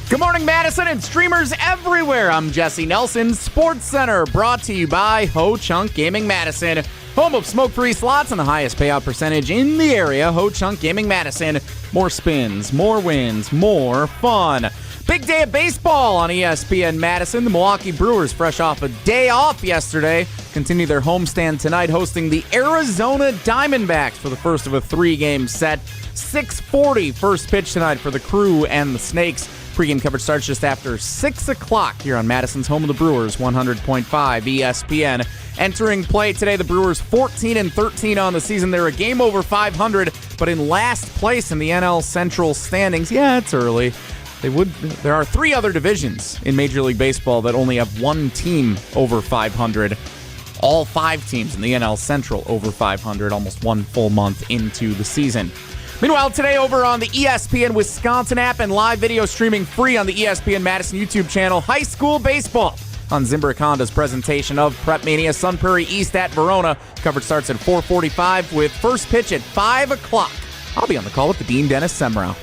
Good morning, Madison and streamers everywhere. I'm Jesse Nelson, Sports Center, brought to you by Ho Chunk Gaming Madison, home of smoke-free slots and the highest payout percentage in the area. Ho Chunk Gaming Madison. More spins, more wins, more fun. Big day of baseball on ESPN Madison. The Milwaukee Brewers, fresh off a day off yesterday, continue their homestand tonight, hosting the Arizona Diamondbacks for the first of a 3-game set. 6:40 first pitch tonight for the Crew and the Snakes. Pre-game coverage starts just after 6 o'clock here on Madison's home of the Brewers, 100.5 ESPN. Entering play today, the Brewers 14-13 on the season. They're a game over 500, but in last place in the NL Central standings. Yeah, it's early. There are 3 other divisions in Major League Baseball that only have one team over 500. All 5 teams in the NL Central over 500, almost one full month into the season. Meanwhile, today over on the ESPN Wisconsin app and live video streaming free on the ESPN Madison YouTube channel, high school baseball on Zimbrick Honda's presentation of Prep Mania. Sun Prairie East at Verona. Coverage starts at 4:45 with first pitch at 5 o'clock. I'll be on the call with the Dean Dennis Semrau.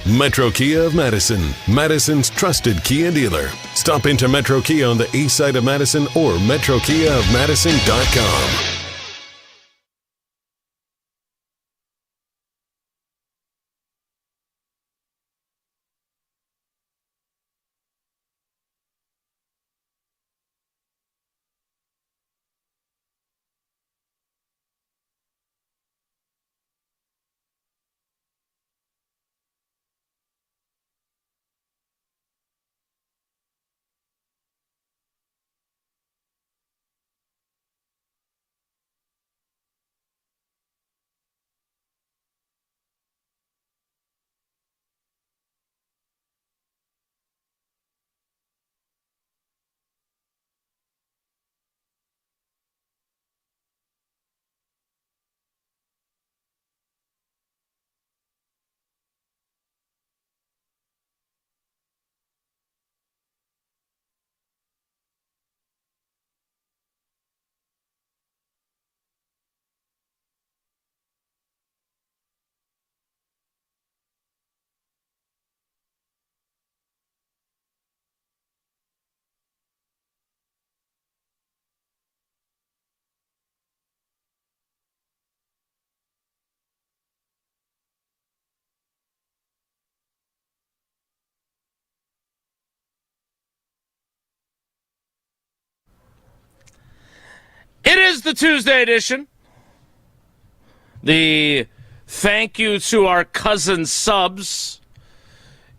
Metro Kia of Madison, Madison's trusted Kia dealer. Stop into Metro Kia on the east side of Madison or metrokiaofmadison.com. It is the Tuesday edition. The thank you to our cousin subs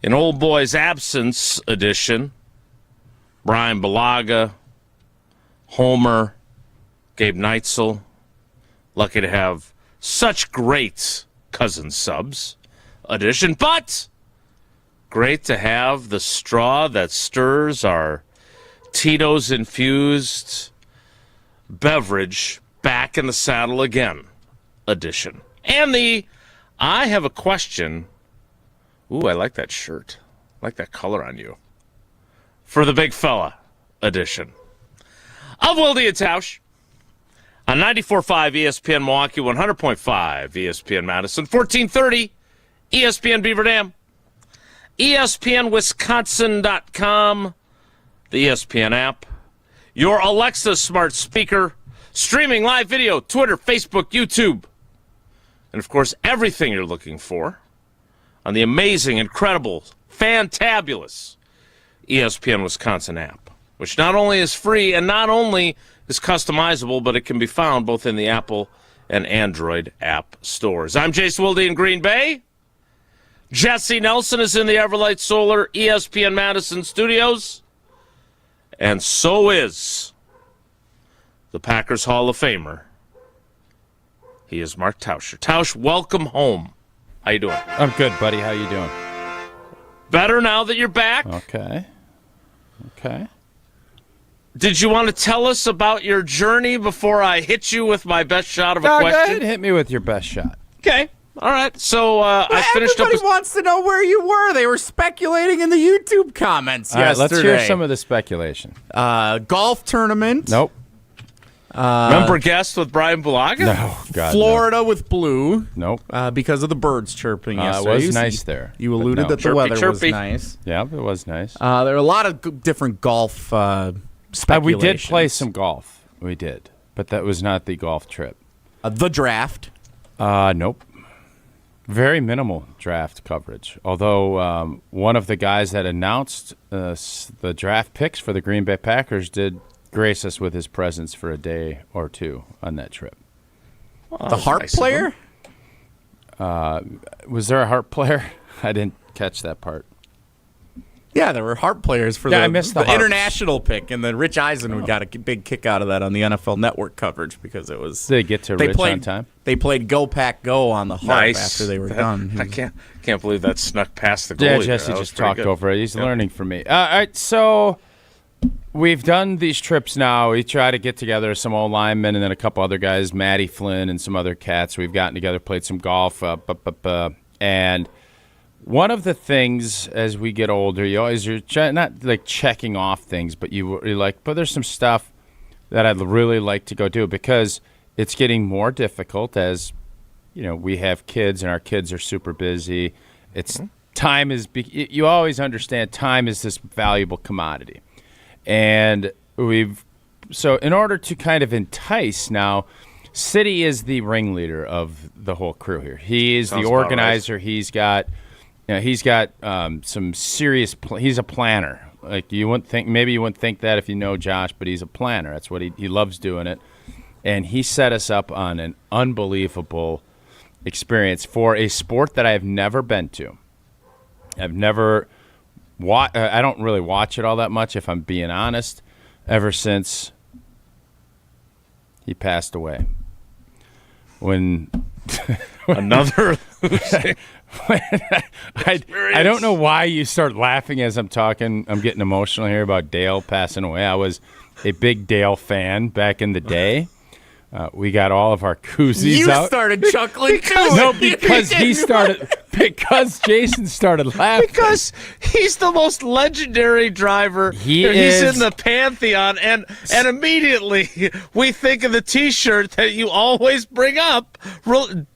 in Old Boy's absence edition. Brian Balaga, Homer, Gabe Neitzel. Lucky to have such great cousin subs edition. But great to have the straw that stirs our Tito's infused beverage back in the saddle again edition. And the I have a question. Ooh, I like that shirt. I like that color on you. For the big fella edition of Wilde and Tausch on 94.5 ESPN Milwaukee, 100.5 ESPN Madison, 1430 ESPN Beaver Dam, ESPNWisconsin.com, the ESPN app, your Alexa smart speaker, streaming live video, Twitter, Facebook, YouTube, and, of course, everything you're looking for on the amazing, incredible, fantabulous ESPN Wisconsin app, which not only is free and not only is customizable, but it can be found both in the Apple and Android app stores. I'm Jason Wilde in Green Bay. Jesse Nelson is in the Everlight Solar ESPN Madison studios. And so is the Packers Hall of Famer. He is Mark Tauscher. Tausch, welcome home. How you doing? I'm good, buddy. How you doing? Better now that you're back. Okay. Did you want to tell us about your journey before I hit you with my best shot of a Go question? ahead, hit me with your best shot. Okay. All right. So I finished up. Everybody wants to know where you were. They were speculating in the YouTube comments All right, yesterday. let's hear some of the speculation. Golf tournament. Nope. Remember guest with Brian Bulaga? No, God, Florida with blue. Nope. Because of the birds chirping It yesterday. was nice there. You alluded that the Chirpy, weather was chirpy. nice. Yeah, it was nice. There are a lot of different golf speculations. We did play some golf. We did. But that was not the golf trip. The draft. Nope. Very minimal draft coverage. Although one of the guys that announced the draft picks for the Green Bay Packers did grace us with his presence for a day or two on that trip. Well, The harp nice of player? him. Was there a harp player? I didn't catch that part. Yeah, there were harp players for I missed the harps. international pick, and then Rich Eisen got a big kick out of that on the NFL Network coverage because it was. Did they get to Rich on time? They played Go Pack Go on the harp Nice. after they were done. I can't believe that snuck past the goalie. Yeah, there. Jesse That was just pretty talked good. over it. He's learning from me. All right, so we've done these trips now. We try to get together some old linemen and then a couple other guys, Matty Flynn and some other cats. We've gotten together, played some golf, and one of the things as we get older, you're not like checking off things, but you're like, but there's some stuff that I'd really like to go do because it's getting more difficult as we have kids and our kids are super busy. It's time is you always understand time is this valuable commodity, and so in order to kind of entice now. City is the ringleader of the whole crew here. He is Sounds the about organizer. right. He's got some serious. He's a planner. Like you wouldn't think that if you know Josh, but he's a planner. That's what he loves doing it, and he set us up on an unbelievable experience for a sport that I have never been to. I've never I don't really watch it all that much, if I'm being honest. Ever since he passed away, when Another I don't know why you start laughing as I'm talking. I'm getting emotional here about Dale passing away. I was a big Dale fan back in the day. We got all of our koozies out. You started chuckling too. No, because Jason started laughing. Because he's the most legendary driver. He He's is. in the pantheon, and immediately we think of the T-shirt that you always bring up,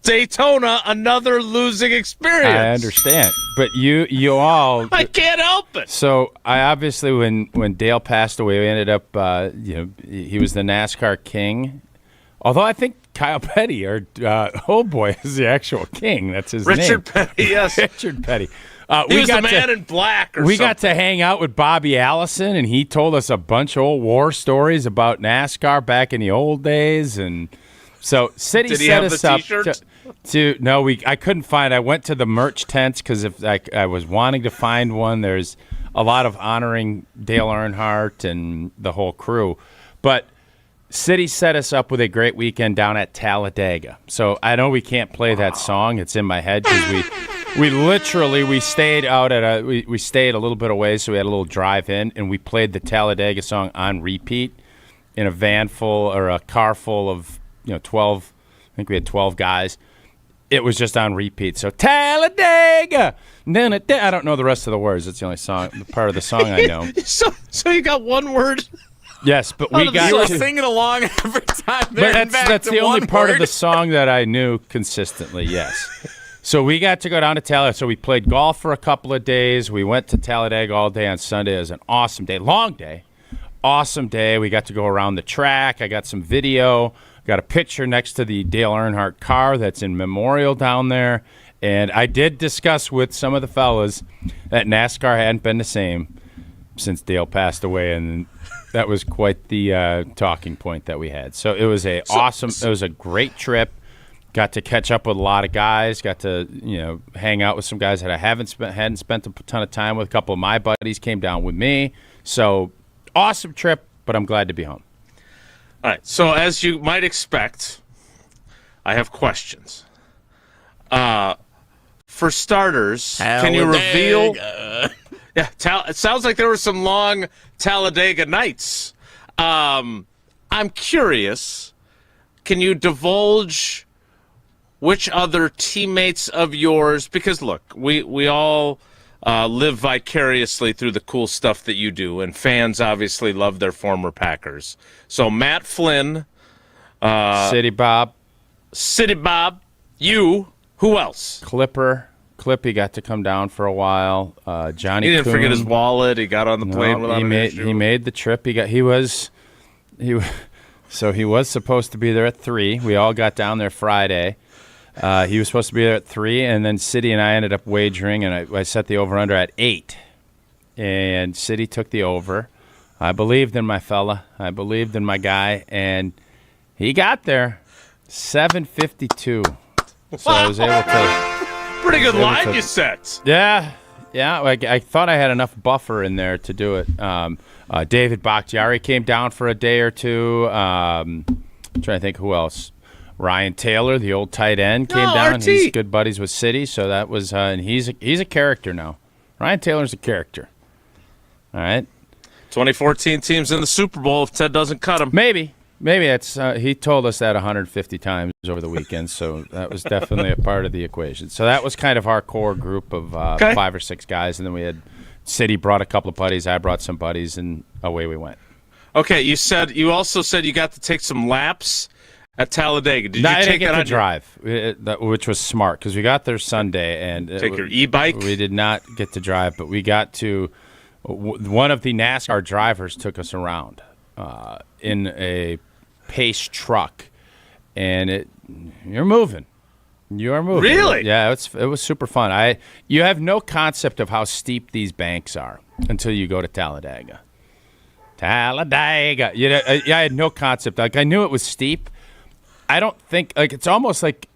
Daytona, another losing experience. I understand, but you all. I can't help it. So I obviously, when Dale passed away, we ended up, he was the NASCAR king. Although I think Kyle Petty, or old boy, is the actual king. That's his name. Richard Petty, yes. Richard Petty. He was the man in black or We something. got to hang out with Bobby Allison, and he told us a bunch of old war stories about NASCAR back in the old days. And so City Did he set have us the up T-shirts? I couldn't find. I went to the merch tents because if I was wanting to find one. There's a lot of honoring Dale Earnhardt and the whole crew, but City set us up with a great weekend down at Talladega. So I know we can't play that song. It's in my head because we stayed out at we stayed a little bit away, so we had a little drive in, and we played the Talladega song on repeat in a car full of 12. I think we had 12 guys. It was just on repeat. So Talladega. I don't know the rest of the words. It's the only part of the song I know. So you got one word. Yes, but we got You were to- singing along every time. But that's the only part of the song that I knew consistently, yes. So we got to go down to Talladega. So we played golf for a couple of days. We went to Talladega all day on Sunday. It was an awesome day. Long day. Awesome day. We got to go around the track. I got some video. Got a picture next to the Dale Earnhardt car that's in memorial down there. And I did discuss with some of the fellas that NASCAR hadn't been the same since Dale passed away, and that was quite the talking point that we had. So it was it was a great trip. Got to catch up with a lot of guys. Got to hang out with some guys that I hadn't spent a ton of time with. A couple of my buddies came down with me. So awesome trip, but I'm glad to be home. All right. So as you might expect, I have questions. For starters, can you reveal? Yeah, it sounds like there were some long Talladega nights. I'm curious, can you divulge which other teammates of yours? Because, look, we all live vicariously through the cool stuff that you do, and fans obviously love their former Packers. So Matt Flynn, City Bob. You. Who else? Clippy got to come down for a while. Johnny. He didn't Kuhn. forget his wallet. He got on the plane without an issue. He made the trip. So he was supposed to be there at 3. We all got down there Friday. He was supposed to be there at 3, and then City and I ended up wagering, and I set the over-under at 8. And City took the over. I believed in my fella. I believed in my guy, and he got there 7:52. So I was able to. Pretty good line you set. Yeah. I thought I had enough buffer in there to do it. David Bakhtiari came down for a day or two. I'm trying to think who else. Ryan Taylor, the old tight end, came down. RT. He's good buddies with City, so that was. And he's a character now. Ryan Taylor's a character. All right. 2014 team's in the Super Bowl if Ted doesn't cut him. Maybe it's he told us that 150 times over the weekend, so that was definitely a part of the equation. So that was kind of our core group of 5 or 6 guys, and then we had City brought a couple of buddies, I brought some buddies, and away we went. Okay, you also said you got to take some laps at Talladega. Did you I take didn't get that to on drive, which was smart because we got there Sunday and take your e-bike? We did not get to drive, but we got to. One of the NASCAR drivers took us around in a pace truck, and you're moving. You are moving. Really? Yeah, it was super fun. You have no concept of how steep these banks are until you go to Talladega. Talladega. I had no concept. Like I knew it was steep. I don't think it's almost like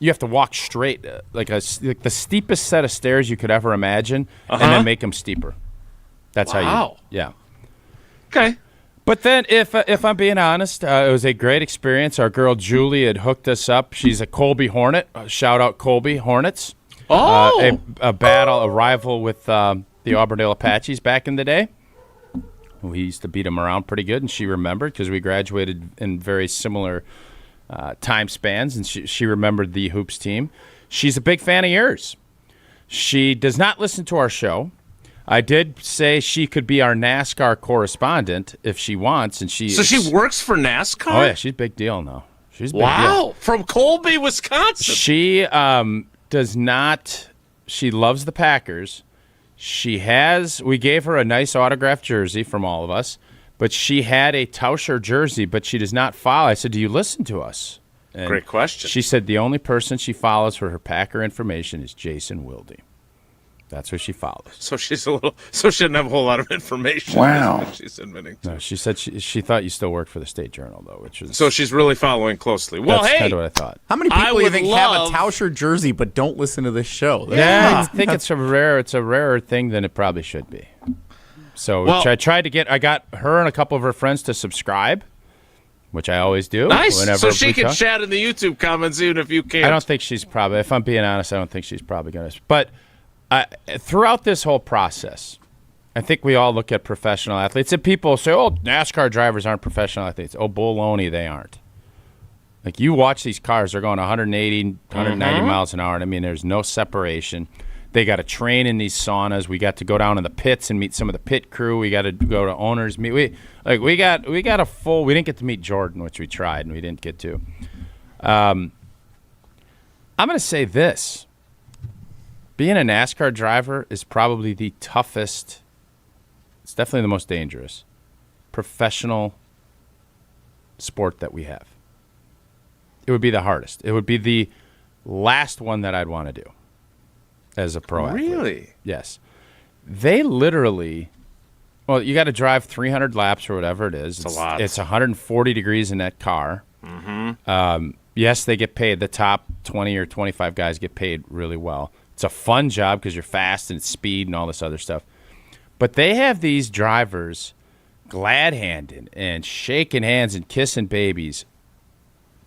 you have to walk straight, like the steepest set of stairs you could ever imagine, and then make them steeper. That's how you. Yeah. Okay. But then, if I'm being honest, it was a great experience. Our girl Julie had hooked us up. She's a Colby Hornet. Shout out Colby Hornets. Oh. A rival with the Auburndale Apaches back in the day. We used to beat them around pretty good, and she remembered because we graduated in very similar time spans, and she remembered the hoops team. She's a big fan of yours. She does not listen to our show. I did say she could be our NASCAR correspondent if she wants, and So she works for NASCAR? Oh yeah, she's a big deal now. She's a big deal. From Colby, Wisconsin. She does not. She loves the Packers. We gave her a nice autographed jersey from all of us, but she had a Tauscher jersey, but she does not follow. I said, "Do you listen to us?" And great question. She said the only person she follows for her Packer information is Jason Wilde. That's what she follows. So she doesn't have a whole lot of information. Wow. She's admitting to. No, she said she thought you still worked for the State Journal, though, which is so she's really following closely. Well, that's hey, kind of what I thought. How many people do you think have a love- Tauscher jersey but don't listen to this show? Yeah, I think it's a rarer thing than it probably should be. So I tried to I got her and a couple of her friends to subscribe, which I always do. Nice. Whenever So she we can talk. chat in the YouTube comments even if you can't. I don't think she's probably, if I'm being honest, I don't think she's probably going to. But throughout this whole process, I think we all look at professional athletes, and people say, oh, NASCAR drivers aren't professional athletes. Oh, baloney, they aren't. Like, you watch these cars, they're going 180, 190 miles an hour, and I mean, there's no separation. They got to train in these saunas. We got to go down in the pits and meet some of the pit crew. We got to go to owners' meet. We got a full. We didn't get to meet Jordan, which we tried, and we didn't get to. I'm going to say this. Being a NASCAR driver is probably the toughest. It's definitely the most dangerous professional sport that we have. It would be the hardest. It would be the last one that I'd want to do as a pro athlete. Really? Yes. They literally, well, you got to drive 300 laps or whatever it is. It's a lot. It's 140 degrees in that car. Mm-hmm. Yes, they get paid. The top 20 or 25 guys get paid really well. It's a fun job because you're fast and it's speed and all this other stuff. But they have these drivers glad-handed and shaking hands and kissing babies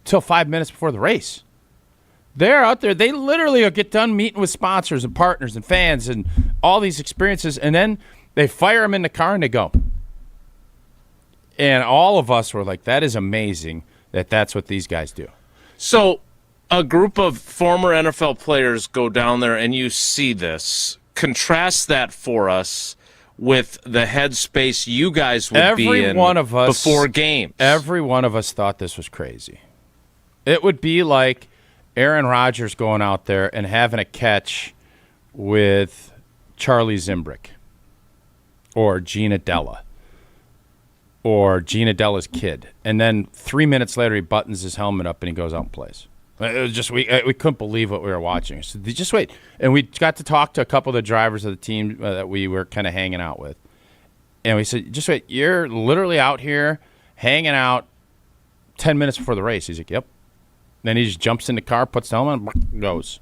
till 5 minutes before the race. They're out there. They literally get done meeting with sponsors and partners and fans and all these experiences, and then they fire them in the car and they go. And all of us were like, that is amazing that that's what these guys do. So a group of former NFL players go down there and you see this. Contrast that for us with the headspace you guys would be in before games. Every one of us thought this was crazy. It would be like Aaron Rodgers going out there and having a catch with Charlie Zimbrick or Gina Della or Gina Della's kid. And then 3 minutes later, he buttons his helmet up and he goes out and plays. It was just we couldn't believe what we were watching. So just wait. And we got to talk to a couple of the drivers of the team that we were kind of hanging out with. And we said, just wait, you're literally out here hanging out 10 minutes before the race. He's like, yep. Then he just jumps in the car, puts the helmet on, and goes.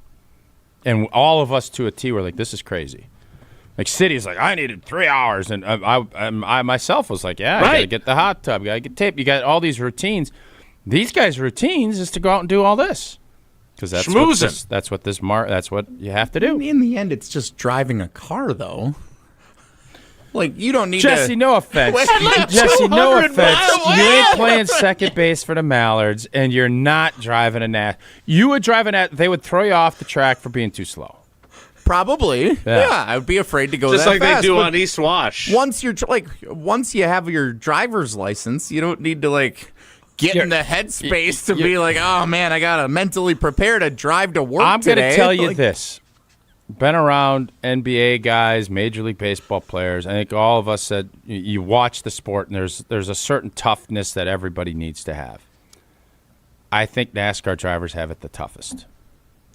And all of us to a T were like, this is crazy. Like, City's like, I needed 3 hours. And I myself was like, yeah, I got to get the hot tub. You got to get tape. You got all these routines. These guys' routines is to go out and do all this. Because that's what you have to do. In the end, it's just driving a car, though. Like, you don't need Jesse, to... no offense. Jesse, no offense. You ain't playing second base for the Mallards, and you're not driving a NASCAR. You would drive a NASCAR. They would throw you off the track for being too slow. Probably. Yeah, I would be afraid to go just that like fast. They do on East Wash. Once you have your driver's license, you don't need to, get in the headspace to be like, oh, man, I got to mentally prepare to drive to work today. I'm going to tell you this. Been around NBA guys, Major League Baseball players. I think all of us said you watch the sport, and there's a certain toughness that everybody needs to have. I think NASCAR drivers have it the toughest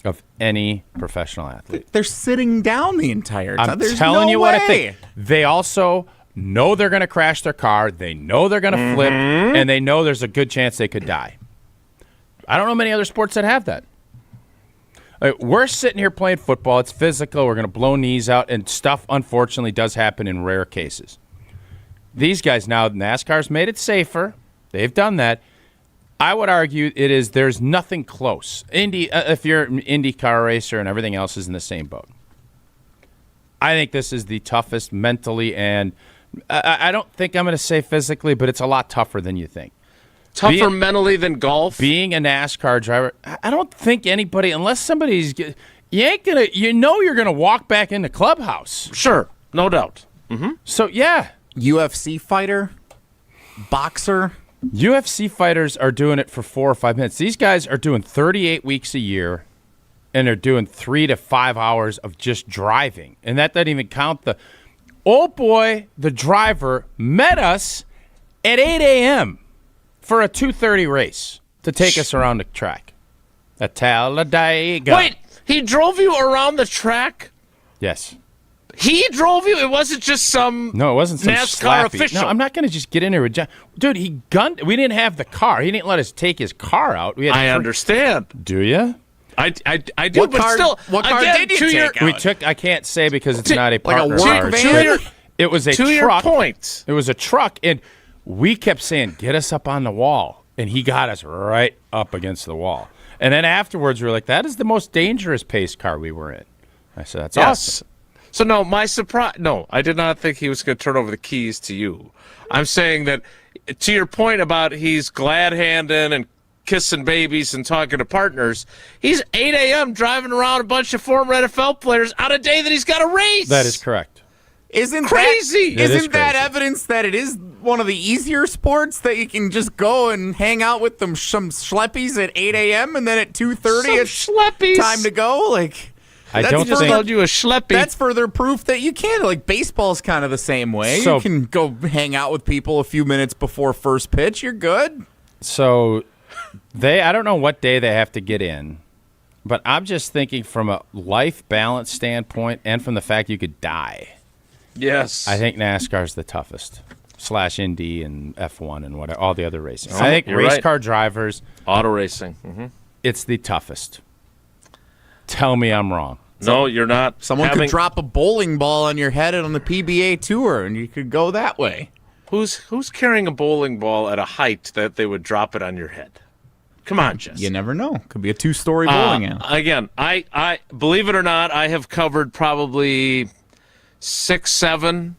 of any professional athlete. They're sitting down the entire time. I'm telling you what I think. They also know they're going to crash their car. They know they're going to flip, and they know there's a good chance they could die. I don't know many other sports that have that. We're sitting here playing football. It's physical. We're going to blow knees out, and stuff, unfortunately, does happen in rare cases. These guys now, NASCAR's made it safer. They've done that. I would argue there's nothing close. If you're an Indy car racer and everything else is in the same boat. I think this is the toughest mentally, and I don't think I'm going to say physically, but it's a lot tougher than you think. Tougher mentally than golf? Being a NASCAR driver, I don't think anybody, unless somebody's, you're going to walk back in the clubhouse. Sure, no doubt. Mm-hmm. So, yeah. UFC fighter, boxer. UFC fighters are doing it for 4 or 5 minutes. These guys are doing 38 weeks a year, and they're doing 3 to 5 hours of just driving. And that doesn't even count the old boy, the driver, met us at 8 a.m. for a 2:30 race to take us around the track at Talladega. Wait, he drove you around the track? Yes. He drove you? It wasn't just some No, it wasn't some NASCAR slappy. official. No, I'm not going to just get in there with John. Dude, he gunned. We didn't have the car. He didn't let us take his car out. I understand. Do you? I do, What but car- still. what car again, did you take out? We took. I can't say because it's not a partner. like a work of ours. van? It was a to truck. your point. It was a truck, and we kept saying, "Get us up on the wall," and he got us right up against the wall. And then afterwards, we were like, "That is the most dangerous pace car we were in." I said, "That's awesome." So no, my surprise. No, I did not think he was going to turn over the keys to you. I'm saying that to your point about he's glad-handing and kissing babies and talking to partners. He's 8 a.m. driving around a bunch of former NFL players on a day that he's got a race. That is correct. Isn't crazy. Isn't that evidence that it is one of the easier sports that you can just go and hang out with some schleppies at 8 a.m. and then at 2:30 it's schleppies. time to go? Like, I don't just think called you a schleppy. that's further proof that you can. Like, baseball's kind of the same way. So- you can go hang out with people a few minutes before first pitch. You're good. So I don't know what day they have to get in, but I'm just thinking from a life balance standpoint and from the fact you could die. Yes. I think NASCAR's the toughest. / Indy and F1 and whatever, all the other racing. I think race right. car drivers, Auto racing. Mm-hmm. it's the toughest. Tell me I'm wrong. No, you're not. Someone could drop a bowling ball on your head on the PBA Tour, and you could go that way. Who's carrying a bowling ball at a height that they would drop it on your head? Come on, Jesse. You never know. Could be a 2-story bowling alley. Again, I believe it or not, I have covered probably 6-7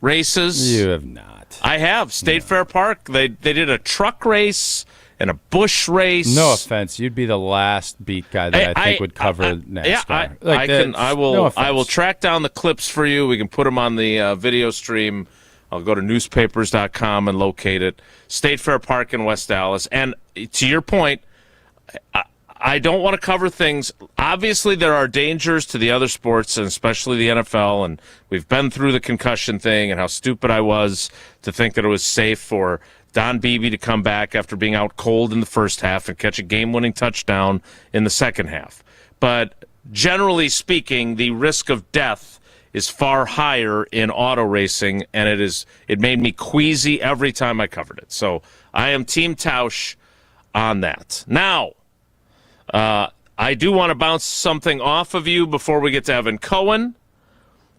races. You have not. I have. State Fair Park. They did a truck race and a bush race. No offense, you'd be the last beat guy that I think would cover NASCAR. Yeah, I will track down the clips for you. We can put them on the video stream. I'll go to newspapers.com and locate it. State Fair Park in West Dallas. And to your point, I don't want to cover things. Obviously, there are dangers to the other sports, and especially the NFL, and we've been through the concussion thing and how stupid I was to think that it was safe for Don Beebe to come back after being out cold in the first half and catch a game-winning touchdown in the second half. But generally speaking, the risk of death is far higher in auto racing, and it made me queasy every time I covered it. So I am Team Tausch on that. Now, I do want to bounce something off of you before we get to Evan Cohen,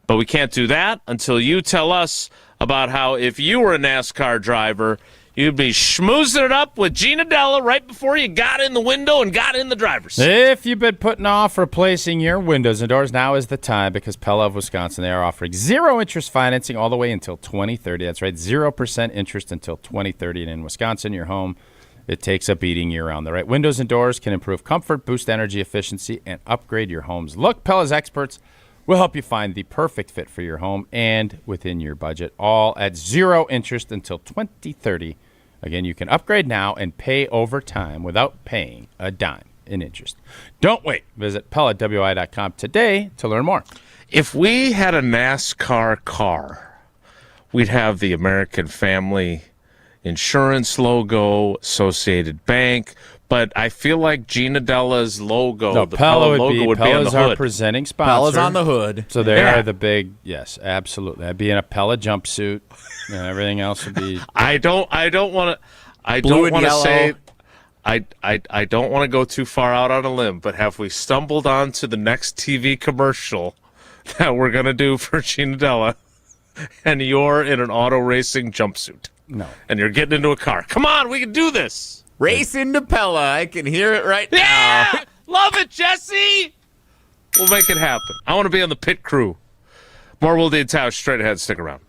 but we can't do that until you tell us about how if you were a NASCAR driver, you'd be schmoozing it up with Gina Della right before you got in the window and got in the driver's seat. If you've been putting off replacing your windows and doors, now is the time, because Pella of Wisconsin, they are offering 0% financing all the way until 2030. That's right, 0% interest until 2030. And in Wisconsin, your home, it takes a beating year-round. The right windows and doors can improve comfort, boost energy efficiency, and upgrade your home's look. Pella's experts will help you find the perfect fit for your home and within your budget, all at 0% interest until 2030. Again, you can upgrade now and pay over time without paying a dime in interest. Don't wait. Visit PellaWI.com today to learn more. If we had a NASCAR car, we'd have the American Family Insurance logo, Associated Bank, but I feel like Gina Della's logo, the Pella logo, would be on the hood. Pella's our presenting sponsor. Pella's on the hood. So they are the big, yes, absolutely. I'd be in a Pella jumpsuit, and everything else would be. I don't want to say. I don't want to go too far out on a limb, but have we stumbled onto the next TV commercial that we're gonna do for Gina Della, and you're in an auto racing jumpsuit? No. And you're getting into a car. Come on, we can do this. Race into Pella. I can hear it right now. Yeah! Love it, Jesse! We'll make it happen. I want to be on the pit crew. More Wilde and Tausch straight ahead. Stick around.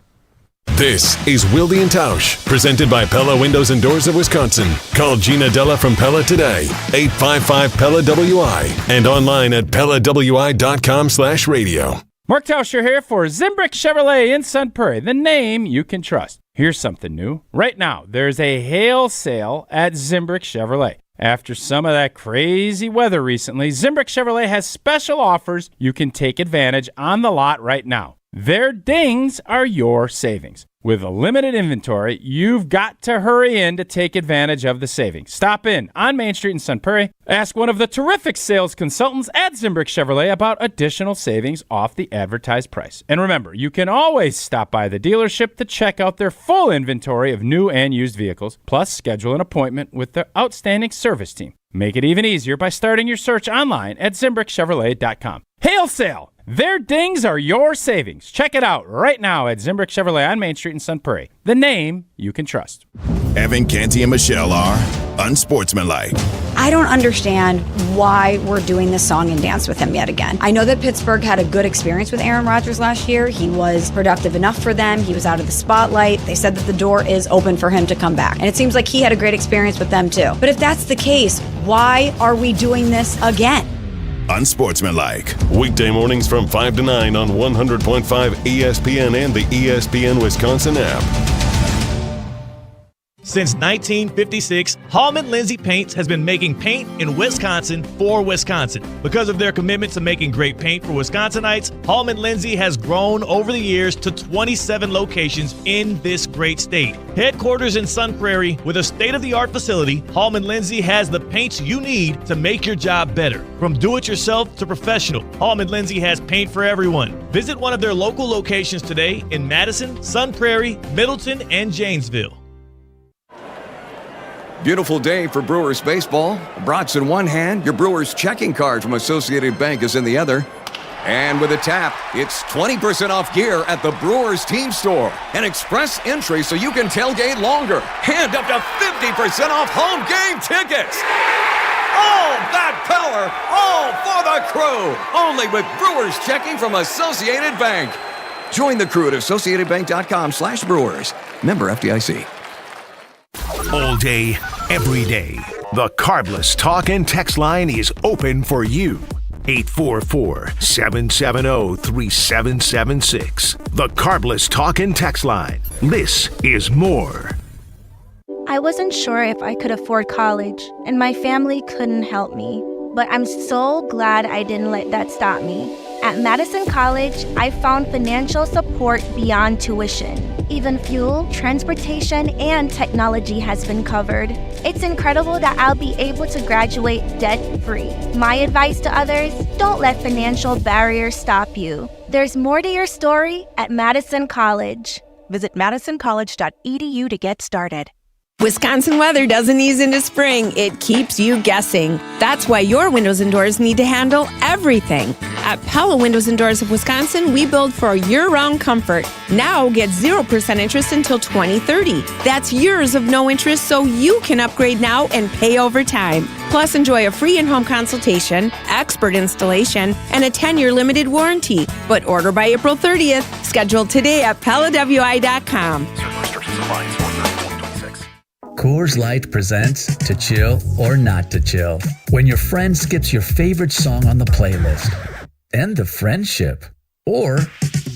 This is Wilde and Tausch, presented by Pella Windows and Doors of Wisconsin. Call Gina Della from Pella today, 855-PELLA-WI, and online at PellaWI.com/radio. Mark Tauscher here for Zimbrick Chevrolet in Sun Prairie, the name you can trust. Here's something new. Right now, there's a hail sale at Zimbrick Chevrolet. After some of that crazy weather recently, Zimbrick Chevrolet has special offers you can take advantage on the lot right now. Their dings are your savings. With a limited inventory, you've got to hurry in to take advantage of the savings. Stop in on Main Street in Sun Prairie. Ask one of the terrific sales consultants at Zimbrick Chevrolet about additional savings off the advertised price. And remember, you can always stop by the dealership to check out their full inventory of new and used vehicles, plus schedule an appointment with their outstanding service team. Make it even easier by starting your search online at ZimbrickChevrolet.com. Hail sale! Their dings are your savings. Check it out right now at Zimbrick Chevrolet on Main Street in Sun Prairie. The name you can trust. Evan, Canty, and Michelle are Unsportsmanlike. I don't understand why we're doing this song and dance with him yet again. I know that Pittsburgh had a good experience with Aaron Rodgers last year. He was productive enough for them. He was out of the spotlight. They said that the door is open for him to come back. And it seems like he had a great experience with them too. But if that's the case, why are we doing this again? Unsportsmanlike. Weekday mornings from 5 to 9 on 100.5 ESPN and the ESPN Wisconsin app. Since 1956, Hallman Lindsay Paints has been making paint in Wisconsin for Wisconsin. Because of their commitment to making great paint for Wisconsinites, Hallman Lindsay has grown over the years to 27 locations in this great state. Headquarters in Sun Prairie with a state-of-the-art facility, Hallman Lindsay has the paints you need to make your job better. From do-it-yourself to professional, Hallman Lindsay has paint for everyone. Visit one of their local locations today in Madison, Sun Prairie, Middleton, and Janesville. Beautiful day for Brewers baseball. Brats in one hand, your Brewers checking card from Associated Bank is in the other. And with a tap, it's 20% off gear at the Brewers team store. An express entry so you can tailgate longer. And up to 50% off home game tickets. All that power, all for the crew. Only with Brewers checking from Associated Bank. Join the crew at AssociatedBank.com/Brewers. Member FDIC. All day, every day. The Carbless Talk and Text line is open for you. 844-770-3776. The Carbless Talk and Text line. This is more. I wasn't sure if I could afford college, and my family couldn't help me. But I'm so glad I didn't let that stop me. At Madison College, I found financial support beyond tuition. Even fuel, transportation, and technology has been covered. It's incredible that I'll be able to graduate debt-free. My advice to others, don't let financial barriers stop you. There's more to your story at Madison College. Visit madisoncollege.edu to get started. Wisconsin weather doesn't ease into spring. It keeps you guessing. That's why your windows and doors need to handle everything. At Pella Windows and Doors of Wisconsin, we build for year-round comfort. Now get 0% interest until 2030. That's years of no interest, so you can upgrade now and pay over time. Plus, enjoy a free in-home consultation, expert installation, and a 10-year limited warranty. But order by April 30th. Schedule today at PellaWI.com. Coors Light presents To Chill or Not to Chill. When your friend skips your favorite song on the playlist. End the friendship. Or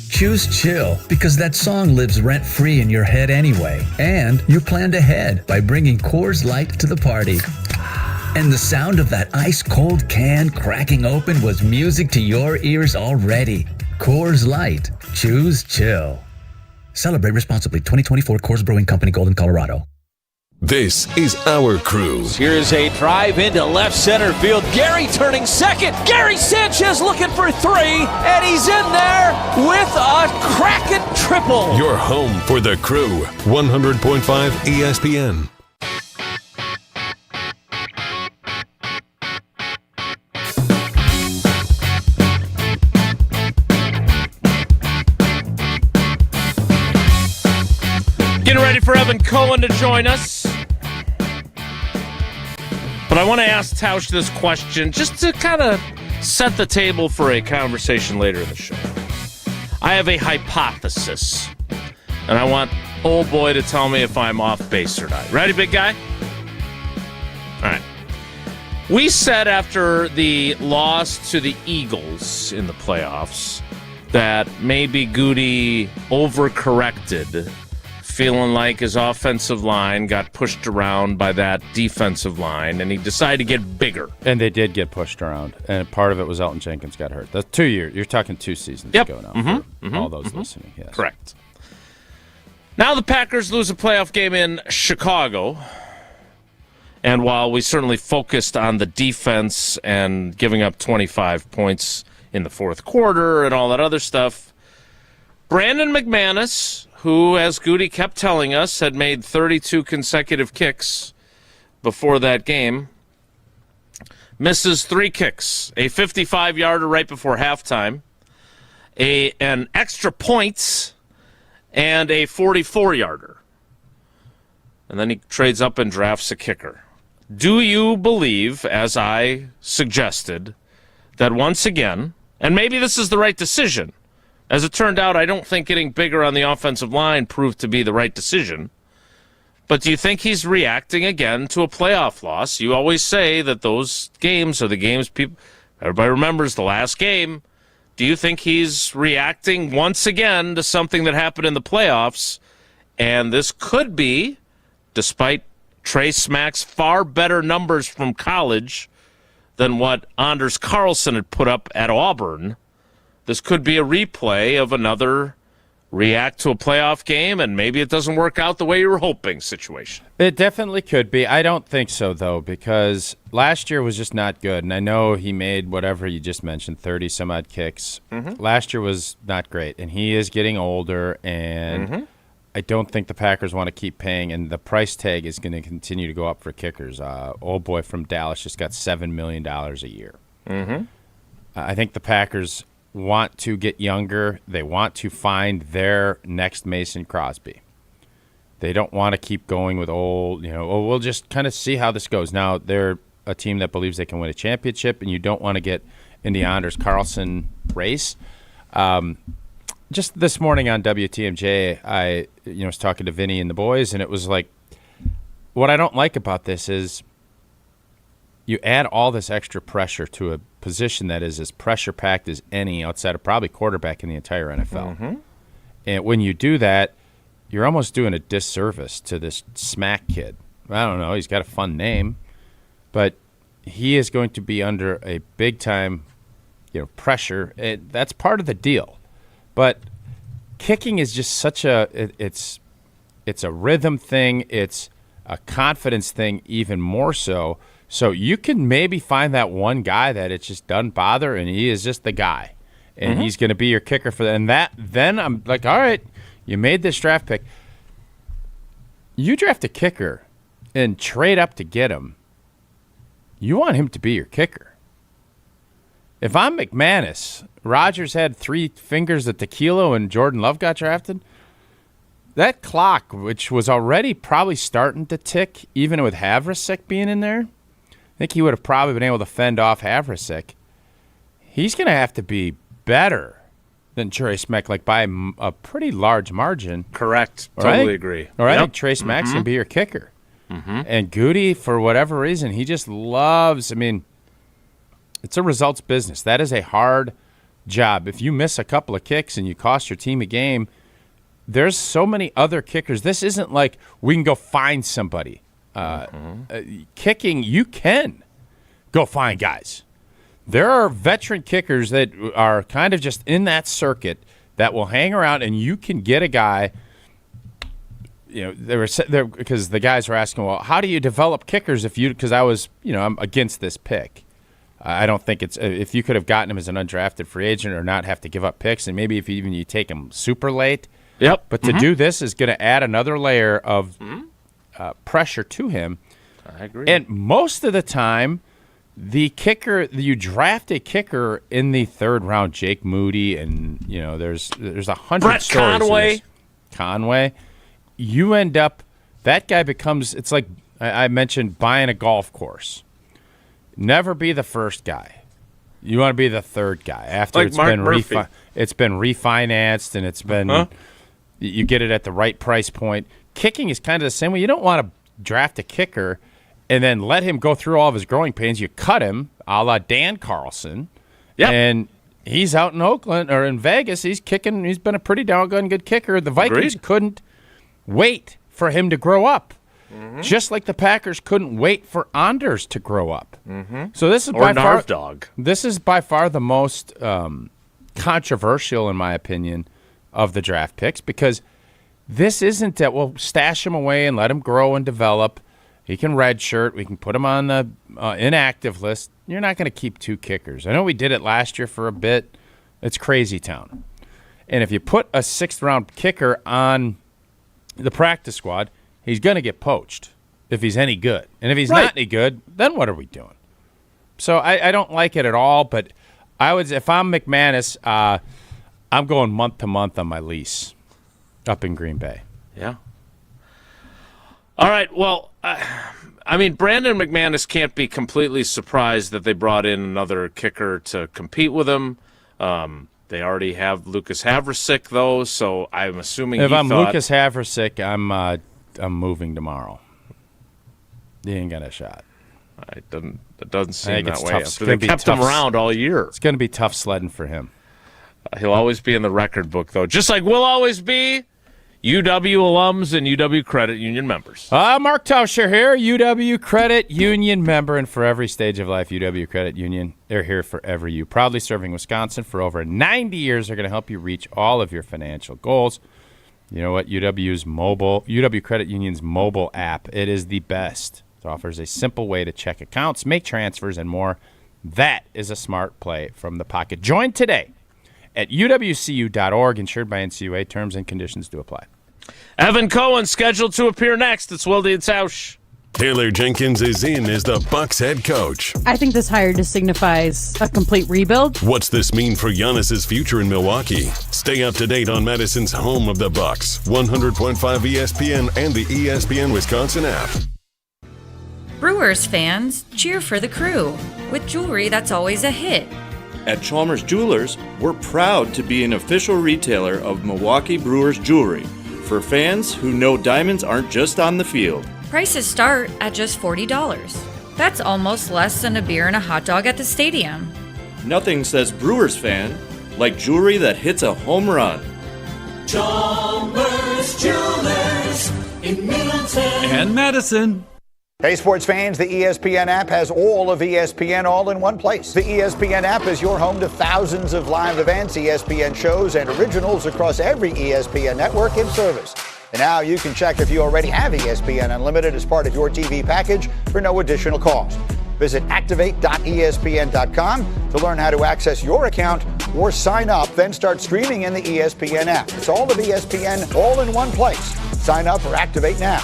choose chill because that song lives rent-free in your head anyway. And you planned ahead by bringing Coors Light to the party. And the sound of that ice-cold can cracking open was music to your ears already. Coors Light. Choose chill. Celebrate responsibly. 2024 Coors Brewing Company, Golden, Colorado. This is our crew. Here's a drive into left center field. Gary turning second. Gary Sanchez looking for three, and he's in there with a cracking triple. Your home for the crew. 100.5 ESPN. Getting ready for Evan Cohen to join us. But I want to ask Tausch this question just to kind of set the table for a conversation later in the show. I have a hypothesis, and I want old boy to tell me if I'm off base or not. Ready, big guy? All right. We said after the loss to the Eagles in the playoffs that maybe Goody overcorrected, feeling like his offensive line got pushed around by that defensive line, and he decided to get bigger. And they did get pushed around, and part of it was Elton Jenkins got hurt. That's 2 years. You're talking 2 seasons ago now. All those listening, yes. Correct. Now the Packers lose a playoff game in Chicago, and while we certainly focused on the defense and giving up 25 points in the fourth quarter and all that other stuff, Brandon McManus, who, as Goody kept telling us, had made 32 consecutive kicks before that game, misses 3 kicks. A 55-yarder right before halftime, an extra point, and a 44-yarder. And then he trades up and drafts a kicker. Do you believe, as I suggested, that once again, and maybe this is the right decision, as it turned out, I don't think getting bigger on the offensive line proved to be the right decision. But do you think he's reacting again to a playoff loss? You always say that those games are the games everybody remembers, the last game. Do you think he's reacting once again to something that happened in the playoffs? And this could be, despite Trey Smack's far better numbers from college than what Anders Carlson had put up at Auburn, this could be a replay of another react to a playoff game, and maybe it doesn't work out the way you were hoping situation. It definitely could be. I don't think so, though, because last year was just not good. And I know he made whatever you just mentioned, 30-some-odd kicks. Last year was not great, and he is getting older, and I don't think the Packers want to keep paying, and the price tag is going to continue to go up for kickers. Old boy from Dallas just got $7 million a year. I think the Packers want to get younger. They want to find their next Mason Crosby. They don't want to keep going with old, we'll just kind of see how this goes. Now, they're a team that believes they can win a championship, and you don't want to get in the Anders Carlson race. just this morning on WTMJ, I was talking to Vinny and the boys, and it was like, what I don't like about this is you add all this extra pressure to a position that is as pressure-packed as any outside of probably quarterback in the entire NFL. Mm-hmm. And when you do that, you're almost doing a disservice to this Smack kid. I don't know. He's got a fun name, but he is going to be under a big-time pressure. That's part of the deal. But kicking is just such it's a rhythm thing. It's a confidence thing even more so. So you can maybe find that one guy that it just doesn't bother, and he is just the guy. And he's going to be your kicker for that. And then I'm like, all right, you made this draft pick. You draft a kicker and trade up to get him. You want him to be your kicker. If I'm McManus, Rodgers had 3 fingers of tequila when Jordan Love got drafted. That clock, which was already probably starting to tick, even with Havrasek being in there, I think he would have probably been able to fend off Havrasek. He's going to have to be better than Trace Mack, like by a pretty large margin. Correct. Totally agree. Or I think Trace Mack's going to be your kicker. And Goody, for whatever reason, he just loves, it's a results business. That is a hard job. If you miss a couple of kicks and you cost your team a game, there's so many other kickers. This isn't like we can go find somebody. Kicking, you can go find guys. There are veteran kickers that are kind of just in that circuit that will hang around, and you can get a guy. They were there because the guys were asking, well, how do you develop kickers because I was, I'm against this pick. I don't think it's if you could have gotten him as an undrafted free agent or not have to give up picks, and maybe if even you take him super late. Yep. But to do this is going to add another layer of pressure to him. I agree. And most of the time, the kicker, you draft a kicker in the 3rd round, Jake Moody, and there's 100 Brett stories. Conway. You end up, that guy becomes, it's like I mentioned buying a golf course. Never be the first guy. You want to be the 3rd guy after like it's Mark been Murphy. Refinanced and it's been you get it at the right price point. Kicking is kind of the same way. You don't want to draft a kicker and then let him go through all of his growing pains. You cut him, a la Dan Carlson, and he's out in Oakland or in Vegas. He's kicking. He's been a pretty doggone good kicker. The Vikings couldn't wait for him to grow up, just like the Packers couldn't wait for Anders to grow up. So this is This is by far the most controversial, in my opinion, of the draft picks because this isn't that we'll stash him away and let him grow and develop. He can redshirt. We can put him on the inactive list. You're not going to keep 2 kickers. I know we did it last year for a bit. It's crazy town. And if you put a 6th-round kicker on the practice squad, he's going to get poached if he's any good. And if he's not any good, then what are we doing? So I don't like it at all, but if I'm McManus, I'm going month to month on my lease up in Green Bay. Yeah. All right, well, Brandon McManus can't be completely surprised that they brought in another kicker to compete with him. They already have Lucas Havrasek, though, so I'm assuming Lucas Havrasek, I'm moving tomorrow. He ain't got a shot. It doesn't seem that way. Tough. They kept him around all year. It's going to be tough sledding for him. He'll always be in the record book, though, just like we'll always be UW alums and UW Credit Union members. Mark Tauscher here, UW Credit Union member, and for every stage of life, UW Credit Union, they're here for every you. Proudly serving Wisconsin for over 90 years. They're going to help you reach all of your financial goals. You know what? UW Credit Union's mobile app, it is the best. It offers a simple way to check accounts, make transfers, and more. That is a smart play from the pocket. Join today at uwcu.org, insured by NCUA. Terms and conditions do apply. Evan Cohen scheduled to appear next. It's Wilde and Tausch. Taylor Jenkins is in as the Bucs head coach. I think this hire just signifies a complete rebuild. What's this mean for Giannis's future in Milwaukee? Stay up to date on Madison's home of the Bucs, 100.5 ESPN and the ESPN Wisconsin app. Brewers fans, cheer for the crew with jewelry that's always a hit. At Chalmers Jewelers, we're proud to be an official retailer of Milwaukee Brewers jewelry for fans who know diamonds aren't just on the field. Prices start at just $40. That's almost less than a beer and a hot dog at the stadium. Nothing says Brewers fan like jewelry that hits a home run. Chalmers Jewelers in Middleton and Madison. Hey, sports fans, the ESPN app has all of ESPN all in one place. The ESPN app is your home to thousands of live events, ESPN shows, and originals across every ESPN network in service. And now you can check if you already have ESPN Unlimited as part of your TV package for no additional cost. Visit activate.espn.com to learn how to access your account or sign up, then start streaming in the ESPN app. It's all of ESPN all in one place. Sign up or activate now.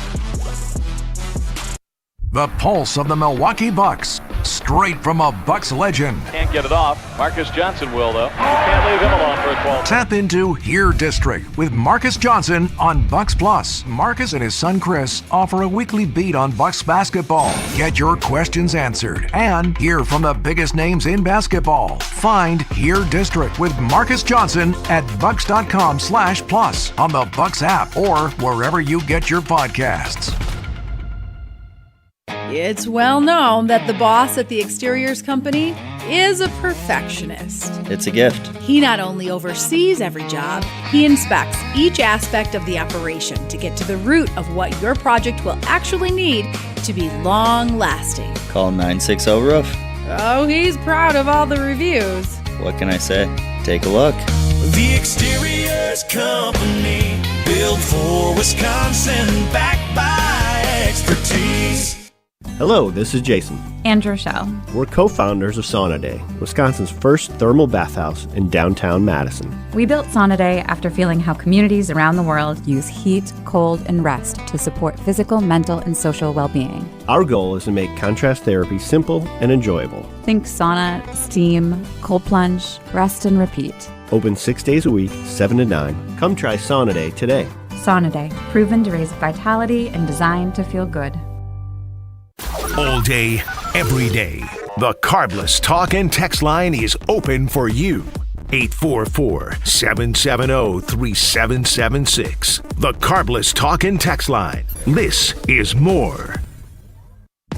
The pulse of the Milwaukee Bucks, straight from a Bucks legend. Can't get it off. Marcus Johnson will, though. Can't leave him alone for a 12. Tap into Here District with Marcus Johnson on Bucks Plus. Marcus and his son Chris offer a weekly beat on Bucks basketball. Get your questions answered and hear from the biggest names in basketball. Find Here District with Marcus Johnson at bucks.com/plus on the Bucks app or wherever you get your podcasts. It's well known that the boss at the exteriors company is a perfectionist. It's a gift. He not only oversees every job, he inspects each aspect of the operation to get to the root of what your project will actually need to be long-lasting. Call 960-ROOF. Oh, he's proud of all the reviews. What can I say? Take a look. The Exteriors Company, built for Wisconsin, backed by expertise. Hello, this is Jason. And Rochelle. We're co-founders of Sauna Day, Wisconsin's first thermal bathhouse in downtown Madison. We built Sauna Day after feeling how communities around the world use heat, cold, and rest to support physical, mental, and social well-being. Our goal is to make contrast therapy simple and enjoyable. Think sauna, steam, cold plunge, rest, and repeat. Open 6 days a week, 7 to 9. Come try Sauna Day today. Sauna Day, proven to raise vitality and designed to feel good. All day, every day. The Carbless Talk and Text line is open for you. 844-770-3776. The Carbless Talk and Text line. This is more.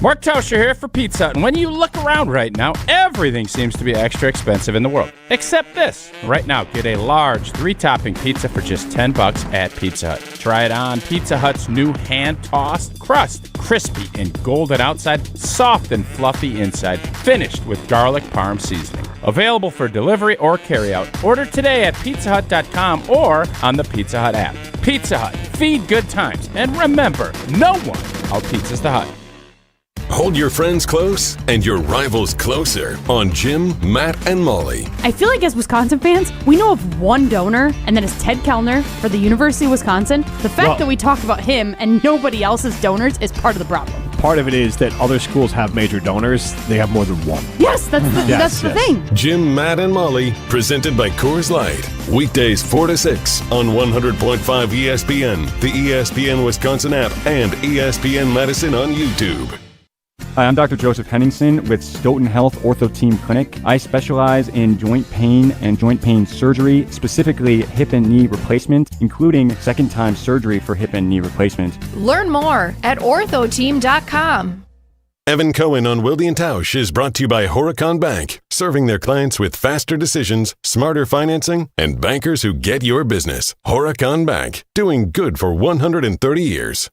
Mark Tauscher here for Pizza Hut. And when you look around right now, everything seems to be extra expensive in the world. Except this. Right now, get a large 3-topping pizza for just $10 at Pizza Hut. Try it on Pizza Hut's new hand-tossed crust. Crispy and golden outside, soft and fluffy inside. Finished with garlic parm seasoning. Available for delivery or carryout. Order today at pizzahut.com or on the Pizza Hut app. Pizza Hut. Feed good times. And remember, no one out-pizzas the Hut. Hold your friends close and your rivals closer on Jim, Matt, and Molly. I feel like as Wisconsin fans, we know of one donor, and that is Ted Kellner for the University of Wisconsin. The fact that we talk about him and nobody else's donors is part of the problem. Part of it is that other schools have major donors. They have more than one. Yes, that's the thing. Jim, Matt, and Molly, presented by Coors Light. Weekdays 4 to 6 on 100.5 ESPN, the ESPN Wisconsin app, and ESPN Madison on YouTube. Hi, I'm Dr. Joseph Henningsen with Stoughton Health Ortho Team Clinic. I specialize in joint pain and joint pain surgery, specifically hip and knee replacement, including second-time surgery for hip and knee replacement. Learn more at orthoteam.com. Evan Cohen on Wilde and Tausch is brought to you by Horicon Bank, serving their clients with faster decisions, smarter financing, and bankers who get your business. Horicon Bank, doing good for 130 years.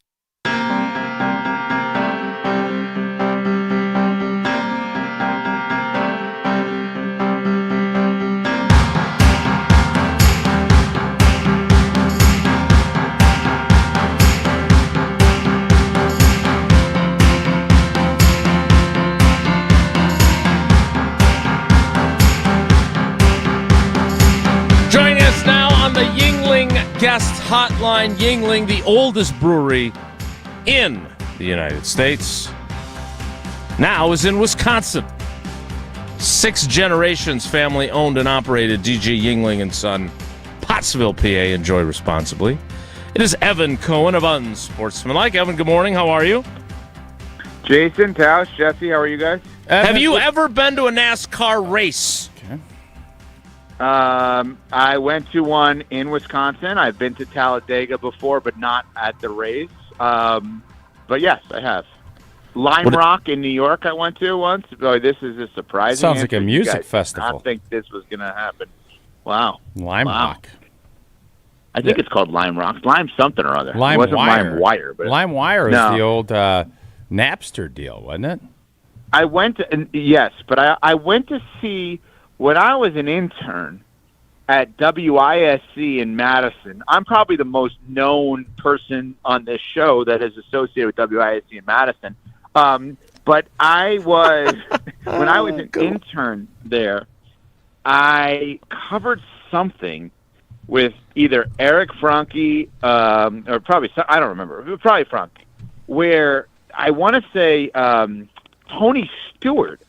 Guest hotline. Yuengling, the oldest brewery in the United States, now is in Wisconsin. 6 generations, family owned and operated. DJ Yuengling and Son, Pottsville, PA. Enjoy responsibly. It is Evan Cohen of Unsportsmanlike. Evan, good morning. How are you? Jason, Tausch, Jesse, how are you guys? Have you ever been to a NASCAR race? I went to one in Wisconsin. I've been to Talladega before, but not at the race. But yes, I have. Lime Rock in New York I went to once. Boy, this is a surprising Sounds like a answer. music festival. I think this was going to happen. Wow. Lime Rock. I think it's called Lime Rock. Lime something or other. Lime it wasn't Wire. Lime Wire. But Lime Wire is No. the old Napster deal, wasn't it? I went to, yes, but I went to see, when I was an intern at WISC in Madison. I'm probably the most known person on this show that is associated with WISC in Madison. But I was, when I was an intern there, I covered something with either Eric Franke, or probably, I don't remember, it was probably Franke, where I want to say Tony Stewart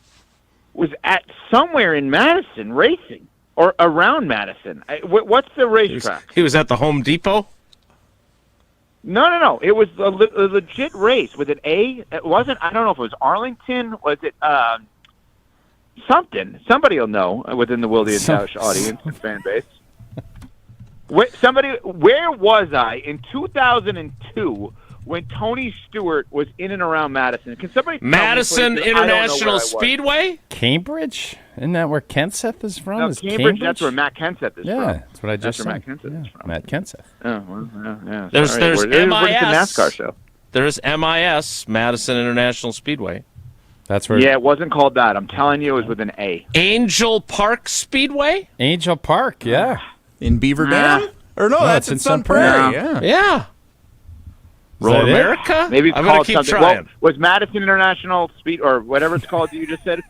was at somewhere in Madison racing, or around Madison. What's the racetrack? He was at the Home Depot? No. It was a legit race with an A. It wasn't, I don't know if it was Arlington. Was it something? Somebody will know within the Wilde and Tausch audience and fan base. Where was I in 2002 when Tony Stewart was in and around Madison? Can somebody tell Madison me, please? I don't know where International I was. Speedway? Cambridge? Isn't that where Kenseth is from? No, Is Cambridge, that's where Matt Kenseth is from. Yeah, that's what I just That's where said. Matt Kenseth is from. Matt Kenseth. Oh, well, yeah. There's Sorry. MIS. Where's the NASCAR show? There's MIS, Madison International Speedway. That's where. Yeah, it wasn't called that. I'm telling you, it was with an A. Angel Park Speedway? Angel Park, yeah. In Beaver Nah. Dam? Or no, that's in Sun Prairie. Yeah. Yeah. Roll Road America? Maybe it's I'm going called to keep something. trying. Well, was Madison International Speed, or whatever it's called that you just said,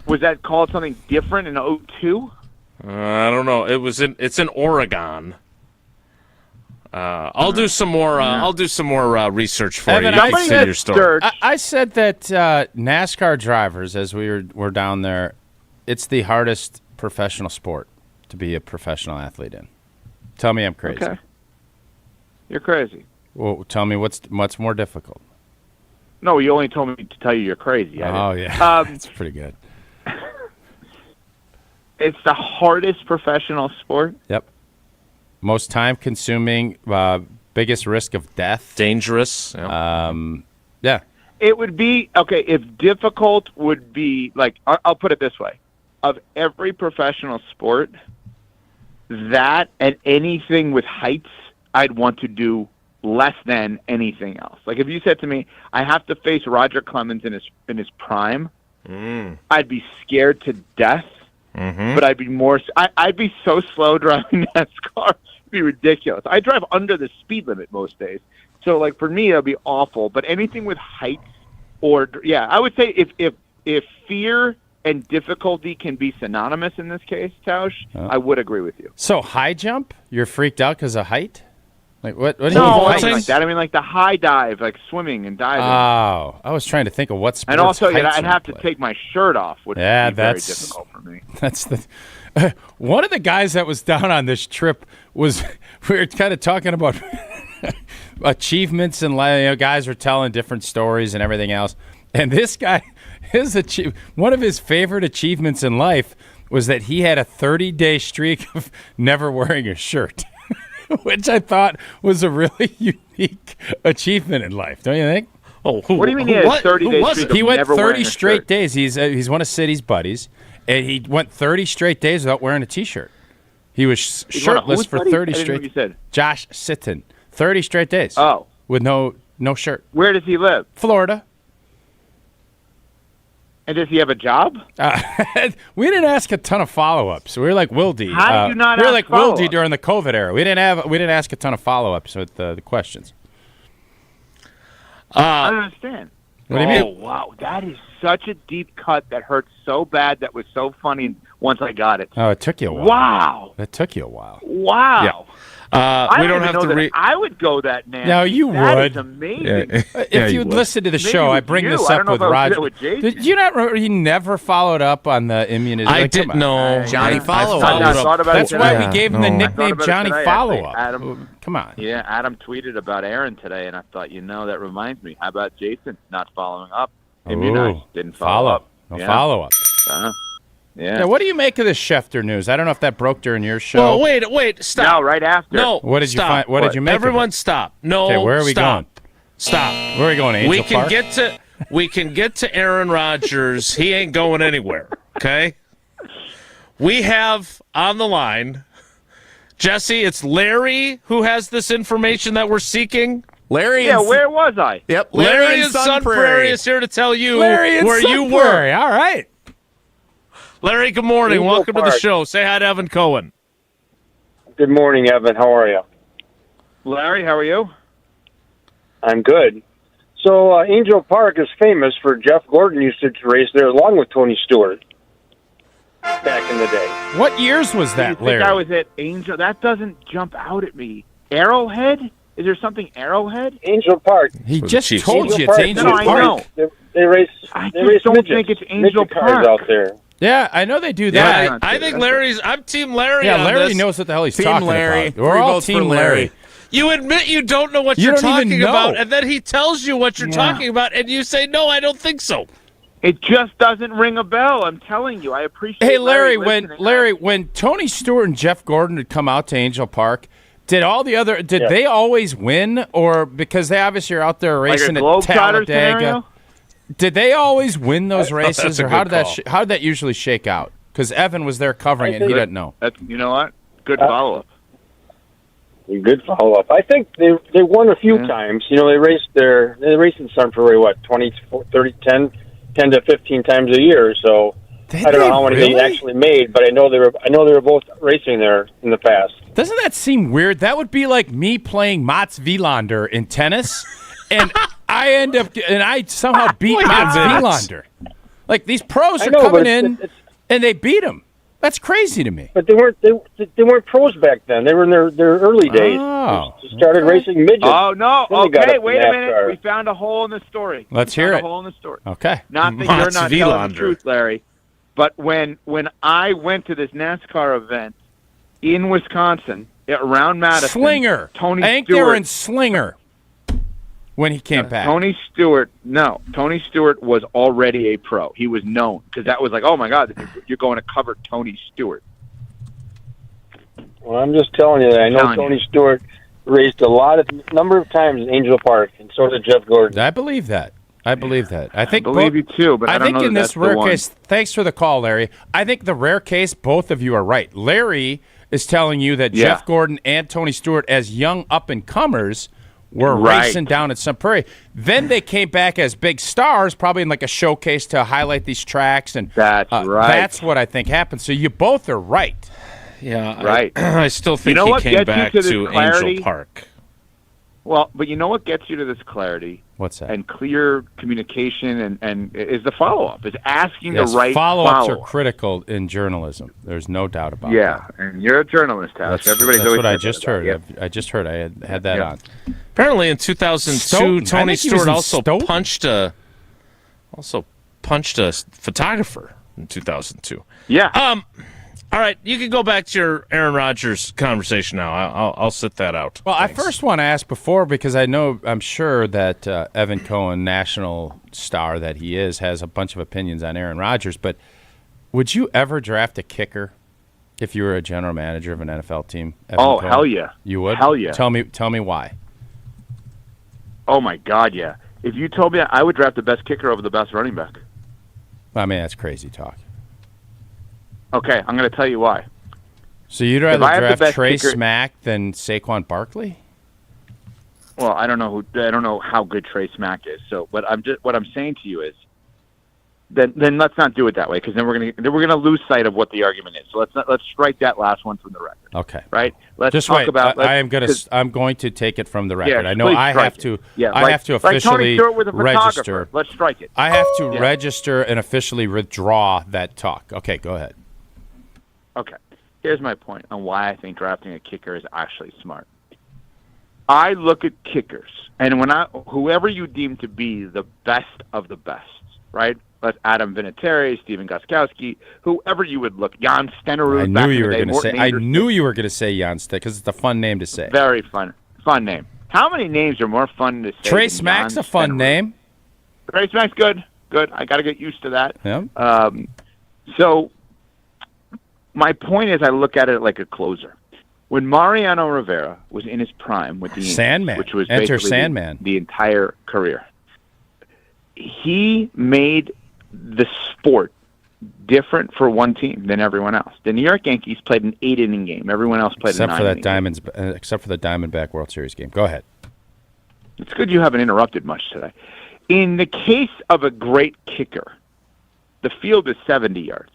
was that called something different in 2002? I don't know. It's in Oregon. I'll do some more. I'll do some more research for Evan, you. You can see your story. I said that NASCAR drivers, as we were down there, it's the hardest professional sport to be a professional athlete in. Tell me I'm crazy. Okay. You're crazy. Well, tell me what's more difficult. No, you only told me to tell you you're crazy. Oh, yeah. That's pretty good. It's the hardest professional sport. Yep. Most time-consuming, biggest risk of death. Dangerous. Yeah. It would be, okay, if difficult would be, like, I'll put it this way. Of every professional sport, that and anything with heights, I'd want to do less than anything else. Like, if you said to me, I have to face Roger Clemens in his prime, I'd be scared to death. But I'd be so slow driving NASCAR, it'd be ridiculous. I drive under the speed limit most days. So, like, for me, it'd be awful. But anything with heights I would say if fear and difficulty can be synonymous in this case, Tausch, I would agree with you. So, high jump? You're freaked out because of height? Like what? No, I mean like that. I mean like the high dive, like swimming and diving. Oh, I was trying to think of what sports. And also, heights I'd have to take my shirt off, which would be very difficult for me. That's the one of the guys that was down on this trip was we were kind of talking about achievements and guys were telling different stories and everything else. And this guy, one of his favorite achievements in life was that he had a 30-day streak of never wearing a shirt. Which I thought was a really unique achievement in life, don't you think? Oh, what do you mean he had a 30-day streak? He went never 30 straight shirt? days. He's one of City's buddies, and he went 30 straight days without wearing a T-shirt. He was shirtless for 30 straight. You said Josh Sitton, 30 straight days. Oh, with no shirt. Where does he live? Florida. And does he have a job? We didn't ask a ton of follow-ups. We were like Wilde. How did you not We were ask like follow-ups? Wilde during the COVID era. We didn't ask a ton of follow-ups with the questions. I don't understand. What do you mean? Oh, wow. That is such a deep cut that hurt so bad that was so funny once I got it. Oh, it took you a while. Wow. That took you a while. Wow. Yeah. I we don't even have know to that I would go that nasty. No, you That would. is amazing. If you'd listened to the Maybe show, I with bring you. this I up don't know with if I would do Roger. that with Jason. Did you not remember? He never followed up on the immunization. I did know. Johnny Follow-Up. I thought about That's it why today. we gave him the I thought nickname about it Johnny today, Follow-Up. actually. Adam, Come on. Yeah, Adam tweeted about Aaron today, and I thought, that reminds me. How about Jason not following up? Immunized. Didn't follow up. No Yeah. follow-up. Yeah. Now, what do you make of this Schefter news? I don't know if that broke during your show. Well, wait, stop. No, right after. No, What did you find? What did you make? Everyone, stop. No, Okay, where are we stop. going? Stop. Where are we going? Angel Park? We can get to Aaron Rodgers. He ain't going anywhere. Okay. We have on the line, Jesse. It's Larry who has this information that we're seeking. Larry. Yeah, where was I? Yep. Larry in Sun Prairie is here to tell you Larry in where Sun you were. Prairie. All right. Larry, good morning. Angel Welcome to the Park. show. Say hi to Evan Cohen. Good morning, Evan. How are you? Larry, how are you? I'm good. So Angel Park is famous for Jeff Gordon used to race there along with Tony Stewart back in the day. What years was that, I Larry? think I was at Angel. That doesn't jump out at me. Arrowhead? Is there something Arrowhead? Angel Park. He just Chiefs. told you it's Park. Angel No, I Park. know. They race. I They just race don't midgets, think it's Angel midget cars Park. out there. Yeah, I know they do Yeah, that. I think Larry's. I'm Team Larry. Yeah, on Larry this. knows what the hell he's Team talking Larry. about. We're 3 all votes Team for Larry. You admit you don't know what You you're don't even talking know. about, and then he tells you what you're Yeah. talking about, and you say, "No, I don't think so." It just doesn't ring a bell. I'm telling you. I appreciate. Hey, Larry, listening. when Tony Stewart and Jeff Gordon had come out to Angel Park, did Yeah. they always win, or because they obviously are out there Like a racing at Globetrotter Talladega? scenario? Did they always win those races, that's a or how good did call. how did that usually shake out? Because Evan was there covering it, and he doesn't know. You know what? Good follow-up. Good follow-up. I think they won a few times. You know, they raced in Sun Prairie, 20, 30, 10 to 15 times a year. So I don't know how many they actually made, but I know they were both racing there in the past. Doesn't that seem weird? That would be like me playing Mats Wilander in tennis, and I somehow beat Mats Wilander. Like, these pros are coming in, and they beat him. That's crazy to me. But they weren't pros back then. They were in their early days. Oh. They started racing midgets. Oh no! Then they got Okay, up to wait a minute. NASCAR. We found a hole in the story. Let's We hear found it. A hole in the story. Okay. Not that Mats you're not telling Wilander. the truth, Larry, but when I went to this NASCAR event in Wisconsin around Madison, Slinger. Tony Hank Stewart, there in Slinger when he came back. Tony Stewart was already a pro. He was known because that was like, oh my God, you're going to cover Tony Stewart. Well, I'm just telling you that I know Tony Stewart raced number of times in Angel Park, and so did Jeff Gordon. I believe that. I think believe you too, but I don't think know in that this that's the rare one. case, thanks for the call, Larry. I think the rare case, both of you are right. Larry is telling you that Jeff Gordon and Tony Stewart, as young up-and-comers, were racing down at Sun Prairie. Then they came back as big stars, probably in like a showcase to highlight these tracks. And that's right. That's what I think happened. So you both are right. Yeah, right. I still think what he came gets back you to to this clarity? Angel Park. Well, but you know what gets you to this clarity? What's that? And clear communication and is the follow-up, is asking Yes, the right follow-ups follow-up. are critical in journalism. There's no doubt about Yeah, that. and you're a journalist, Tauscher. Everybody's That's always what I said just that about heard. you. I just heard. I had that on. Apparently, in 2002, Stoughton. I Tony think he was Stewart in also Stoughton. punched a photographer in 2002. Yeah. All right, you can go back to your Aaron Rodgers conversation now. I'll sit that out. Well, I first want to ask before, because I'm sure that Evan Cohen, national star that he is, has a bunch of opinions on Aaron Rodgers. But would you ever draft a kicker if you were a general manager of an NFL team? Evan Cohen? Hell yeah. You would? Hell yeah. Tell me why. Oh my God, yeah. If you told me that, I would draft the best kicker over the best running back. I mean, that's crazy talk. Okay, I'm going to tell you why. So you'd If rather I have the draft best Trey kicker- Smack than Saquon Barkley? Well, I don't know how good Trey Smack is. So, what I'm saying to you is, then let's not do it that way, because then we're gonna lose sight of what the argument is. So let's strike that last one from the record. Okay. Right. Let's Just talk wait. about. I'm going to take it from the record. Yeah, I know please I strike have it. to. Yeah, I like- have to like Tony officially Stewart with a photographer. register. Let's strike it. I have to Yeah. register and officially withdraw that talk. Okay, go ahead. Okay. Here's my point on why I think drafting a kicker is actually smart. I look at kickers, and whoever you deem to be the best of the best, right? Let's Adam Vinatieri, Steven Gostkowski, whoever you would look. Jan Stenerud. I knew you were going to say. I knew you were going to say Janstad because it's a fun name to say. Very fun name. How many names are more fun to say? Trey than Smack's Jan a fun Stenerud? name. Trey Smack's good. I got to get used to that. Yeah. So my point is I look at it like a closer. When Mariano Rivera was in his prime with the Yankees, Sandman. which was Enter basically Sandman. the entire career, he made the sport different for one team than everyone else. The New York Yankees played an 8-inning game. Everyone else played a 9-inning game. Except for the Diamondback World Series game. Go ahead. It's good you haven't interrupted much today. In the case of a great kicker, the field is 70 yards.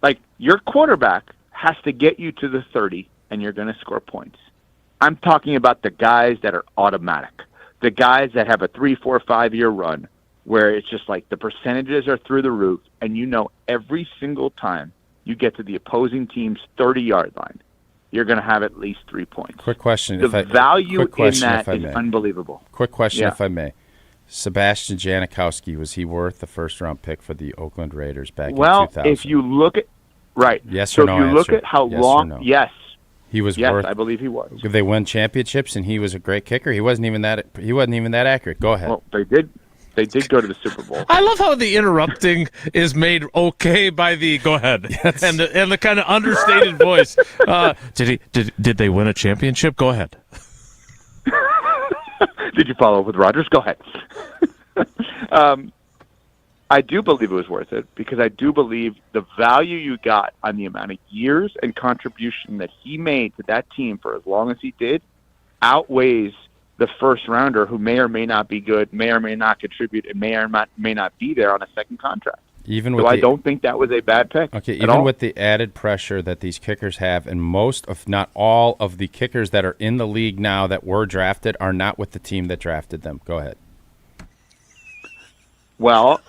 Like, your quarterback has to get you to the 30, and you're going to score points. I'm talking about the guys that are automatic, the guys that have a 3, 4, 5-year run where it's just like the percentages are through the roof, and you know every single time you get to the opposing team's 30-yard line, you're going to have at least 3 points. Quick question. The value in that is unbelievable. Quick question, Yeah. if I may. Sebastian Janikowski, was he worth the first-round pick for the Oakland Raiders back in 2000? If you look at yes so or no if you look answer. at how Yes long, or no? yes, he was yes, worth. I believe he was. Did they win championships and he was a great kicker? He wasn't even that accurate. Go ahead. Well, they did. They did go to the Super Bowl. I love how the interrupting is made okay by the go ahead and the kind of understated voice. Did they win a championship? Go ahead. Did you follow up with Rodgers? Go ahead. I do believe it was worth it because I do believe the value you got on the amount of years and contribution that he made to that team for as long as he did outweighs the first rounder who may or may not be good, may or may not contribute, and may or may not be there on a second contract. I don't think that was a bad pick. Okay, even with the added pressure that these kickers have, and most, if not all, of the kickers that are in the league now that were drafted are not with the team that drafted them. Go ahead. Well,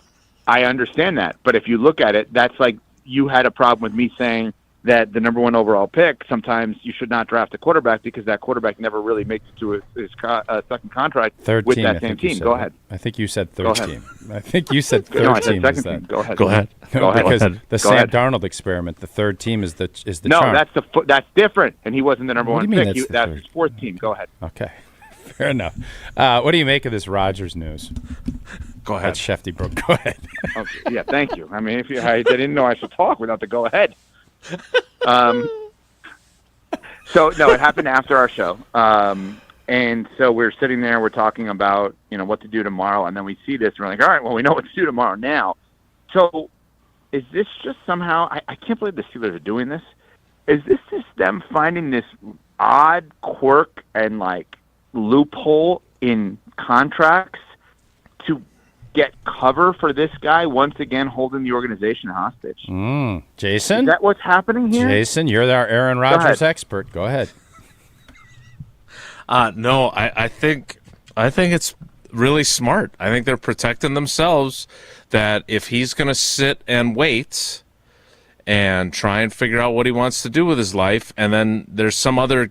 I understand that, but if you look at it, that's like you had a problem with me saying that the number 1 overall pick, sometimes you should not draft a quarterback because that quarterback never really makes it to his second contract with that same team. Go ahead. I think you said third team. I think you said third no, I said team. Second team. Go ahead. Go ahead. No, because the Go Sam ahead. Darnold experiment, the third team is the no, charm. that's different, and he wasn't the number What do 1 you mean pick. That's his fourth team. Go ahead. Okay, fair enough. What do you make of this Rodgers news? Go ahead. That's Shefty Brook. Go ahead. Okay, yeah, thank you. I mean, I didn't know I should talk without the go ahead. So no, it happened after our show, and so we're sitting there, we're talking about what to do tomorrow, and then we see this, and we're like, all right, well, we know what to do tomorrow now. So is this just somehow? I can't believe the Steelers are doing this. Is this just them finding this odd quirk and like loophole in contracts to get cover for this guy once again holding the organization hostage? Jason? Is that what's happening here? Jason, you're our Aaron Rodgers expert. Go ahead. No, I think it's really smart. I think they're protecting themselves that if he's going to sit and wait and try and figure out what he wants to do with his life, and then there's some other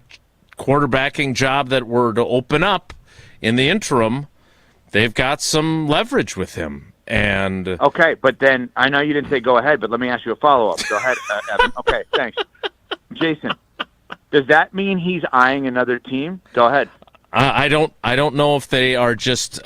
quarterbacking job that were to open up in the interim, they've got some leverage with him. And okay, but then I know you didn't say go ahead, but let me ask you a follow-up. Go ahead, Evan. Okay, thanks. Jason, does that mean he's eyeing another team? Go ahead. I don't know if they are just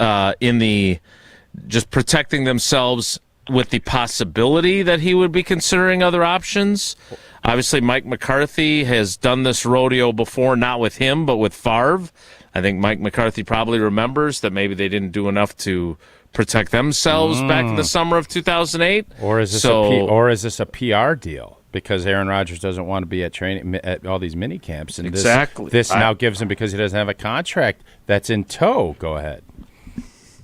just protecting themselves with the possibility that he would be considering other options. Obviously, Mike McCarthy has done this rodeo before, not with him, but with Favre. I think Mike McCarthy probably remembers that maybe they didn't do enough to protect themselves back in the summer of 2008. Or is this a PR deal? Because Aaron Rodgers doesn't want to be at training at all these mini camps, and this now gives him, because he doesn't have a contract that's in tow. Go ahead.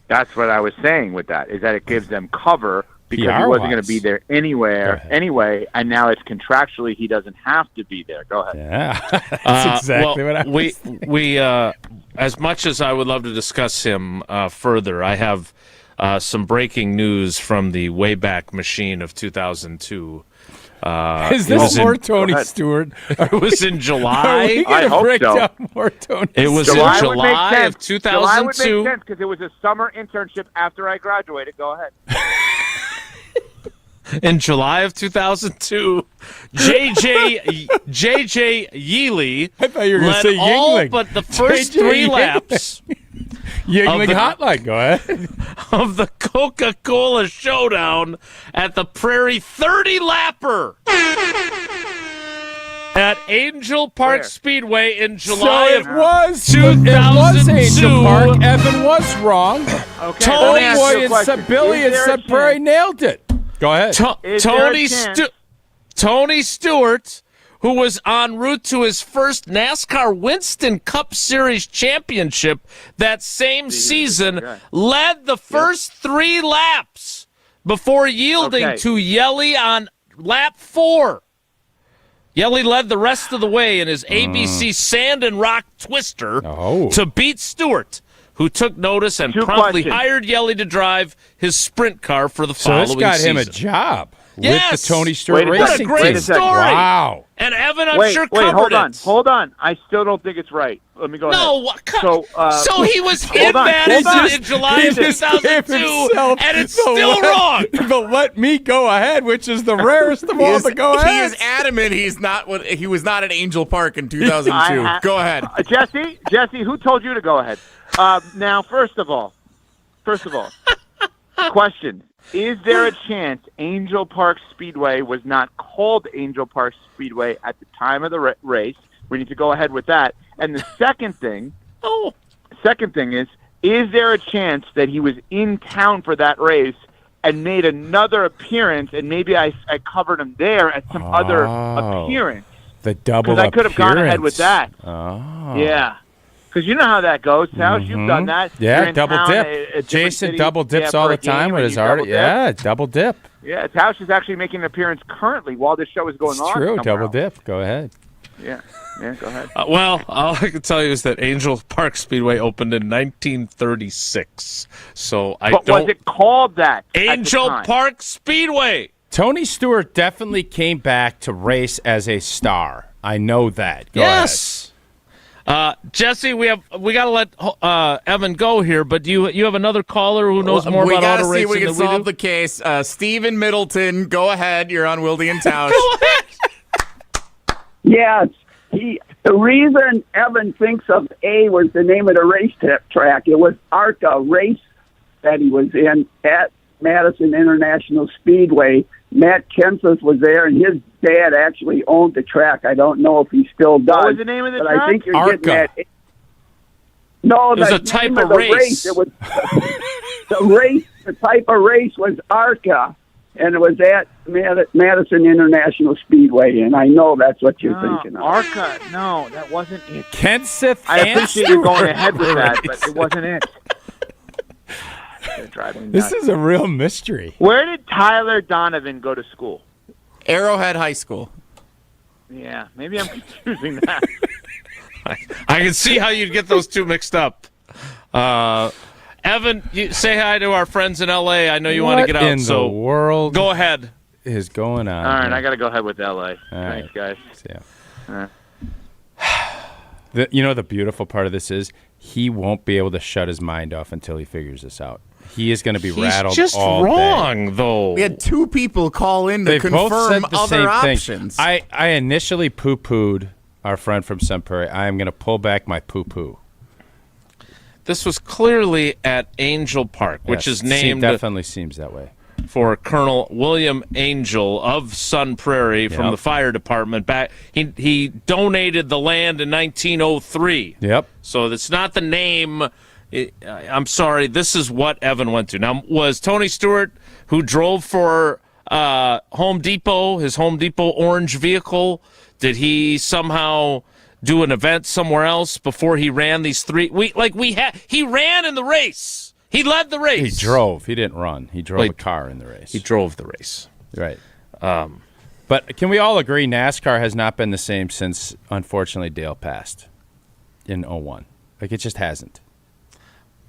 That's what I was saying with that, is that it gives them cover because he wasn't going to be there anyway, and now it's contractually he doesn't have to be there. Go ahead. Yeah, that's exactly what I was thinking. We as much as I would love to discuss him further, I have some breaking news from the Wayback Machine of 2002. Is this more Tony Stewart? It was in July. Are we going to break down more Tony It was July in July of 2002. July would make sense because it was a summer internship after I graduated. Go ahead. In July of 2002, J.J. Yeely I thought you were going to say all Yingling. but the first three laps. Yingling Hotline, go ahead. Of the Coca-Cola Showdown at the Prairie 30-lapper at Angel Park Speedway in July of 2002. It was Angel Park. Evan was wrong. Okay, Boy and Billy and Sub Prairie nailed it. Go ahead. Tony Stewart, who was en route to his first NASCAR Winston Cup Series championship that same season, led the first 3 laps before yielding to Yelly on lap 4. Yelly led the rest of the way in his ABC Sand and Rock Twister to beat Stewart, who took notice and promptly hired Yelly to drive his sprint car for the following season. So this got him a job. With the Tony Stewart Racing What a great story. Wow. And Evan, I'm sure covered it. Hold on. I still don't think it's right. Let me go ahead. So he was in Madison in July of 2002, and it's still wrong. But let me go ahead, which is the rarest of all the go ahead. He is adamant he was not at Angel Park in 2002. Go ahead. Jesse, who told you to go ahead? Now, first of all, question. Is there a chance Angel Park Speedway was not called Angel Park Speedway at the time of the race? We need to go ahead with that. And the second thing is there a chance that he was in town for that race and made another appearance, and maybe I covered him there at some other appearance? The double appearance. Because I could have gone ahead with that. Oh. Yeah. Because you know how that goes, Tausch. You've done that. Yeah, double dip. Jason double dips all the time with his art. Yeah, double dip. Yeah, Tausch is actually making an appearance currently while this show is going on. It's true, double dip. Go ahead. Yeah, go ahead. Well, all I can tell you is that Angel Park Speedway opened in 1936. So But was it called that? Angel Park Speedway. Tony Stewart definitely came back to race as a star. I know that. Go yes. Jesse, we got to let Evan go here, but do you have another caller who knows more about auto racing than we do? We got to see if we can solve the case. Stephen Middleton, go ahead. You're on Wilde and Tausch. Yes. The reason Evan thinks of A was the name of the race track. It was ARCA race that he was in at Madison International Speedway. Matt Kenseth was there, and his dad actually owned the track. I don't know if he still does. What was the name of the track? I think you're ARCA. getting that. No, it was the a type name of the race. It was the type of race was ARCA, and it was at Madison International Speedway, and I know that's what you're thinking of. ARCA, no, that wasn't it. Kenseth. I appreciate you going ahead with that, but it wasn't it. This is a real mystery. Where did Tyler Donovan go to school? Arrowhead High School. Yeah, maybe I'm confusing that. I can see how you'd get those two mixed up. Evan, you say hi to our friends in L.A. I know you want to get out. In the world go ahead. Is going on? All right, I got to go ahead with L.A. Thanks, guys. Yeah. The beautiful part of this is he won't be able to shut his mind off until he figures this out. He is going to be rattled just all wrong, day. though. We had 2 people call in to confirm both said the other same options. Thing. I initially poo-pooed our friend from Sun Prairie. I am going to pull back my poo-poo. This was clearly at Angel Park, which is named definitely seems that way for Colonel William Angel of Sun Prairie from the fire department. Back, he donated the land in 1903. Yep. So it's not the name. I'm sorry. This is what Evan went to. Now, was Tony Stewart, who drove for Home Depot, his Home Depot orange vehicle, did he somehow do an event somewhere else before he ran these 3? He ran in the race. He led the race. He drove. He didn't run. He drove a car in the race. He drove the race. Right. But can we all agree NASCAR has not been the same since, unfortunately, Dale passed in 2001? It just hasn't.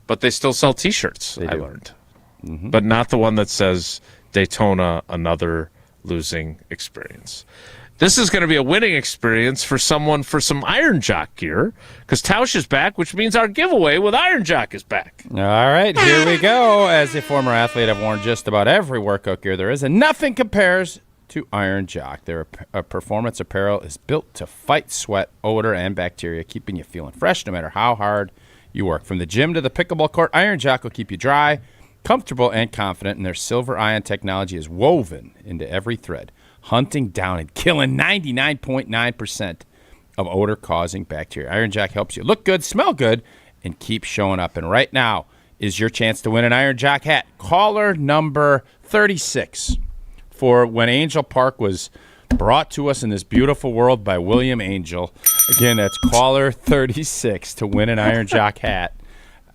But they still sell T-shirts, I learned. Mm-hmm. But not the one that says Daytona, another losing experience. This is going to be a winning experience for someone for some Iron Jock gear, because Tausch is back, which means our giveaway with Iron Jock is back. All right, here we go. As a former athlete, I've worn just about every workout gear there is, and nothing compares to Iron Jock. Their performance apparel is built to fight sweat, odor, and bacteria, keeping you feeling fresh no matter how hard you work. From the gym to the pickleball court, Iron Jock will keep you dry, comfortable, and confident, and their silver ion technology is woven into every thread, hunting down and killing 99.9% of odor-causing bacteria. Iron Jock helps you look good, smell good, and keep showing up. And right now is your chance to win an Iron Jock hat. Caller number 36 for When Angel Park was brought to us in this beautiful world by William Angel. Again, that's caller 36 to win an Iron Jock hat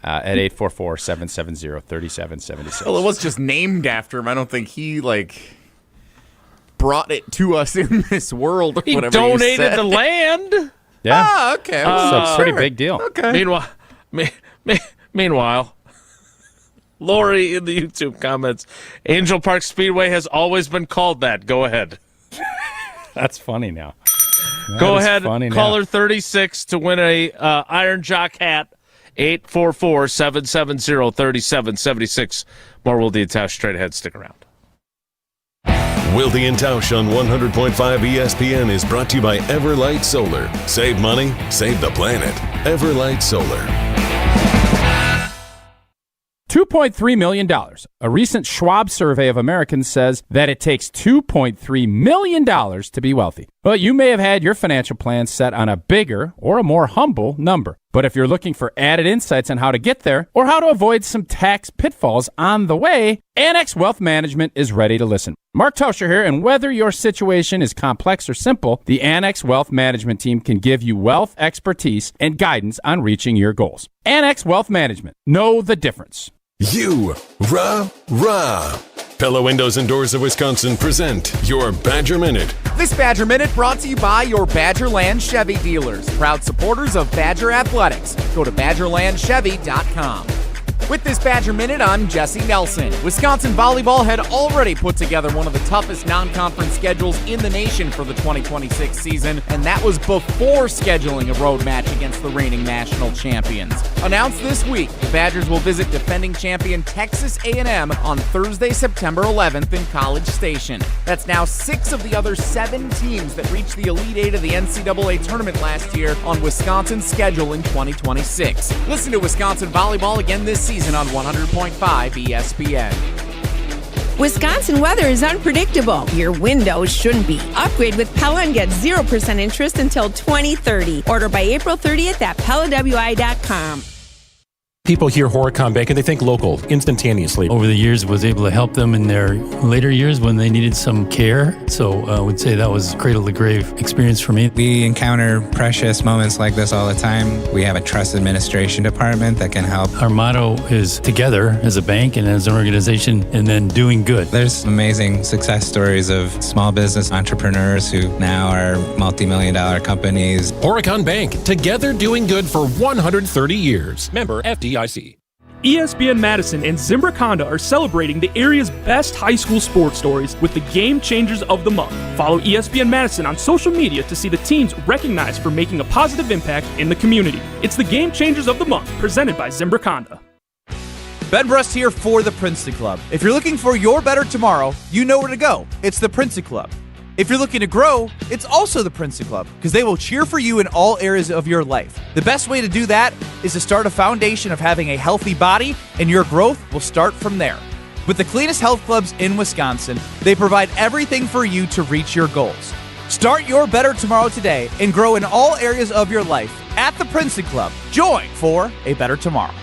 at 844-770-3776. Well, it was just named after him. I don't think he, brought it to us in this world. Or he whatever donated the land. Yeah. Ah, okay. It's a pretty big deal. Okay. Meanwhile, Lori in the YouTube comments, Angel Park Speedway has always been called that. Go ahead. That's funny now. Go ahead, caller 36 to win a Iron Jock hat, 844-770-3776. More Wilde and Tausch straight ahead. Stick around. Wilde and Tausch on 100.5 ESPN is brought to you by Everlight Solar. Save money, save the planet. Everlight Solar. $2.3 million. A recent Schwab survey of Americans says that it takes $2.3 million to be wealthy. But you may have had your financial plan set on a bigger or a more humble number. But if you're looking for added insights on how to get there or how to avoid some tax pitfalls on the way, Annex Wealth Management is ready to listen. Mark Tauscher here, and whether your situation is complex or simple, the Annex Wealth Management team can give you wealth expertise and guidance on reaching your goals. Annex Wealth Management. Know the difference. Rah. Pella Windows and Doors of Wisconsin present your Badger Minute. This Badger Minute brought to you by your Badgerland Chevy dealers, proud supporters of Badger Athletics. Go to BadgerlandChevy.com. With this Badger Minute, I'm Jesse Nelson. Wisconsin volleyball had already put together one of the toughest non-conference schedules in the nation for the 2026 season, and that was before scheduling a road match against the reigning national champions. Announced this week, the Badgers will visit defending champion Texas A&M on Thursday, September 11th in College Station. That's now 6 of the other 7 teams that reached the Elite Eight of the NCAA tournament last year on Wisconsin's schedule in 2026. Listen to Wisconsin volleyball again this season on 100.5 ESPN. Wisconsin weather is unpredictable. Your windows shouldn't be. Upgrade with Pella and get 0% interest until 2030. Order by April 30th at PellaWI.com. People hear Horicon Bank and they think local instantaneously. Over the years, was able to help them in their later years when they needed some care. So I would say that was cradle to grave experience for me. We encounter precious moments like this all the time. We have a trust administration department that can help. Our motto is together as a bank and as an organization, and then doing good. There's amazing success stories of small business entrepreneurs who now are multi-million-dollar companies. Horicon Bank, together doing good for 130 years. Member FDIC. ESPN Madison and Zimbrick Honda are celebrating the area's best high school sports stories with the Game Changers of the Month. Follow ESPN Madison on social media to see the teams recognized for making a positive impact in the community. It's the Game Changers of the Month, presented by Zimbrick Honda. Ben Brust here for the Princely Club. If you're looking for your better tomorrow, you know where to go. It's the Princely Club. If you're looking to grow, it's also the Princely Club, because they will cheer for you in all areas of your life. The best way to do that is to start a foundation of having a healthy body, and your growth will start from there. With the cleanest health clubs in Wisconsin, they provide everything for you to reach your goals. Start your better tomorrow today and grow in all areas of your life at the Princely Club. Join for a better tomorrow.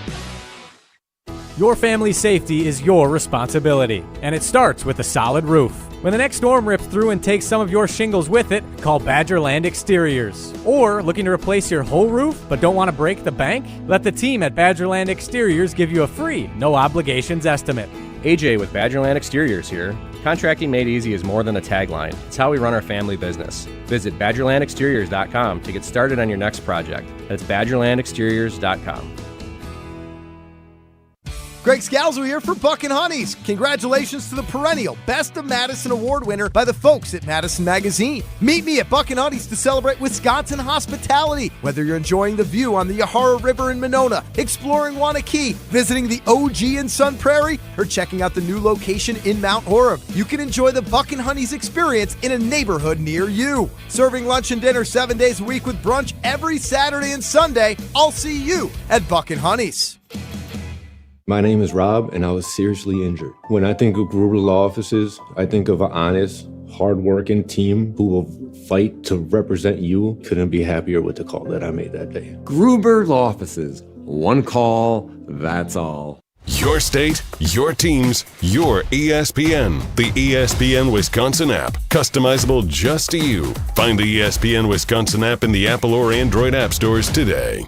Your family's safety is your responsibility, and it starts with a solid roof. When the next storm rips through and takes some of your shingles with it, call Badgerland Exteriors. Or looking to replace your whole roof but don't want to break the bank? Let the team at Badgerland Exteriors give you a free, no obligations estimate. AJ with Badgerland Exteriors here. Contracting made easy is more than a tagline. It's how we run our family business. Visit BadgerlandExteriors.com to get started on your next project. That's BadgerlandExteriors.com. Greg Scalzo here for Buck and Honey's. Congratulations to the perennial Best of Madison Award winner by the folks at Madison Magazine. Meet me at Buck and Honey's to celebrate Wisconsin hospitality. Whether you're enjoying the view on the Yahara River in Monona, exploring Wanakee, visiting the OG in Sun Prairie, or checking out the new location in Mount Horeb, you can enjoy the Buck and Honey's experience in a neighborhood near you. Serving lunch and dinner 7 days a week with brunch every Saturday and Sunday. I'll see you at Buck and Honey's. My name is Rob, and I was seriously injured. When I think of Gruber Law Offices, I think of an honest, hardworking team who will fight to represent you. Couldn't be happier with the call that I made that day. Gruber Law Offices. One call, that's all. Your state, your teams, your ESPN. The ESPN Wisconsin app. Customizable just to you. Find the ESPN Wisconsin app in the Apple or Android app stores today.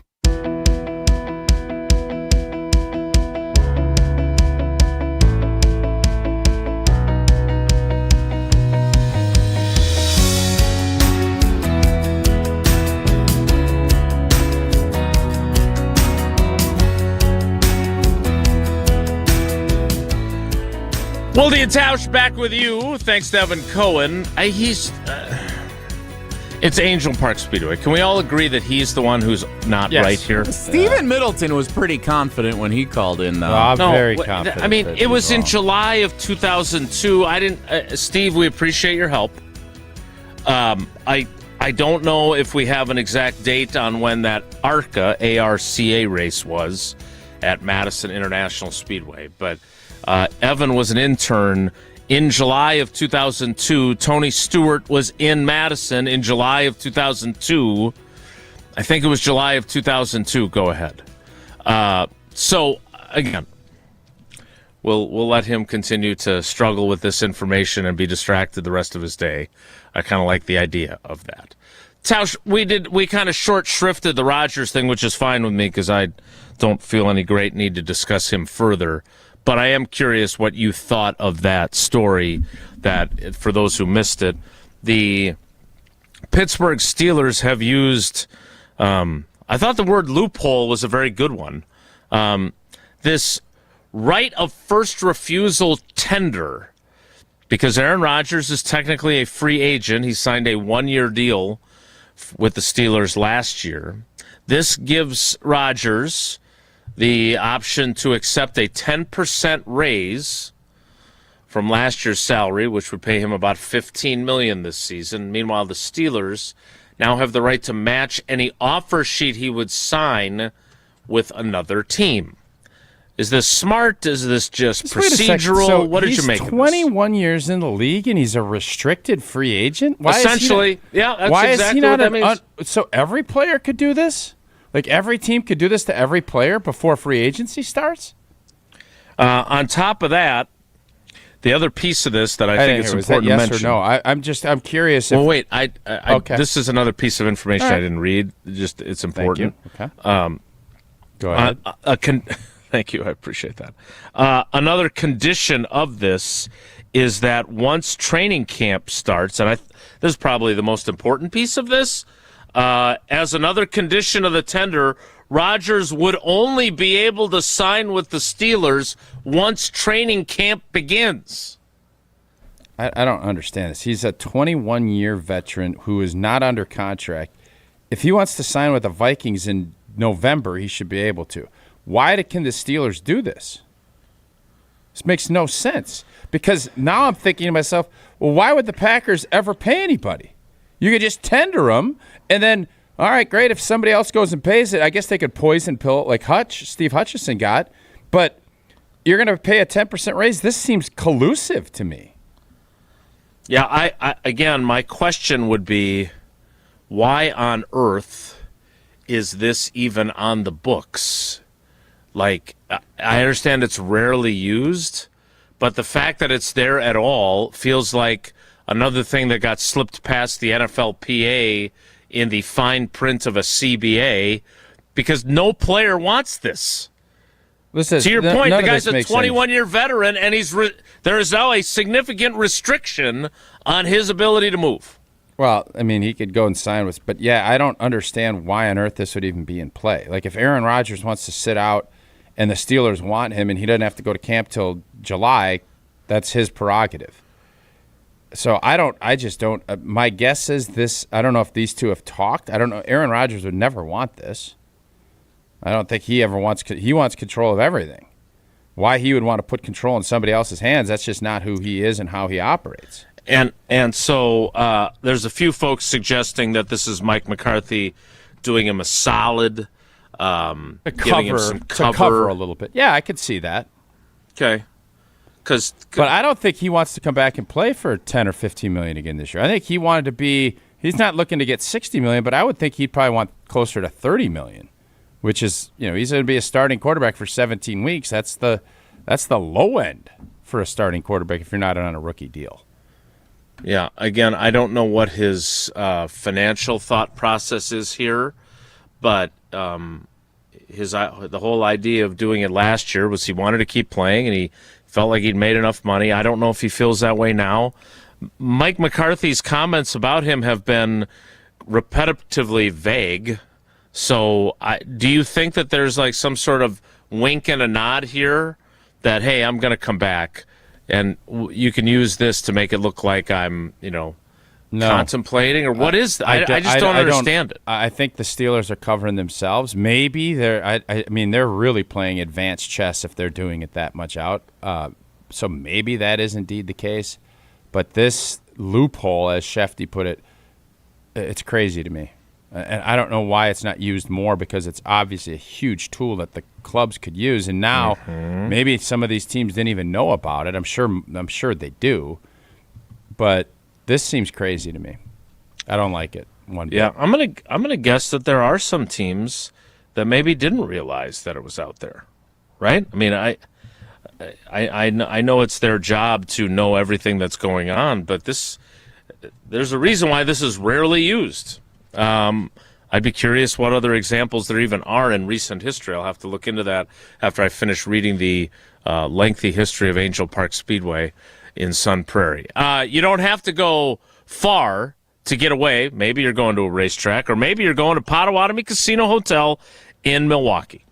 Wilde and Tausch back with you. Thanks to Evan Cohen. It's Angel Park Speedway. Can we all agree that he's the one who's not right here? Stephen Middleton was pretty confident when he called in, though. I'm very confident. I mean, it was in July of 2002. I didn't. Steve, we appreciate your help. I don't know if we have an exact date on when that ARCA, A-R-C-A race was at Madison International Speedway, but Evan was an intern in July of 2002. Tony Stewart was in Madison in July of 2002. I think it was July of 2002. Go ahead. So, again, we'll let him continue to struggle with this information and be distracted the rest of his day. I kind of like the idea of that. Tausch, we kind of short-shrifted the Rodgers thing, which is fine with me because I don't feel any great need to discuss him further. But I am curious what you thought of that story, that, for those who missed it, the Pittsburgh Steelers have used, I thought the word loophole was a very good one, this right of first refusal tender, because Aaron Rodgers is technically a free agent. He signed a one-year deal with the Steelers last year. This gives Rodgers the option to accept a 10% raise from last year's salary, which would pay him about $15 million this season. Meanwhile, the Steelers now have the right to match any offer sheet he would sign with another team. Is this smart? Is this just procedural? So what did you make of this? He's 21 years in the league, and he's a restricted free agent? Essentially, that's exactly what that means. So every player could do this? Like every team could do this to every player before free agency starts? On top of that, the other piece of this that I think is important to mention. Yes or no? I'm curious. Well, wait. Okay. This is another piece of information I didn't read. It's important. Thank you. Okay. Go ahead. Thank you. I appreciate that. Another condition of this is that once training camp starts, and this is probably the most important piece of this. As another condition of the tender, Rodgers would only be able to sign with the Steelers once training camp begins. I don't understand this. He's a 21-year veteran who is not under contract. If he wants to sign with the Vikings in November, he should be able to. Why can the Steelers do this? This makes no sense. Because now I'm thinking to myself, well, why would the Packers ever pay anybody? You could just tender them, and then, all right, great, if somebody else goes and pays it, I guess they could poison pill it like Steve Hutchinson got, but you're going to pay a 10% raise? This seems collusive to me. Yeah, again, my question would be, why on earth is this even on the books? Like, I understand it's rarely used, but the fact that it's there at all feels like another thing that got slipped past the NFLPA in the fine print of a CBA, because no player wants this. Listen, to your point, the guy's a 21-year veteran, and there is now a significant restriction on his ability to move. Well, I mean, he could go and sign with, but yeah, I don't understand why on earth this would even be in play. Like, if Aaron Rodgers wants to sit out and the Steelers want him and he doesn't have to go to camp till July, that's his prerogative. So I just don't. My guess is this. I don't know if these two have talked. I don't know. Aaron Rodgers would never want this. I don't think he ever wants. He wants control of everything. Why he would want to put control in somebody else's hands? That's just not who he is and how he operates. And so there's a few folks suggesting that this is Mike McCarthy doing him a solid, giving him some cover. To cover a little bit. Yeah, I could see that. Okay. But I don't think he wants to come back and play for $10 or $15 million again this year. I think he wanted to be. He's not looking to get $60 million, but I would think he'd probably want closer to $30 million, which is, he's going to be a starting quarterback for 17 weeks. That's the low end for a starting quarterback if you're not on a rookie deal. Yeah. Again, I don't know what his financial thought process is here, but the whole idea of doing it last year was he wanted to keep playing and he felt like he'd made enough money. I don't know if he feels that way now. Mike McCarthy's comments about him have been repetitively vague. So do you think that there's like some sort of wink and a nod here that, hey, I'm going to come back and you can use this to make it look like I'm, contemplating, or what is that? I just don't understand it. I think the Steelers are covering themselves. Maybe they're really playing advanced chess if they're doing it that much out. So maybe that is indeed the case. But this loophole, as Shefty put it, it's crazy to me. And I don't know why it's not used more, because it's obviously a huge tool that the clubs could use. And now maybe some of these teams didn't even know about it. I'm sure they do. But this seems crazy to me. I don't like it one bit. Yeah, I'm gonna guess that there are some teams that maybe didn't realize that it was out there, right? I mean, I know it's their job to know everything that's going on, but there's a reason why this is rarely used. I'd be curious what other examples there even are in recent history. I'll have to look into that after I finish reading the lengthy history of Angel Park Speedway in Sun Prairie. You don't have to go far to get away. Maybe you're going to a racetrack, or maybe you're going to Potawatomi Casino Hotel in Milwaukee.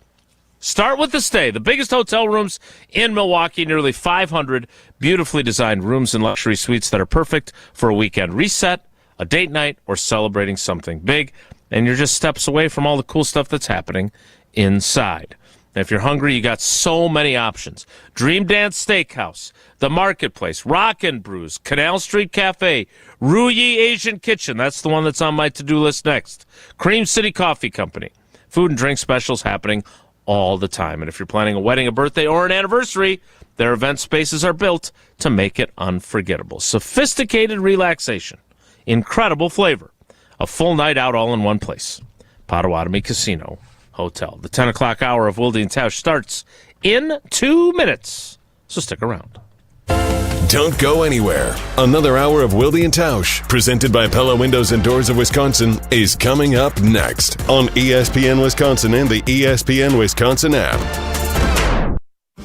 Start with the stay. The biggest hotel rooms in Milwaukee, nearly 500 beautifully designed rooms and luxury suites that are perfect for a weekend reset, a date night, or celebrating something big. And you're just steps away from all the cool stuff that's happening inside. And if you're hungry, you got so many options. Dream Dance Steakhouse, The Marketplace, Rockin' Brews, Canal Street Cafe, Ruyi Asian Kitchen. That's the one that's on my to-do list next. Cream City Coffee Company. Food and drink specials happening all the time. And if you're planning a wedding, a birthday, or an anniversary, their event spaces are built to make it unforgettable. Sophisticated relaxation. Incredible flavor. A full night out all in one place. Potawatomi Casino Hotel. The 10 o'clock hour of Wilde and Tausch starts in 2 minutes. So stick around. Don't go anywhere. Another hour of Wilde and Tausch, presented by Pella Windows and Doors of Wisconsin, is coming up next on ESPN Wisconsin and the ESPN Wisconsin app.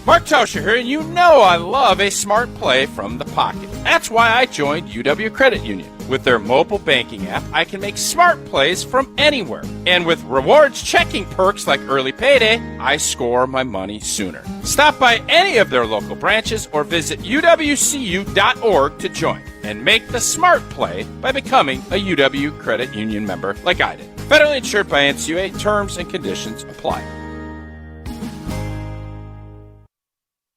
Mark Tauscher here, and you know I love a smart play from the pocket. That's why I joined UW Credit Union. With their mobile banking app, I can make smart plays from anywhere. And with rewards checking perks like early payday, I score my money sooner. Stop by any of their local branches or visit uwcu.org to join and make the smart play by becoming a UW Credit Union member like I did. Federally insured by NCUA. Terms and conditions apply.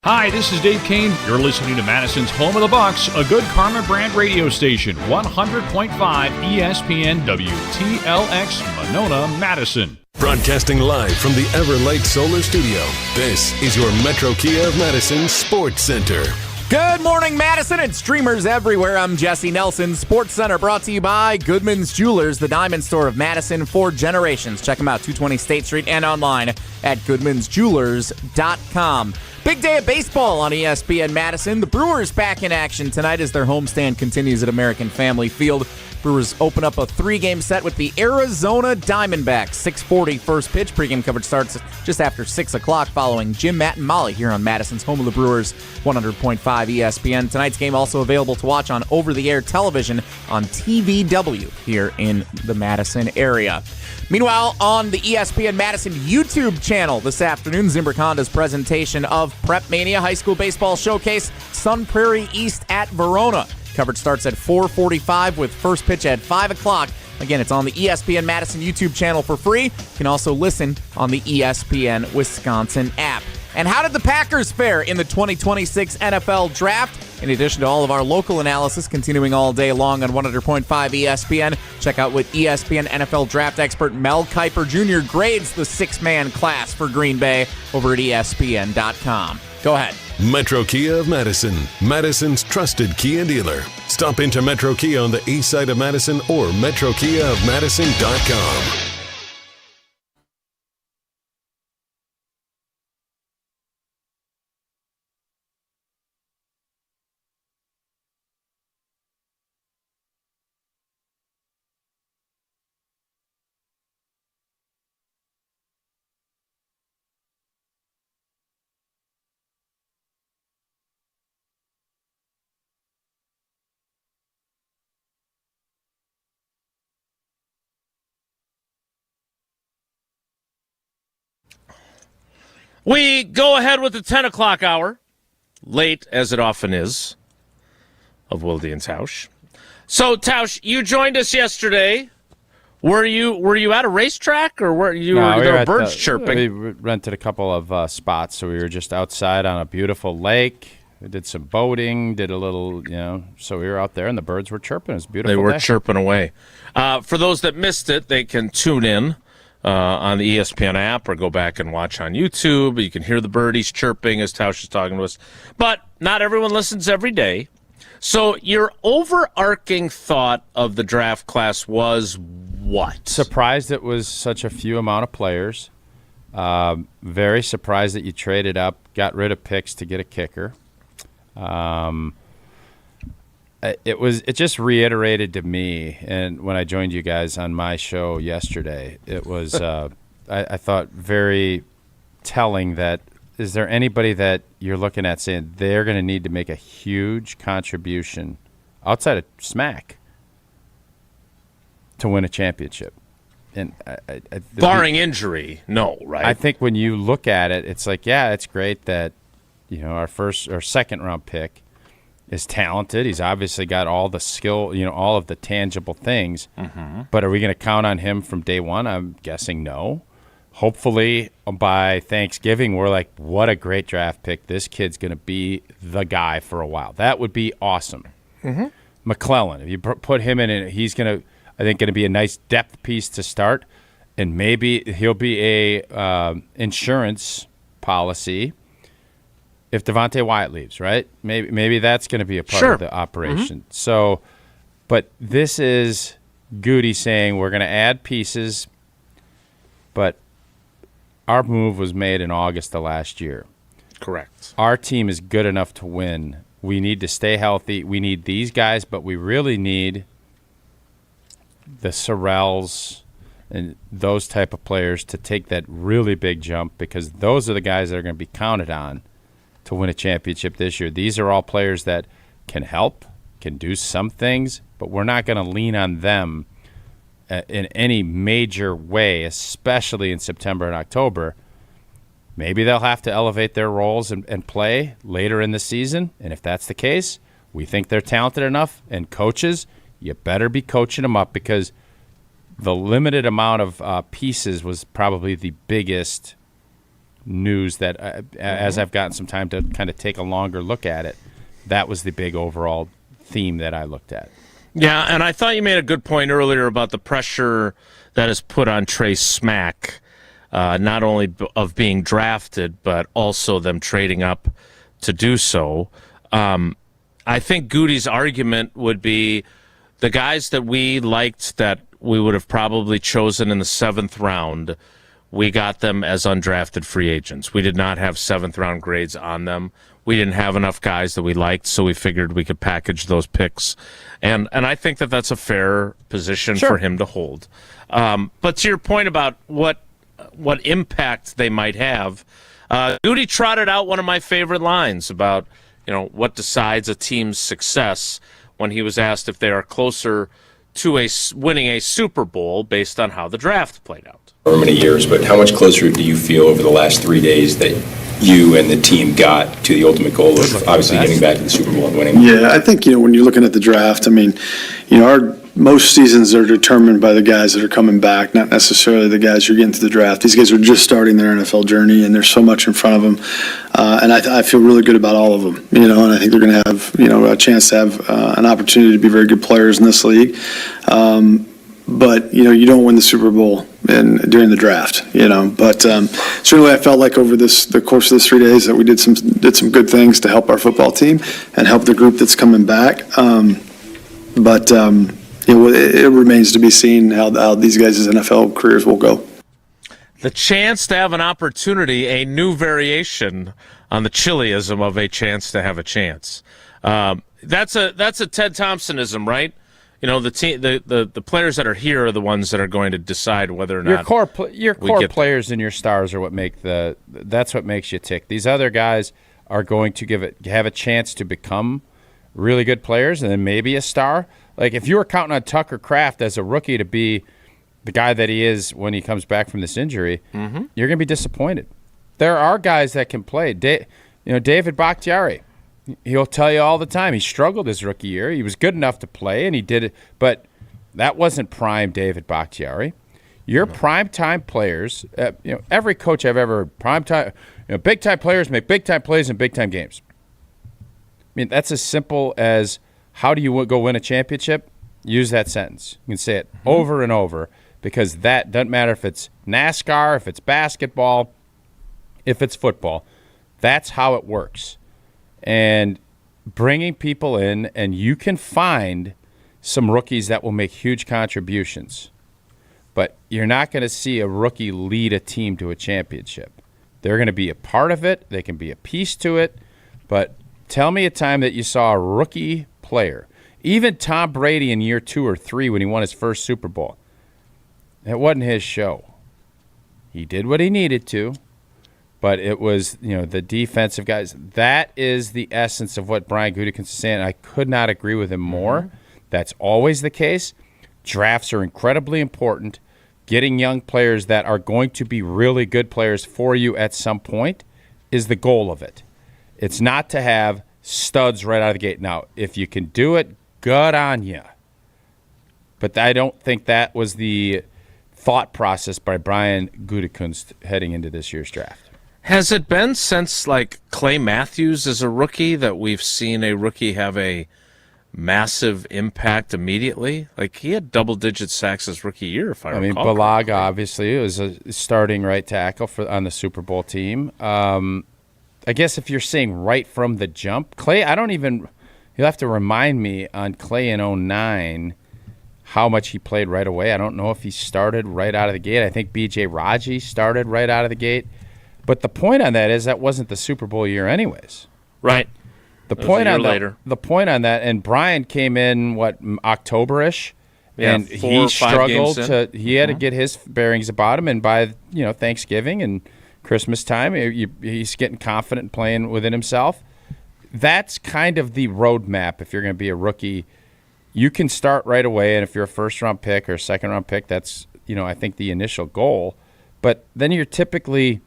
Hi, this is Dave Kane. You're listening to Madison's Home of the Bucks, a good Karma brand radio station, 100.5 ESPN WTLX Monona, Madison. Broadcasting live from the Everlight Solar Studio, this is your Metro Kia of Madison Sports Center. Good morning, Madison and streamers everywhere. I'm Jesse Nelson. Sports Center brought to you by Goodman's Jewelers, the diamond store of Madison for generations. Check them out, 220 State Street and online at goodmansjewelers.com. Big day of baseball on ESPN Madison. The Brewers back in action tonight as their homestand continues at American Family Field. Brewers open up a 3-game set with the Arizona Diamondbacks. 6:40 first pitch. Pregame coverage starts just after 6 o'clock following Jim, Matt, and Molly here on Madison's home of the Brewers, 100.5 ESPN. Tonight's game also available to watch on over-the-air television on TVW here in the Madison area. Meanwhile, on the ESPN Madison YouTube channel this afternoon, Zimbrick Honda's presentation of Prep Mania High School Baseball Showcase, Sun Prairie East at Verona. Coverage starts at 4:45 with first pitch at 5 o'clock. Again, it's on the ESPN Madison YouTube channel for free. You can also listen on the ESPN Wisconsin app. And how did the Packers fare in the 2026 NFL Draft? In addition to all of our local analysis continuing all day long on 100.5 ESPN, check out what ESPN NFL Draft expert Mel Kiper Jr. grades the 6-man class for Green Bay over at ESPN.com. Go ahead. Metro Kia of Madison, Madison's trusted Kia dealer. Stop into Metro Kia on the east side of Madison or metrokiaofmadison.com. We go ahead with the 10 o'clock hour, late as it often is, of Wilde and Tausch. So, Tausch, you joined us yesterday. Were you at a racetrack, or were there birds chirping? We rented a couple of spots, so we were just outside on a beautiful lake. We did some boating, did a little, so we were out there, and the birds were chirping. It was beautiful. They were chirping away. For those that missed it, they can tune in on the ESPN app or go back and watch on YouTube. You can hear the birdies chirping as Tausch is talking to us. But not everyone listens every day. So your overarching thought of the draft class was what? Surprised it was such a few amount of players. Very surprised that you traded up, got rid of picks to get a kicker. It just reiterated to me, and when I joined you guys on my show yesterday, it was I thought very telling that is there anybody that you're looking at saying they're going to need to make a huge contribution outside of Smack to win a championship? And barring injury, no, right? I think when you look at it, it's like, yeah, it's great that our second round pick is talented. He's obviously got all the skill, all of the tangible things. Mm-hmm. But are we going to count on him from day one? I'm guessing no. Hopefully by Thanksgiving, we're like, what a great draft pick. This kid's going to be the guy for a while. That would be awesome. Mm-hmm. McClellan, if you put him in, he's going to, I think, going to be a nice depth piece to start. And maybe he'll be a insurance policy if Devontae Wyatt leaves, right? Maybe that's going to be a part of the operation. Mm-hmm. So, but this is Goody saying we're going to add pieces, but our move was made in August of last year. Correct. Our team is good enough to win. We need to stay healthy. We need these guys, but we really need the Sorrells and those type of players to take that really big jump, because those are the guys that are going to be counted on to win a championship this year. These are all players that can help, can do some things, but we're not going to lean on them in any major way, especially in September and October. Maybe they'll have to elevate their roles and play later in the season, and if that's the case, we think they're talented enough, and coaches, you better be coaching them up, because the limited amount of pieces was probably the biggest news that as I've gotten some time to kind of take a longer look at it, that was the big overall theme that I looked at. Yeah, and I thought you made a good point earlier about the pressure that is put on Trey Smack, not only of being drafted, but also them trading up to do so. I think Goody's argument would be the guys that we liked that we would have probably chosen in the 7th round, we got them as undrafted free agents. We did not have 7th-round grades on them. we didn't have enough guys that we liked, so we figured we could package those picks. And I think that that's a fair position for him to hold. But to your point about what impact they might have, Goody trotted out one of my favorite lines about, what decides a team's success when he was asked if they are closer to winning a Super Bowl based on how the draft played out. For many years, but how much closer do you feel over the last 3 days that you and the team got to the ultimate goal of obviously getting back to the Super Bowl and winning? Yeah, I think, when you're looking at the draft, most seasons are determined by the guys that are coming back, not necessarily the guys you're getting to the draft. These guys are just starting their NFL journey, and there's so much in front of them. And I feel really good about all of them, and I think they're going to have, a chance to have an opportunity to be very good players in this league. But, you don't win the Super Bowl during the draft, But certainly I felt like over the course of this 3 days that we did some good things to help our football team and help the group that's coming back. It remains to be seen how these guys' NFL careers will go. The chance to have an opportunity, a new variation on the Chiliism of a chance to have a chance. That's a Ted Thompsonism, right? The team, the players that are here are the ones that are going to decide whether or not your core players and your stars are what that's what makes you tick. These other guys are going to have a chance to become really good players and then maybe a star. Like if you were counting on Tucker Kraft as a rookie to be the guy that he is when he comes back from this injury, you're going to be disappointed. There are guys that can play. David Bakhtiari, he'll tell you all the time he struggled his rookie year. He was good enough to play, and he did it, but that wasn't prime David Bakhtiari. Your prime-time players, every coach I've ever heard, prime-time, big-time players make big-time plays in big-time games. I mean, that's as simple as how do you go win a championship? Use that sentence. You can say it over and over because that doesn't matter if it's NASCAR, if it's basketball, if it's football. That's how it works. And bringing people in, and you can find some rookies that will make huge contributions. But you're not going to see a rookie lead a team to a championship. They're going to be a part of it. They can be a piece to it. But tell me a time that you saw a rookie player, even Tom Brady in year 2 or 3 when he won his first Super Bowl. It wasn't his show. He did what he needed to, but it was, the defensive guys. That is the essence of what Brian Gutekunst is saying. I could not agree with him more. That's always the case. Drafts are incredibly important. Getting young players that are going to be really good players for you at some point is the goal of it. It's not to have studs right out of the gate. Now, if you can do it, good on you. But I don't think that was the thought process by Brian Gutekunst heading into this year's draft. Has it been since, Clay Matthews is a rookie that we've seen a rookie have a massive impact immediately? He had double-digit sacks his rookie year, if I recall. I mean, Balaga, obviously, was a starting right tackle on the Super Bowl team. I guess if you're saying right from the jump, Clay, you'll have to remind me on Clay in 2009 how much he played right away. I don't know if he started right out of the gate. I think B.J. Raji started right out of the gate. But the point on that is that wasn't the Super Bowl year anyways. Right. The point on that, and Brian came in, October-ish, and he struggled he had to get his bearings about him, and by, Thanksgiving and Christmas time, he's getting confident and playing within himself. That's kind of the roadmap if you're going to be a rookie. You can start right away, and if you're a first-round pick or a second-round pick, that's, I think the initial goal. But then you're typically,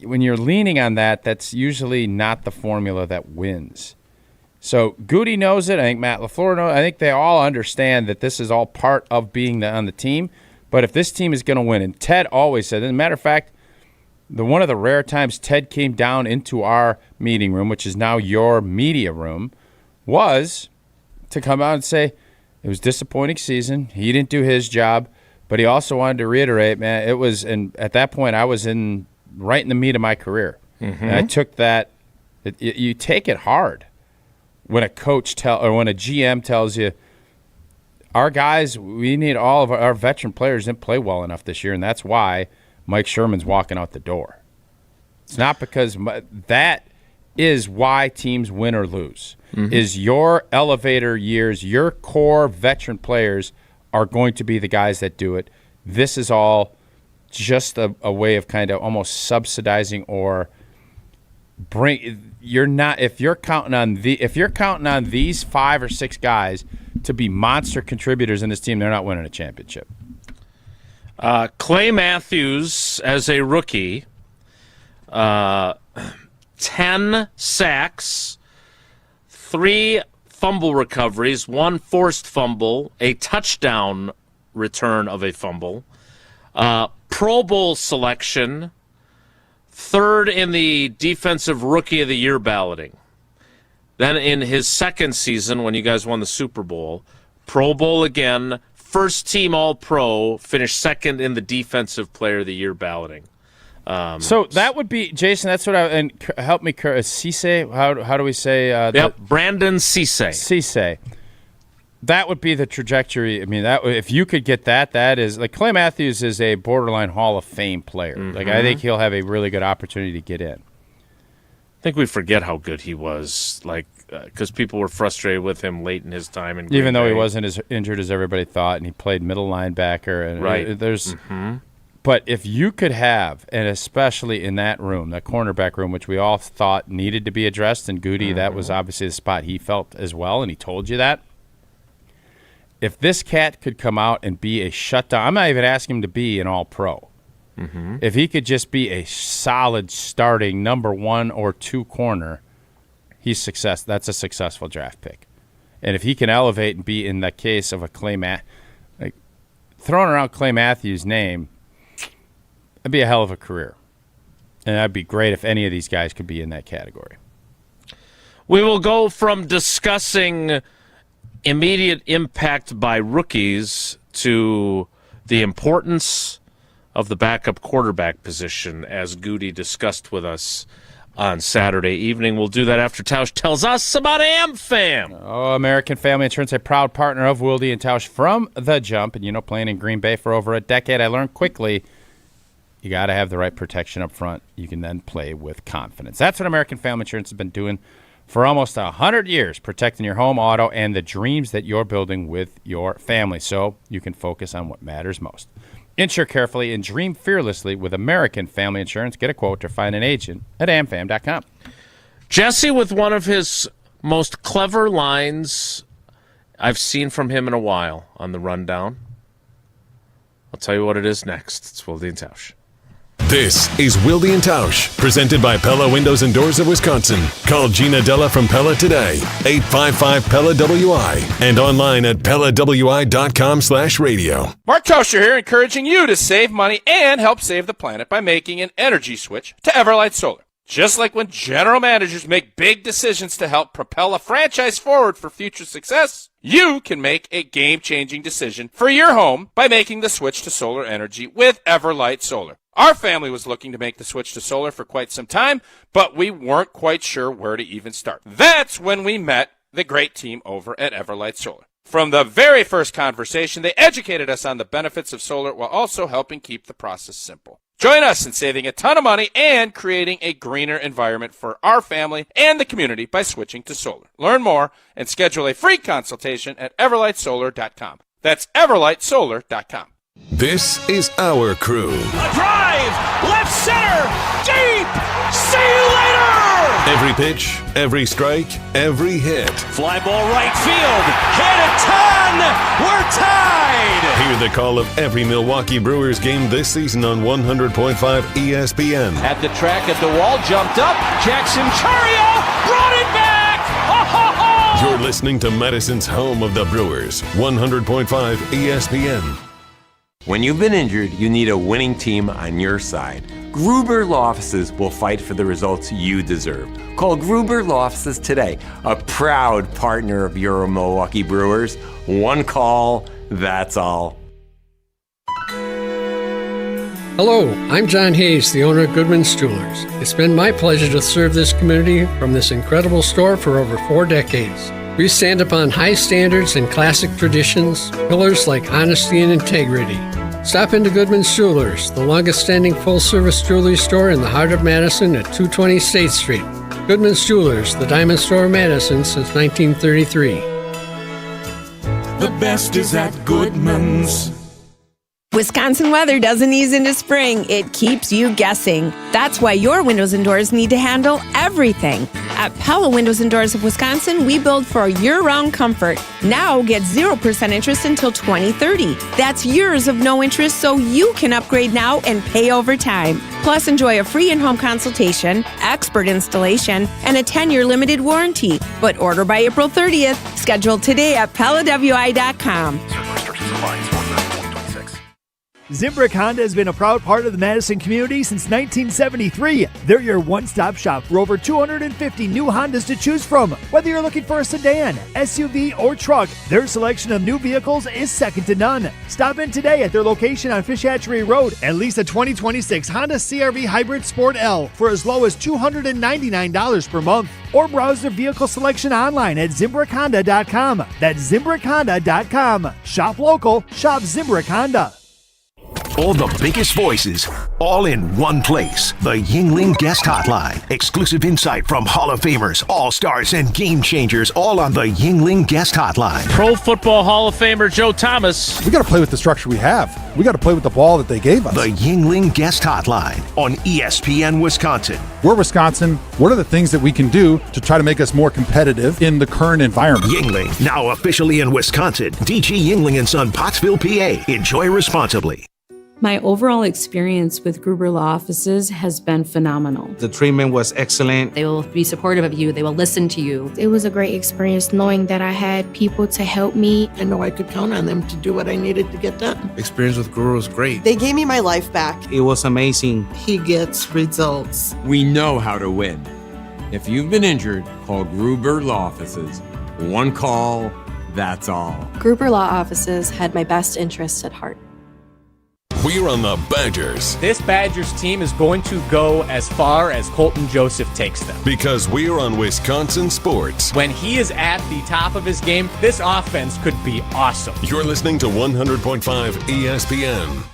when you're leaning on that, that's usually not the formula that wins. So Goody knows it. I think Matt LaFleur knows it. I think they all understand that this is all part of being on the team. But if this team is going to win, and Ted always said, as a matter of fact, one of the rare times Ted came down into our meeting room, which is now your media room, was to come out and say it was a disappointing season. He didn't do his job, but he also wanted to reiterate, man, it was, and at that point I was right in the meat of my career. And I took that. You take it hard when a coach or when a GM tells you, our guys, we need all of our veteran players didn't play well enough this year, and that's why Mike Sherman's walking out the door. It's not because that is why teams win or lose. Is your elevator years, your core veteran players are going to be the guys that do it. This is all just a way of kind of almost subsidizing or if you're counting on these 5 or 6 guys to be monster contributors in this team, they're not winning a championship. Clay Matthews as a rookie, 10 sacks, 3 fumble recoveries, 1 forced fumble, a touchdown return of a fumble, Pro Bowl selection, 3rd in the Defensive Rookie of the Year balloting. Then in his second season, when you guys won the Super Bowl, Pro Bowl again, first team All-Pro, finished 2nd in the Defensive Player of the Year balloting. So that would be, Jason, that's what and help me, Cisse, how do we say? Brandon Cisse. Cisse. That would be the trajectory. I mean, that if you could get that is, like, Clay Matthews is a borderline Hall of Fame player. Like, I think he'll have a really good opportunity to get in. I think we forget how good he was, like, because people were frustrated with him late in his time in Green Even though Bay. he wasn't as injured as everybody thought, and he played middle linebacker. And Right. There's... But if you could have, and especially in that room, that cornerback room, which we all thought needed to be addressed, and Goody, that was obviously the spot he felt as well, and he told you that. If this cat could come out and be a shutdown, I'm not even asking him to be an all-pro. If he could just be a solid starting number 1 or 2 corner, that's a successful draft pick. And if he can elevate and be in the case of a Clay like throwing around Clay Matthews' name, that'd be a hell of a career. And that'd be great if any of these guys could be in that category. We will go from discussing immediate impact by rookies to the importance of the backup quarterback position, as Goody discussed with us on Saturday evening. We'll do that after Tausch tells us about AmFam. Oh, American Family Insurance, a proud partner of Wilde and Tausch from the jump. And, playing in Green Bay for over a decade, I learned quickly you got to have the right protection up front. You can then play with confidence. That's what American Family Insurance has been doing for almost 100 years, protecting your home, auto, and the dreams that you're building with your family, so you can focus on what matters most. Insure carefully and dream fearlessly with American Family Insurance. Get a quote or find an agent at amfam.com. Jesse, with one of his most clever lines I've seen from him in a while on the rundown. I'll tell you what it is next. It's Wilde and Tausch. This is Wilde and Tausch, presented by Pella Windows and Doors of Wisconsin. Call Gina Della from Pella today, 855-PELLA-WI, and online at PellaWI.com/radio. Mark Tauscher here, encouraging you to save money and help save the planet by making an energy switch to Everlight Solar. Just like when general managers make big decisions to help propel a franchise forward for future success, you can make a game-changing decision for your home by making the switch to solar energy with Everlight Solar. Our family was looking to make the switch to solar for quite some time, but we weren't quite sure where to even start. That's when we met the great team over at Everlight Solar. From the very first conversation, they educated us on the benefits of solar while also helping keep the process simple. Join us in saving a ton of money and creating a greener environment for our family and the community by switching to solar. Learn more and schedule a free consultation at everlightsolar.com. That's everlightsolar.com. This is our crew. A drive, left center, deep, see you later! Every pitch, every strike, every hit. Fly ball right field, hit a ton, we're tied! Hear the call of every Milwaukee Brewers game this season on 100.5 ESPN. At the track, at the wall, jumped up, Jackson Chourio brought it back! Ho, ho, ho! You're listening to Madison's home of the Brewers, 100.5 ESPN. When you've been injured, you need a winning team on your side. Gruber Law Offices will fight for the results you deserve. Call Gruber Law Offices today, a proud partner of your Milwaukee Brewers. One call, that's all. Hello, I'm John Hayes, the owner of Goodman's Jewelers. It's been my pleasure to serve this community from this incredible store for over 4 decades. We stand upon high standards and classic traditions, pillars like honesty and integrity. Stop into Goodman's Jewelers, the longest-standing full-service jewelry store in the heart of Madison at 220 State Street. Goodman's Jewelers, the diamond store of Madison since 1933. The best is at Goodman's. Wisconsin weather doesn't ease into spring. It keeps you guessing. That's why your windows and doors need to handle everything. At Pella Windows and Doors of Wisconsin, we build for year-round comfort. Now get 0% interest until 2030. That's years of no interest, so you can upgrade now and pay over time. Plus, enjoy a free in-home consultation, expert installation, and a 10-year limited warranty. But order by April 30th. Schedule today at PellaWI.com. Zimbrick Honda has been a proud part of the Madison community since 1973. They're your one-stop shop for over 250 new Hondas to choose from. Whether you're looking for a sedan, SUV, or truck, their selection of new vehicles is second to none. Stop in today at their location on Fish Hatchery Road and lease a 2026 Honda CR-V Hybrid Sport L for as low as $299 per month. Or browse their vehicle selection online at ZimbrickHonda.com. That's ZimbrickHonda.com. Shop local, shop Zimbrick Honda. All the biggest voices, all in one place. The Yuengling Guest Hotline. Exclusive insight from Hall of Famers, All-Stars, and Game Changers, all on the Yuengling Guest Hotline. Pro Football Hall of Famer Joe Thomas. We got to play with the structure we have. We got to play with the ball that they gave us. The Yuengling Guest Hotline on ESPN Wisconsin. We're Wisconsin. What are the things that we can do to try to make us more competitive in the current environment? Yuengling, now officially in Wisconsin. DG Yuengling & Son, Pottsville, PA. Enjoy responsibly. My overall experience with Gruber Law Offices has been phenomenal. The treatment was excellent. They will be supportive of you. They will listen to you. It was a great experience knowing that I had people to help me. I know I could count on them to do what I needed to get done. Experience with Gruber was great. They gave me my life back. It was amazing. He gets results. We know how to win. If you've been injured, call Gruber Law Offices. One call, that's all. Gruber Law Offices had my best interests at heart. We're on the Badgers. This Badgers team is going to go as far as Colton Joseph takes them. Because we're on Wisconsin Sports. When he is at the top of his game, this offense could be awesome. You're listening to 100.5 ESPN.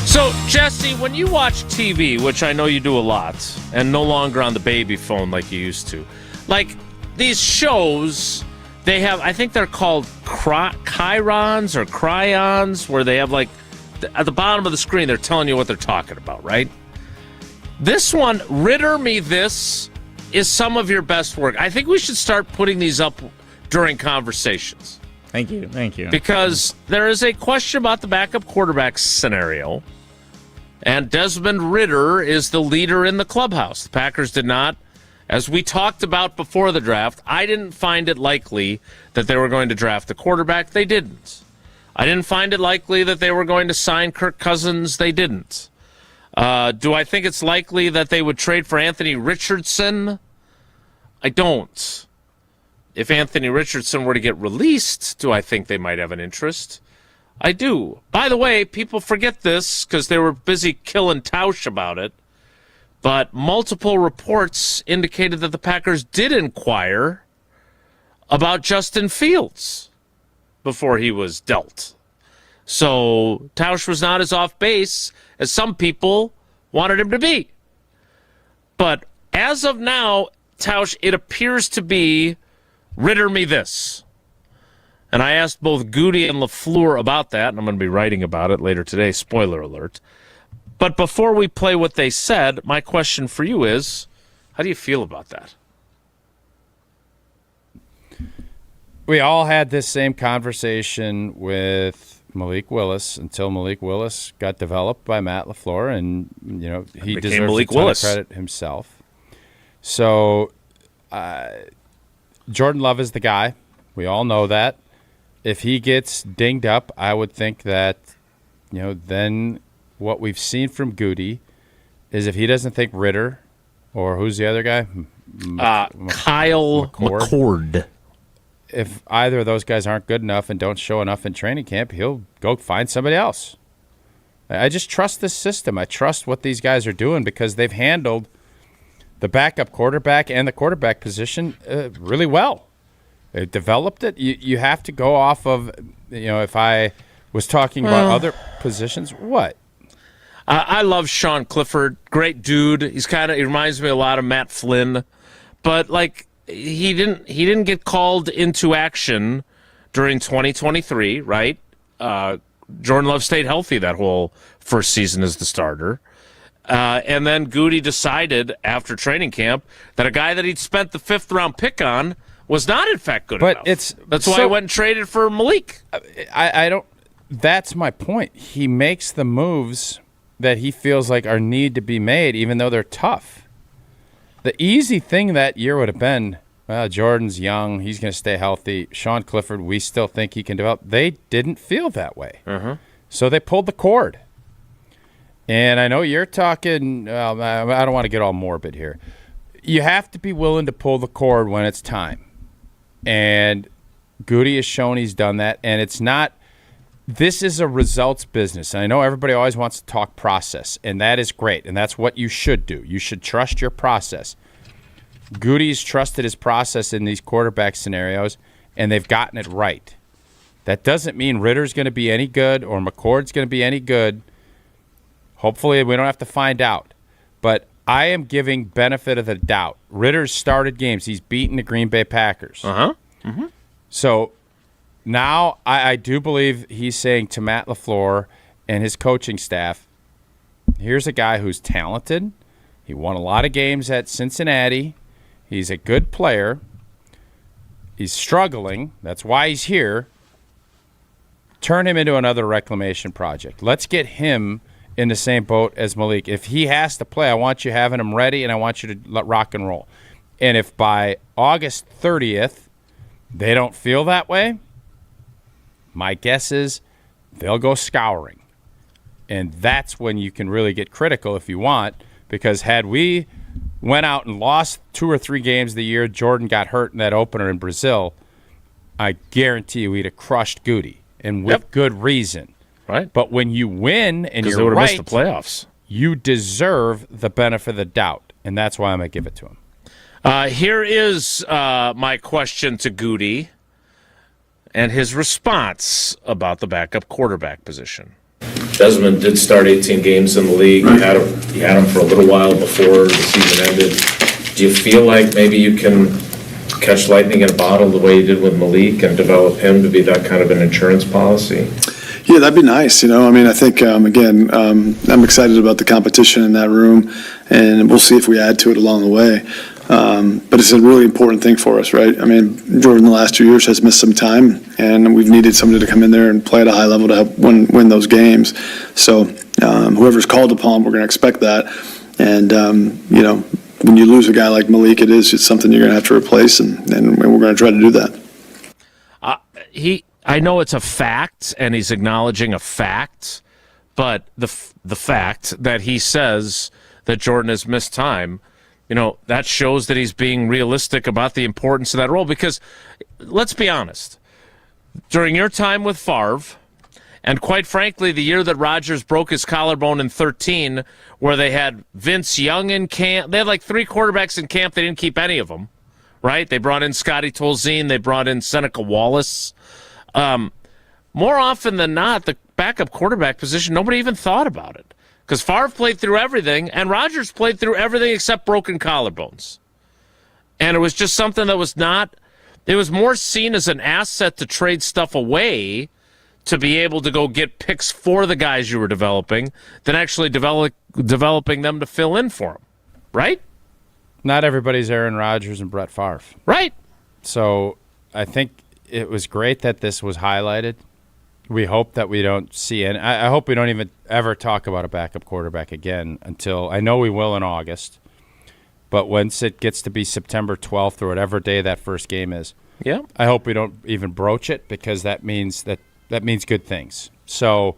So, Jesse, when you watch TV, which I know you do a lot, and no longer on the baby phone like you used to, like these shows, they have, I think they're called chyrons or cryons, where they have like, at the bottom of the screen, they're telling you what they're talking about, right? This one, Ritter Me This, is some of your best work. I think we should start putting these up during conversations. Thank you. Because there is a question about the backup quarterback scenario. And Desmond Ritter is the leader in the clubhouse. The Packers did not, as we talked about before the draft, I didn't find it likely that they were going to draft a quarterback. They didn't. I didn't find it likely that they were going to sign Kirk Cousins. They didn't. Do I think it's likely that they would trade for Anthony Richardson? I don't. If Anthony Richardson were to get released, do I think they might have an interest? I do. By the way, people forget this because they were busy killing Tausch about it, but multiple reports indicated that the Packers did inquire about Justin Fields before he was dealt. So Tausch was not as off base as some people wanted him to be. But as of now, Tausch, it appears to be Ritter Me This. And I asked both Goody and LaFleur about that, and I'm going to be writing about it later today, spoiler alert. But before we play what they said, my question for you is, how do you feel about that? We all had this same conversation with Malik Willis until Malik Willis got developed by Matt LaFleur, and he deserves Malik a ton of credit himself. So Jordan Love is the guy. We all know that. If he gets dinged up, I would think that, then what we've seen from Goody is if he doesn't think Ritter, or who's the other guy? Kyle McCord. If either of those guys aren't good enough and don't show enough in training camp, he'll go find somebody else. I just trust this system. I trust what these guys are doing because they've handled the backup quarterback and the quarterback position really well. They developed it. You have to go off of, if I was talking about other positions, what? I love Sean Clifford. Great dude. He reminds me a lot of Matt Flynn. But, he didn't get called into action during 2023, right? Jordan Love stayed healthy that whole first season as the starter. And then Goody decided after training camp that a guy that he'd spent the 5th-round pick on was not, in fact, good enough. That's why he went and traded for Malik. I don't – that's my point. He makes the moves that he feels like are need to be made, even though they're tough. The easy thing that year would have been, well, Jordan's young. He's going to stay healthy. Sean Clifford, we still think he can develop. They didn't feel that way. So they pulled the cord. And I know you're talking, I don't want to get all morbid here. You have to be willing to pull the cord when it's time. And Goody has shown he's done that. And it's not, this is a results business. And I know everybody always wants to talk process, and that is great. And that's what you should do. You should trust your process. Goody's trusted his process in these quarterback scenarios, and they've gotten it right. That doesn't mean Ritter's going to be any good or McCord's going to be any good. Hopefully we don't have to find out. But I am giving benefit of the doubt. Ritter's started games. He's beaten the Green Bay Packers. So now I do believe he's saying to Matt LaFleur and his coaching staff, here's a guy who's talented. He won a lot of games at Cincinnati. He's a good player. He's struggling. That's why he's here. Turn him into another reclamation project. Let's get him in the same boat as Malik. If he has to play, I want you having him ready, and I want you to rock and roll. And if by August 30th they don't feel that way, my guess is they'll go scouring. And that's when you can really get critical if you want, because had we went out and lost 2 or 3 games the year Jordan got hurt in that opener in Brazil, I guarantee you we'd have crushed Goody, and with good reason. Right. But when you win and you're they would have right, missed the playoffs. You deserve the benefit of the doubt, and that's why I'm going to give it to him. Here is my question to Goody and his response about the backup quarterback position. Desmond did start 18 games in the league. You had him for a little while before the season ended. Do you feel like maybe you can catch lightning in a bottle the way you did with Malik and develop him to be that kind of an insurance policy? Yeah, that'd be nice. I think, again, I'm excited about the competition in that room, and we'll see if we add to it along the way. But it's a really important thing for us, right? I mean, Jordan the last 2 years has missed some time, and we've needed somebody to come in there and play at a high level to help win those games. So whoever's called upon, we're going to expect that. And, when you lose a guy like Malik, it's something you're going to have to replace, and we're going to try to do that. I know it's a fact, and he's acknowledging a fact, but the fact that he says that Jordan has missed time, that shows that he's being realistic about the importance of that role. Because, let's be honest, during your time with Favre, and quite frankly, the year that Rodgers broke his collarbone in 2013, where they had Vince Young in camp, they had like 3 quarterbacks in camp, they didn't keep any of them, right? They brought in Scotty Tolzien, they brought in Seneca Wallace. More often than not, the backup quarterback position, nobody even thought about it. Because Favre played through everything, and Rodgers played through everything except broken collarbones. And it was just something that was not, it was more seen as an asset to trade stuff away to be able to go get picks for the guys you were developing than actually developing them to fill in for them. Right? Not everybody's Aaron Rodgers and Brett Favre. Right. So I think it was great that this was highlighted. We hope that we don't see it. I hope we don't even ever talk about a backup quarterback again until, I know we will in August, but once it gets to be September 12th or whatever day that first game is, I hope we don't even broach it, because that means good things. So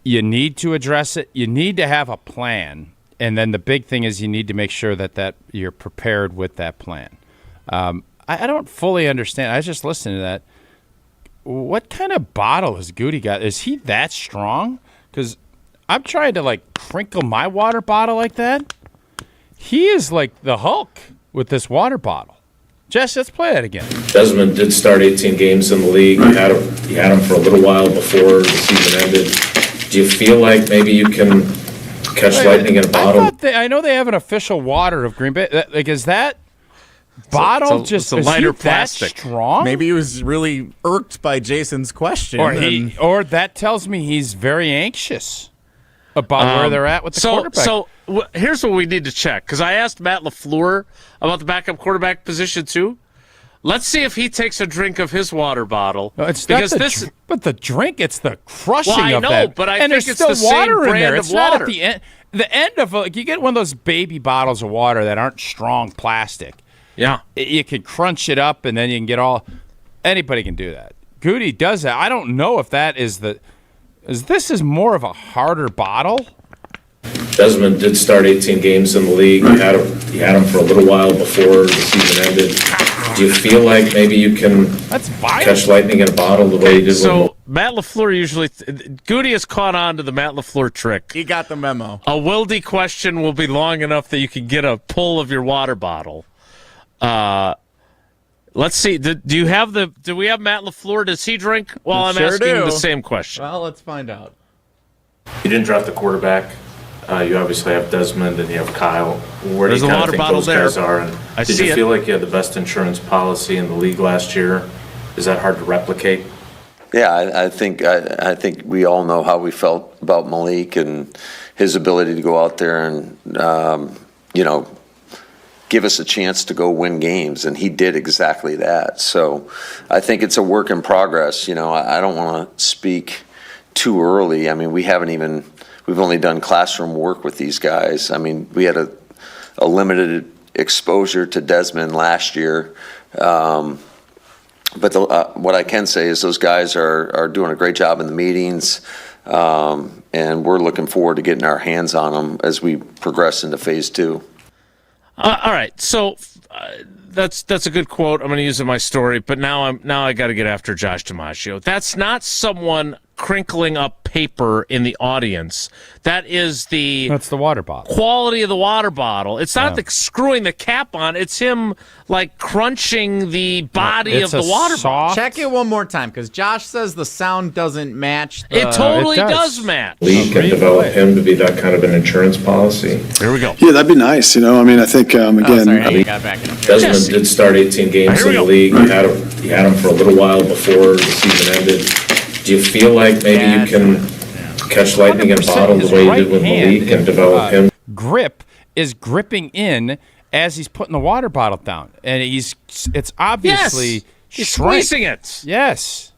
you need to address it. You need to have a plan, and then the big thing is you need to make sure that you're prepared with that plan. I don't fully understand. I was just listening to that. What kind of bottle has Goody got? Is he that strong? because I'm trying to, like, crinkle my water bottle like that. He is like the Hulk with this water bottle. Jess, let's play that again. Desmond did start 18 games in the league. You had him for a little while before the season ended. Do you feel like maybe you can catch lightning in a bottle? I know they have an official water of Green Bay. Like, is that bottle it's a lighter plastic? That strong? Maybe he was really irked by Jason's question. Or that tells me he's very anxious about where they're at with the quarterback. So here's what we need to check, because I asked Matt LaFleur about the backup quarterback position too. Let's see if he takes a drink of his water bottle. No, it's because but the drink, it's the crushing of that. I know, but I think it's the same water brand in there. of water. Not at the end. The end of like you get one of those baby bottles of water that aren't strong plastic. Yeah, you can crunch it up and then you can get all. Anybody can do that. Goody does that. I don't know if that is the. This is more of a harder bottle? Desmond did start 18 games in the league. You had him for a little while before the season ended. Do you feel like maybe you can catch lightning in a bottle the way you did? So Matt LaFleur usually Goody has caught on to the Matt LaFleur trick. He got the memo. A Wilde question will be long enough that you can get a pull of your water bottle. Let's see. Do we have Matt LaFleur? Does he drink? Well, I'm asking the same question. Well, let's find out. You didn't draft the quarterback. You obviously have Desmond and you have Kyle. Where do you kind of think those guys are? And did you feel like you had the best insurance policy in the league last year? Is that hard to replicate? Yeah, I think we all know how we felt about Malik and his ability to go out there and give us a chance to go win games, and he did exactly that. So I think it's a work in progress. I don't want to speak too early. I mean, we've only done classroom work with these guys. I mean, we had a limited exposure to Desmond last year. But what I can say is those guys are doing a great job in the meetings, and we're looking forward to getting our hands on them as we progress into phase 2. All right, so that's a good quote. I'm going to use it in my story, but now I got to get after Josh DiMaggio. That's not someone crinkling up paper in the audience. That's the water bottle. Quality of the water bottle. It's not the screwing the cap on. It's him like crunching the body of the water bottle. Check it one more time, because Josh says the sound doesn't match. It totally does match. League and develop him to be that kind of an insurance policy. Here we go. Yeah, that'd be nice. I mean, I think again. Desmond did start 18 games in the league. You had him for a little while before the season ended. Do you feel like maybe you can catch lightning in a bottle the way you did with Malik and develop him? Grip is gripping in as he's putting the water bottle down, and it's obviously he's squeezing it. Yes.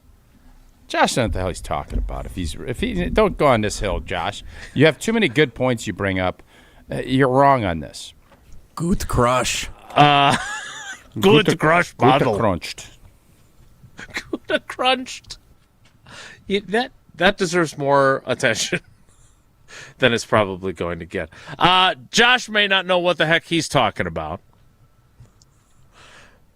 Josh doesn't know what the hell he's talking about. If he don't go on this hill, Josh. You have too many good points you bring up. You're wrong on this. Gut crush. Good crush bottle. Good crunched. Good crunched. That deserves more attention than it's probably going to get. Josh may not know what the heck he's talking about,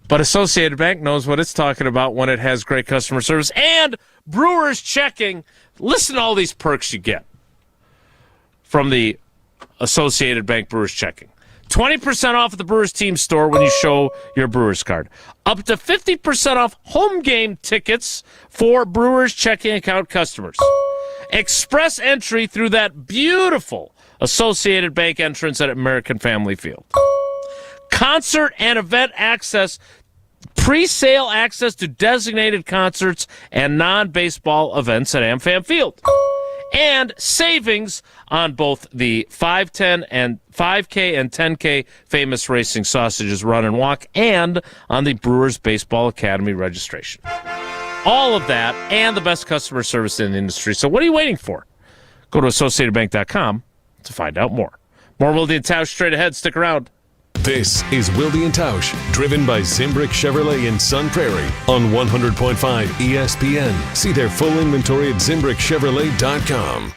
but Associated Bank knows what it's talking about when it has great customer service and Brewers checking. Listen to all these perks you get from the Associated Bank Brewers checking. 20% off at the Brewers team store when you show your Brewers card. Up to 50% off home game tickets for Brewers checking account customers. Express entry through that beautiful Associated Bank entrance at American Family Field. Concert and event access, pre-sale access to designated concerts and non-baseball events at AmFam Field. And savings on both the 5K and 10K famous racing sausages run and walk, and on the Brewers Baseball Academy registration. All of that and the best customer service in the industry. So what are you waiting for? Go to AssociatedBank.com to find out more. More Wilde and Tausch straight ahead. Stick around. This is Wilde and Tausch, driven by Zimbrick Chevrolet in Sun Prairie on 100.5 ESPN. See their full inventory at ZimbrickChevrolet.com.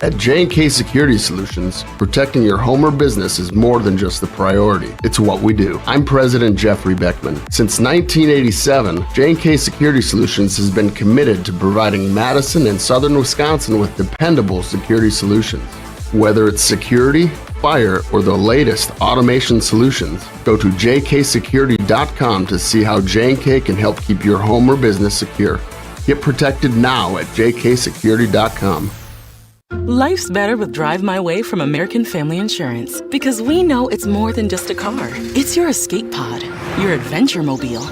At J&K Security Solutions, protecting your home or business is more than just the priority. It's what we do. I'm President Jeffrey Beckman. Since 1987, J&K Security Solutions has been committed to providing Madison and southern Wisconsin with dependable security solutions. Whether it's security, fire, or the latest automation solutions, go to jksecurity.com to see how J&K can help keep your home or business secure. Get protected now at jksecurity.com. Life's better with Drive My Way from American Family Insurance, because we know it's more than just a car. It's your escape pod, your adventure mobile,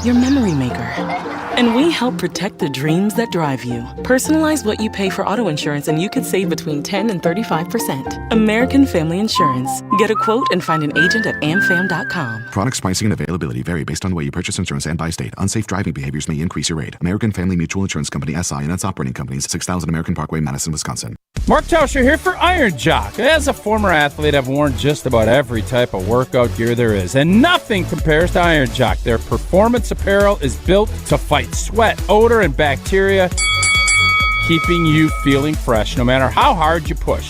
your memory maker. And we help protect the dreams that drive you. Personalize what you pay for auto insurance and you could save between 10 and 35%. American Family Insurance. Get a quote and find an agent at amfam.com. Products, pricing, and availability vary based on the way you purchase insurance and by state. Unsafe driving behaviors may increase your rate. American Family Mutual Insurance Company, SI, and its operating companies, 6000 American Parkway, Madison, Wisconsin. Mark Tauscher here for Iron Jock. As a former athlete, I've worn just about every type of workout gear there is, and nothing compares to Iron Jock. Their performance apparel is built to fight sweat, odor, and bacteria, keeping you feeling fresh no matter how hard you push.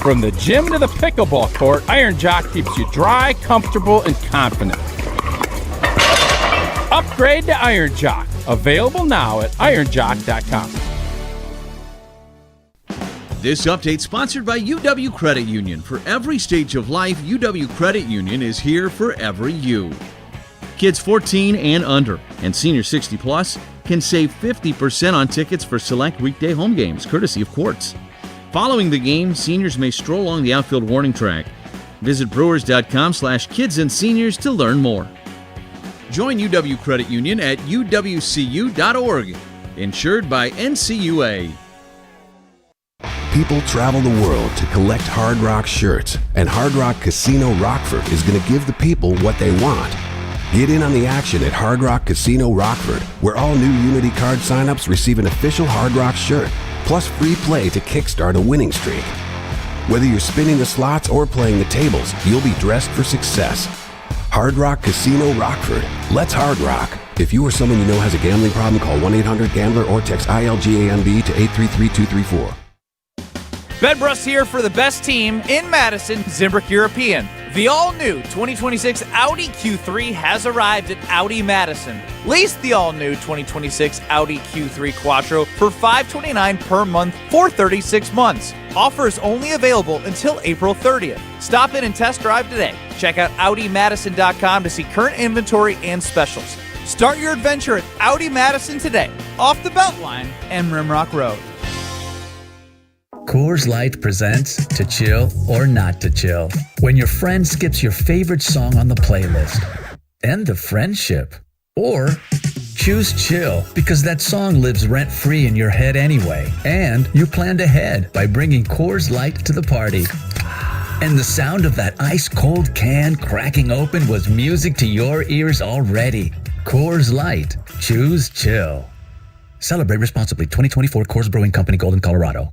From the gym to the pickleball court, Iron Jock keeps you dry, comfortable, and confident. Upgrade to Iron Jock. Available now at ironjock.com. This update sponsored by UW Credit Union. For every stage of life, UW Credit Union is here for every you. Kids 14 and under and senior 60 plus can save 50% on tickets for select weekday home games, courtesy of Quartz. Following the game, seniors may stroll along the outfield warning track. Visit brewers.com/kids and seniors to learn more. Join UW Credit Union at uwcu.org. Insured by NCUA. People travel the world to collect Hard Rock shirts, and Hard Rock Casino Rockford is going to give the people what they want. Get in on the action at Hard Rock Casino Rockford, where all new Unity card signups receive an official Hard Rock shirt, plus free play to kickstart a winning streak. Whether you're spinning the slots or playing the tables, you'll be dressed for success. Hard Rock Casino Rockford. Let's Hard Rock. If you or someone you know has a gambling problem, call 1-800-GAMBLER or text ILGAMB to 833-234. Bedbrust here for the best team in Madison, Zimbrick European. The all-new 2026 Audi Q3 has arrived at Audi Madison. Lease the all-new 2026 Audi Q3 Quattro for $529 per month for 36 months. Offers only available until April 30th. Stop in and test drive today. Check out AudiMadison.com to see current inventory and specials. Start your adventure at Audi Madison today, off the Beltline and Rimrock Road. Coors Light presents To Chill or Not to Chill. When your friend skips your favorite song on the playlist. End the friendship. Or choose chill because that song lives rent-free in your head anyway. And you planned ahead by bringing Coors Light to the party. And the sound of that ice-cold can cracking open was music to your ears already. Coors Light. Choose chill. Celebrate responsibly. 2024 Coors Brewing Company, Golden, Colorado.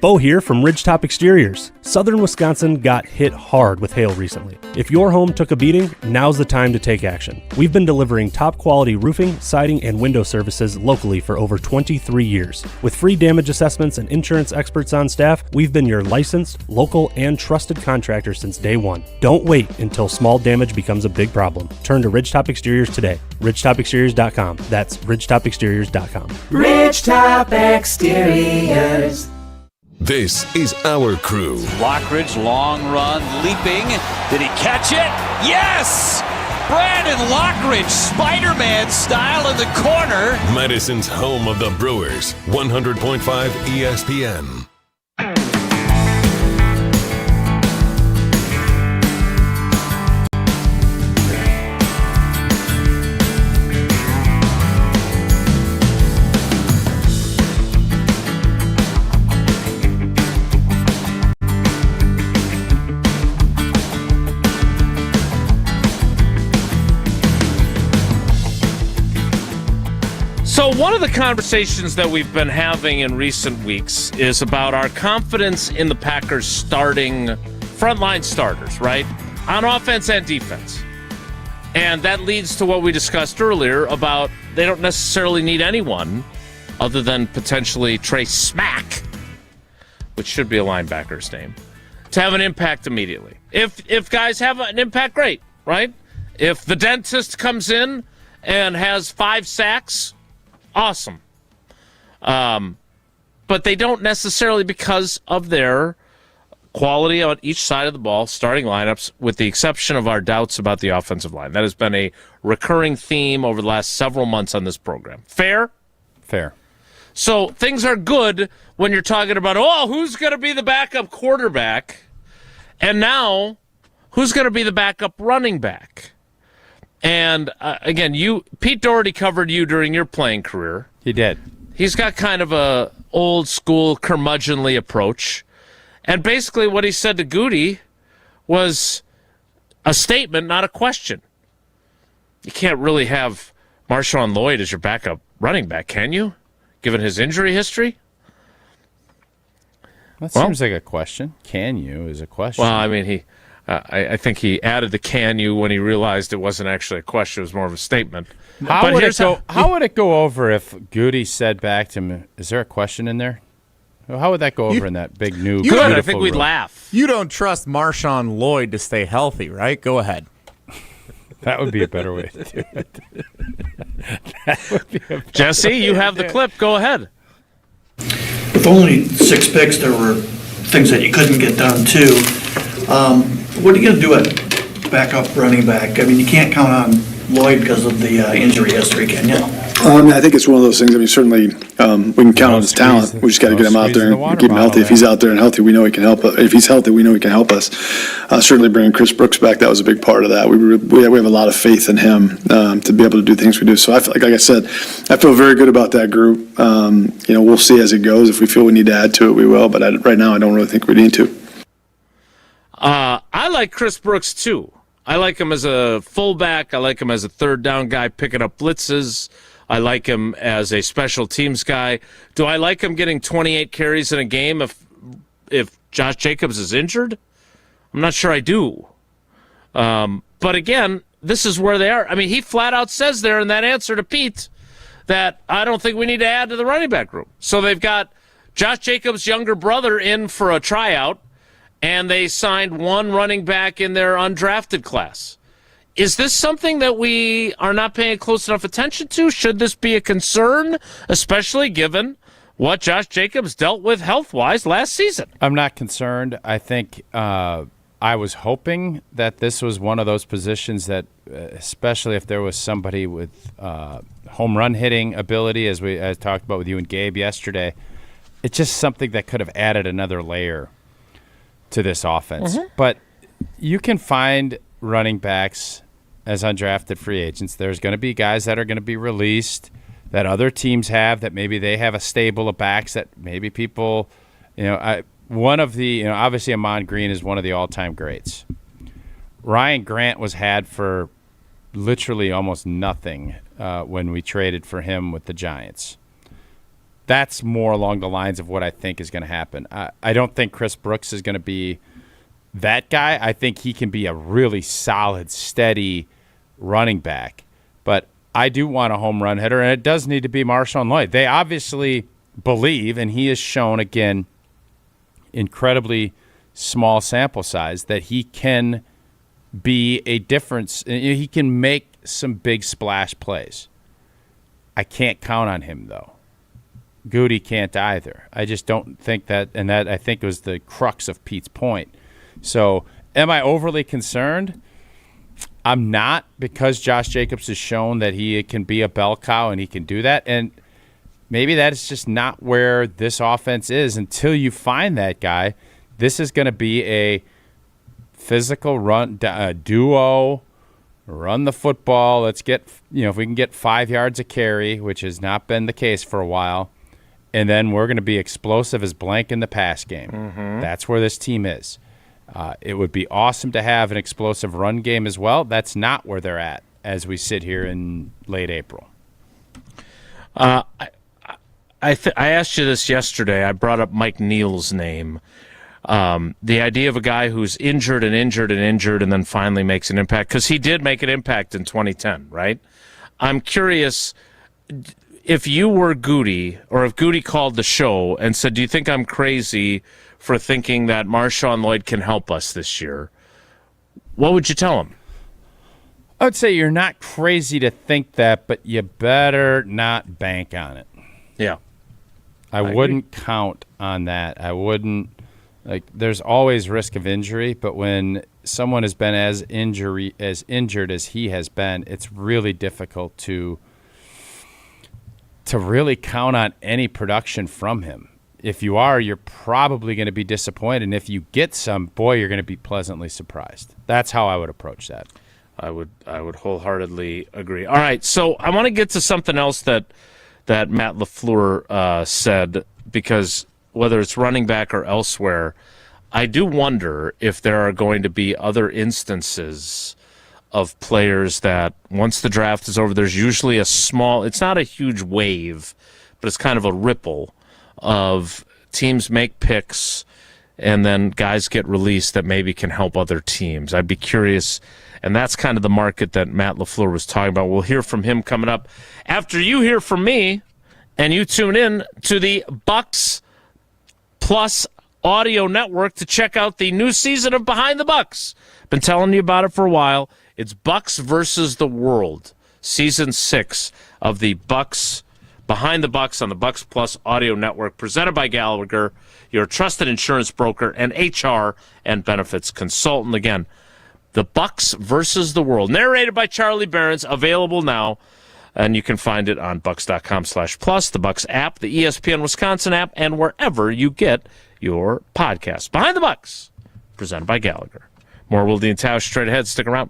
Bo here from Ridgetop Exteriors. Southern Wisconsin got hit hard with hail recently. If your home took a beating, now's the time to take action. We've been delivering top quality roofing, siding, and window services locally for over 23 years. With free damage assessments and insurance experts on staff, we've been your licensed, local, and trusted contractor since day one. Don't wait until small damage becomes a big problem. Turn to Ridgetop Exteriors today. RidgetopExteriors.com. That's RidgetopExteriors.com. Ridgetop Exteriors. This is our crew. Lockridge, long run, leaping. Did he catch it? Yes! Brandon Lockridge, Spider-Man style in the corner. Madison's home of the Brewers, 100.5 ESPN. So one of the conversations that we've been having in recent weeks is about our confidence in the Packers starting frontline starters, right? On offense and defense. And that leads to what we discussed earlier about they don't necessarily need anyone other than potentially Trey Smack which should be a linebacker's name, to have an impact immediately. If guys have an impact, great, right? If the dentist comes in and has 5 sacks, awesome. But they don't necessarily, because of their quality on each side of the ball, starting lineups, with the exception of our doubts about the offensive line. That has been a recurring theme over the last several months on this program. Fair? Fair. So things are good when you're talking about, who's going to be the backup quarterback? And now, who's going to be the backup running back? And again, Pete Doherty covered you during your playing career. He did. He's got kind of a old school curmudgeonly approach. And basically what he said to Goody was a statement, not a question. You can't really have Marshawn Lloyd as your backup running back, can you? Given his injury history? That seems like a question. Can you is a question. Well, I mean, I think he added the can you when he realized it wasn't actually a question. It was more of a statement. How would it go over if Goody said back to him, is there a question in there? How would that go over in that big new beautiful I think we'd room? laugh. You don't trust Marshawn Lloyd to stay healthy, right? Go ahead. That would be a better way to do it. That would be a Jesse, you have the clip. Go ahead. With only 6 picks, there were things that you couldn't get done, too. What are you going to do at backup running back? I mean, you can't count on Lloyd because of the injury history, can you? I think it's one of those things. I mean, certainly we can count on his talent. We just got to get him out there and keep him healthy. If he's out there and healthy, we know he can help. If he's healthy, we know he can help us. Certainly bringing Chris Brooks back, that was a big part of that. We have a lot of faith in him to be able to do things we do. So I feel like I said, I feel very good about that group. We'll see as it goes. If we feel we need to add to it, we will. But right now, I don't really think we need to. I like Chris Brooks too. I like him as a fullback. I like him as a third down guy picking up blitzes. I like him as a special teams guy. Do I like him getting 28 carries in a game if Josh Jacobs is injured? I'm not sure I do. But again, this is where they are. I mean, he flat out says there in that answer to Pete that I don't think we need to add to the running back room. So they've got Josh Jacobs' younger brother in for a tryout, and they signed one running back in their undrafted class. Is this something that we are not paying close enough attention to? Should this be a concern, especially given what Josh Jacobs dealt with health-wise last season? I'm not concerned. I think I was hoping that this was one of those positions that, especially if there was somebody with home run hitting ability, as I talked about with you and Gabe yesterday, it's just something that could have added another layer to this offense. Mm-hmm. But you can find running backs as undrafted free agents. There's going to be guys that are going to be released that other teams have, that maybe they have a stable of backs that maybe people, obviously Amon Green is one of the all-time greats. Ryan Grant was had for literally almost nothing when we traded for him with the Giants. That's more along the lines of what I think is going to happen. I don't think Chris Brooks is going to be that guy. I think he can be a really solid, steady running back. But I do want a home run hitter, and it does need to be Marshawn Lloyd. They obviously believe, and he has shown, again, incredibly small sample size, that he can be a difference. He can make some big splash plays. I can't count on him, though. Goody can't either. I just don't think that, and that I think was the crux of Pete's point. So am I overly concerned? I'm not, because Josh Jacobs has shown that he can be a bell cow and he can do that. And maybe that is just not where this offense is until you find that guy. This is going to be a physical run duo, run the football. Let's get, if we can get 5 yards a carry, which has not been the case for a while, and then we're going to be explosive as blank in the pass game. Mm-hmm. That's where this team is. It would be awesome to have an explosive run game as well. That's not where they're at as we sit here in late April. I asked you this yesterday. I brought up Mike Neal's name. The idea of a guy who's injured and then finally makes an impact, because he did make an impact in 2010, right? I'm curious, if you were Goody, or if Goody called the show and said, do you think I'm crazy for thinking that Marshawn Lloyd can help us this year, what would you tell him? I would say you're not crazy to think that, but you better not bank on it. Yeah. I wouldn't count on that. I wouldn't, there's always risk of injury, but when someone has been as injured as he has been, it's really difficult to really count on any production from him. If you are, you're probably going to be disappointed. And if you get some, boy, you're going to be pleasantly surprised. That's how I would approach that. I would wholeheartedly agree. All right, so I want to get to something else that Matt LaFleur said, because whether it's running back or elsewhere, I do wonder if there are going to be other instances of players that once the draft is over, there's usually a small, it's not a huge wave, but it's kind of a ripple of teams make picks and then guys get released that maybe can help other teams. I'd be curious, and that's kind of the market that Matt LaFleur was talking about. We'll hear from him coming up after you hear from me and you tune in to the Bucks Plus audio network to check out the new season of Behind the Bucks. Been telling you about it for a while. It's Bucks versus the World, Season 6 of the Bucks, Behind the Bucks on the Bucks Plus audio network, presented by Gallagher, your trusted insurance broker and HR and benefits consultant. Again, the Bucks versus the World, narrated by Charlie Berens, available now, and you can find it on bucks.com/plus, the Bucks app, the ESPN Wisconsin app, and wherever you get your podcast. Behind the Bucks, presented by Gallagher. More Wilde and Tausch straight ahead. Stick around.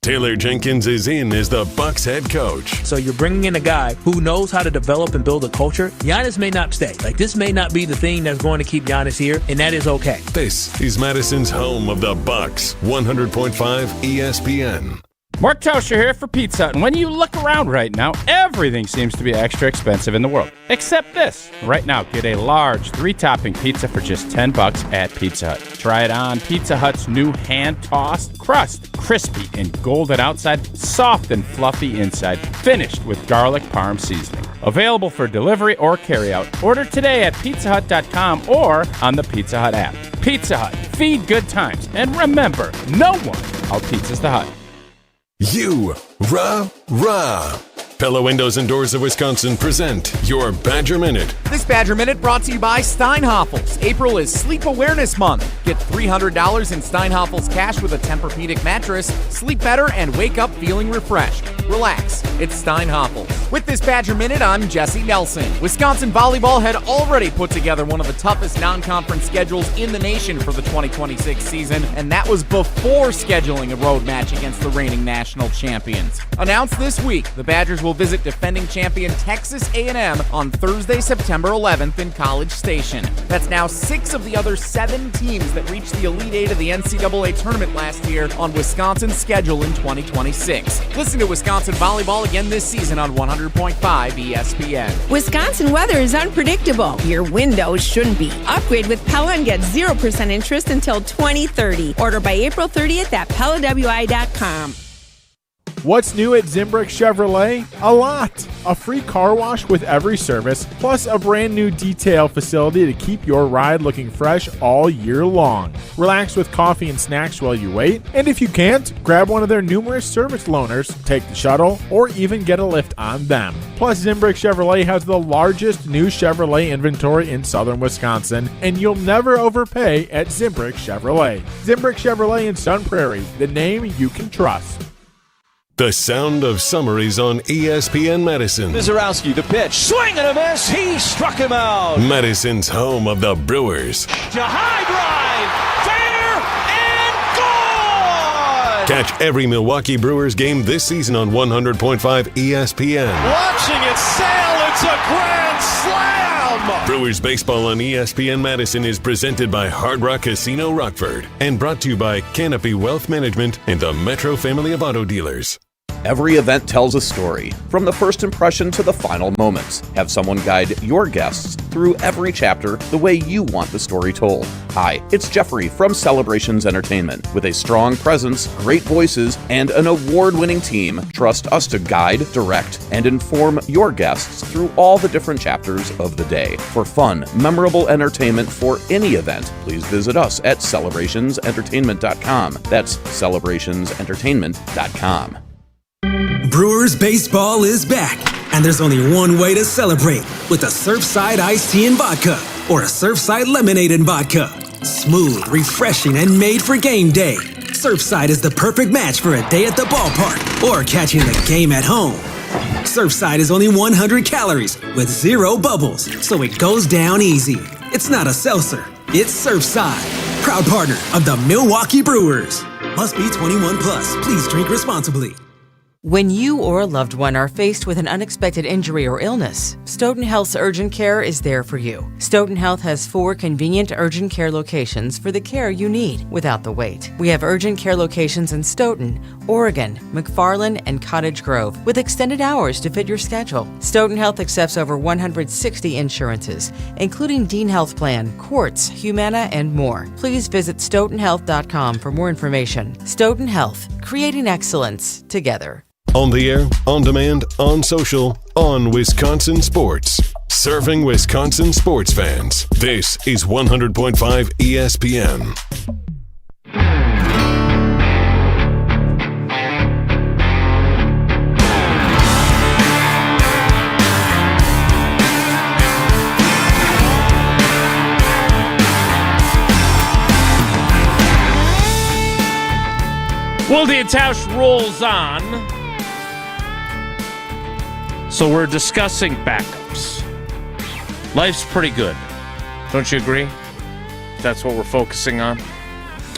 Taylor Jenkins is in as the Bucks head coach. So you're bringing in a guy who knows how to develop and build a culture. Giannis may not stay. This may not be the thing that's going to keep Giannis here, and that is okay. This is Madison's home of the Bucks, 100.5 ESPN. Mark Tauscher here for Pizza Hut. And when you look around right now, everything seems to be extra expensive in the world. Except this. Right now, get a large 3-topping pizza for just $10 at Pizza Hut. Try it on Pizza Hut's new hand-tossed crust. Crispy and golden outside, soft and fluffy inside, finished with garlic parm seasoning. Available for delivery or carryout. Order today at pizzahut.com or on the Pizza Hut app. Pizza Hut. Feed good times. And remember, no one out-pizzas the Hut. Rah. Pella Windows and Doors of Wisconsin present your Badger Minute. This Badger Minute brought to you by Steinhoffels. April is Sleep Awareness Month. Get $300 in Steinhoffels cash with a Tempur-Pedic mattress. Sleep better and wake up feeling refreshed. Relax. It's Steinhoffels. With this Badger Minute, I'm Jesse Nelson. Wisconsin volleyball had already put together one of the toughest non-conference schedules in the nation for the 2026 season, and that was before scheduling a road match against the reigning national champions. Announced this week, the Badgers will visit defending champion Texas A&M on Thursday, September 11th in College Station. That's now 6 of the other 7 teams that reached the Elite 8 of the NCAA tournament last year on Wisconsin's schedule in 2026. Listen to Wisconsin volleyball again this season on 100.5 ESPN. Wisconsin weather is unpredictable. Your windows shouldn't be. Upgrade with Pella and get 0% interest until 2030. Order by April 30th at PellaWI.com. What's new at Zimbrick Chevrolet? A lot. A free car wash with every service, plus a brand new detail facility to keep your ride looking fresh all year long. Relax with coffee and snacks while you wait, and if you can't, grab one of their numerous service loaners, take the shuttle, or even get a lift on them. Plus, Zimbrick Chevrolet has the largest new Chevrolet inventory in southern Wisconsin, and you'll never overpay at Zimbrick Chevrolet. Zimbrick Chevrolet in Sun Prairie, the name you can trust. The sound of summaries on ESPN Madison. Mizorowski, the pitch. Swing and a miss. He struck him out. Madison's home of the Brewers. To high drive. Fair and gone. Catch every Milwaukee Brewers game this season on 100.5 ESPN. Watching it sail. It's a grand slam. Brewers baseball on ESPN Madison is presented by Hard Rock Casino Rockford and brought to you by Canopy Wealth Management and the Metro family of auto dealers. Every event tells a story, from the first impression to the final moments. Have someone guide your guests through every chapter the way you want the story told. Hi, it's Jeffrey from Celebrations Entertainment. With a strong presence, great voices, and an award-winning team, trust us to guide, direct, and inform your guests through all the different chapters of the day. For fun, memorable entertainment for any event, please visit us at celebrationsentertainment.com. That's celebrationsentertainment.com. Brewers baseball is back, and there's only one way to celebrate, with a Surfside iced tea and vodka, or a Surfside lemonade and vodka. Smooth, refreshing, and made for game day. Surfside is the perfect match for a day at the ballpark, or catching the game at home. Surfside is only 100 calories, with 0 bubbles, so it goes down easy. It's not a seltzer, it's Surfside. Proud partner of the Milwaukee Brewers. Must be 21 plus. Please drink responsibly. When you or a loved one are faced with an unexpected injury or illness, Stoughton Health's Urgent Care is there for you. Stoughton Health has 4 convenient urgent care locations for the care you need without the wait. We have urgent care locations in Stoughton, Oregon, McFarland, and Cottage Grove with extended hours to fit your schedule. Stoughton Health accepts over 160 insurances, including Dean Health Plan, Quartz, Humana, and more. Please visit stoughtonhealth.com for more information. Stoughton Health, creating excellence together. On the air, on demand, on social, on Wisconsin Sports. Serving Wisconsin sports fans. This is 100.5 ESPN. Wilde and Tausch rolls on. So we're discussing backups. Life's pretty good. Don't you agree? That's what we're focusing on.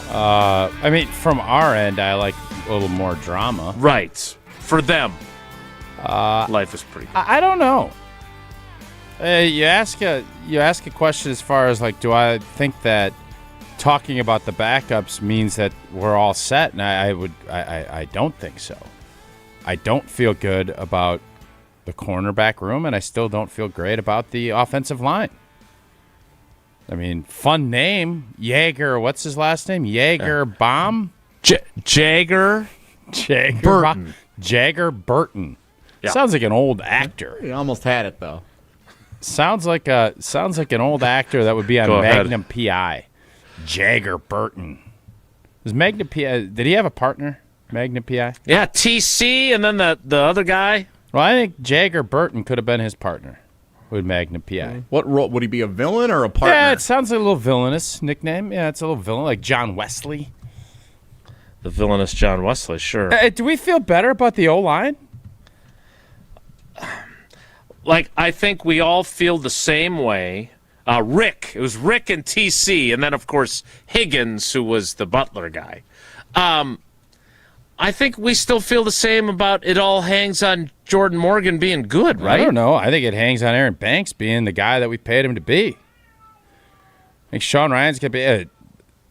I mean, from our end, I like a little more drama. Right. For them, life is pretty good. I don't know. You ask a question as far as like, do I think that talking about the backups means that we're all set? And I don't think so. I don't feel good about the cornerback room, and I still don't feel great about the offensive line. I mean, fun name, Jaeger. What's his last name? Jaeger Bomb? Jagger Burton. Jagger Burton. Yeah. Sounds like an old actor. You almost had it though. Sounds like an old actor that would be on Magnum PI. Jagger Burton. Was Magnum PI? Did he have a partner? Magnum PI? Yeah, TC, and then the other guy. Well, I think Jagger Burton could have been his partner with Magnum PI. What role? Would he be a villain or a partner? Yeah, it sounds like a little villainous nickname. Yeah, it's a little villain, like John Wesley. The villainous John Wesley, sure. Do we feel better about the O-line? Like, I think we all feel the same way. Rick. It was Rick and TC, and then, of course, Higgins, who was the Butler guy. I think we still feel the same about it all hangs on Jordan Morgan being good, right? I don't know. I think it hangs on Aaron Banks being the guy that we paid him to be. I think Sean Ryan's going to be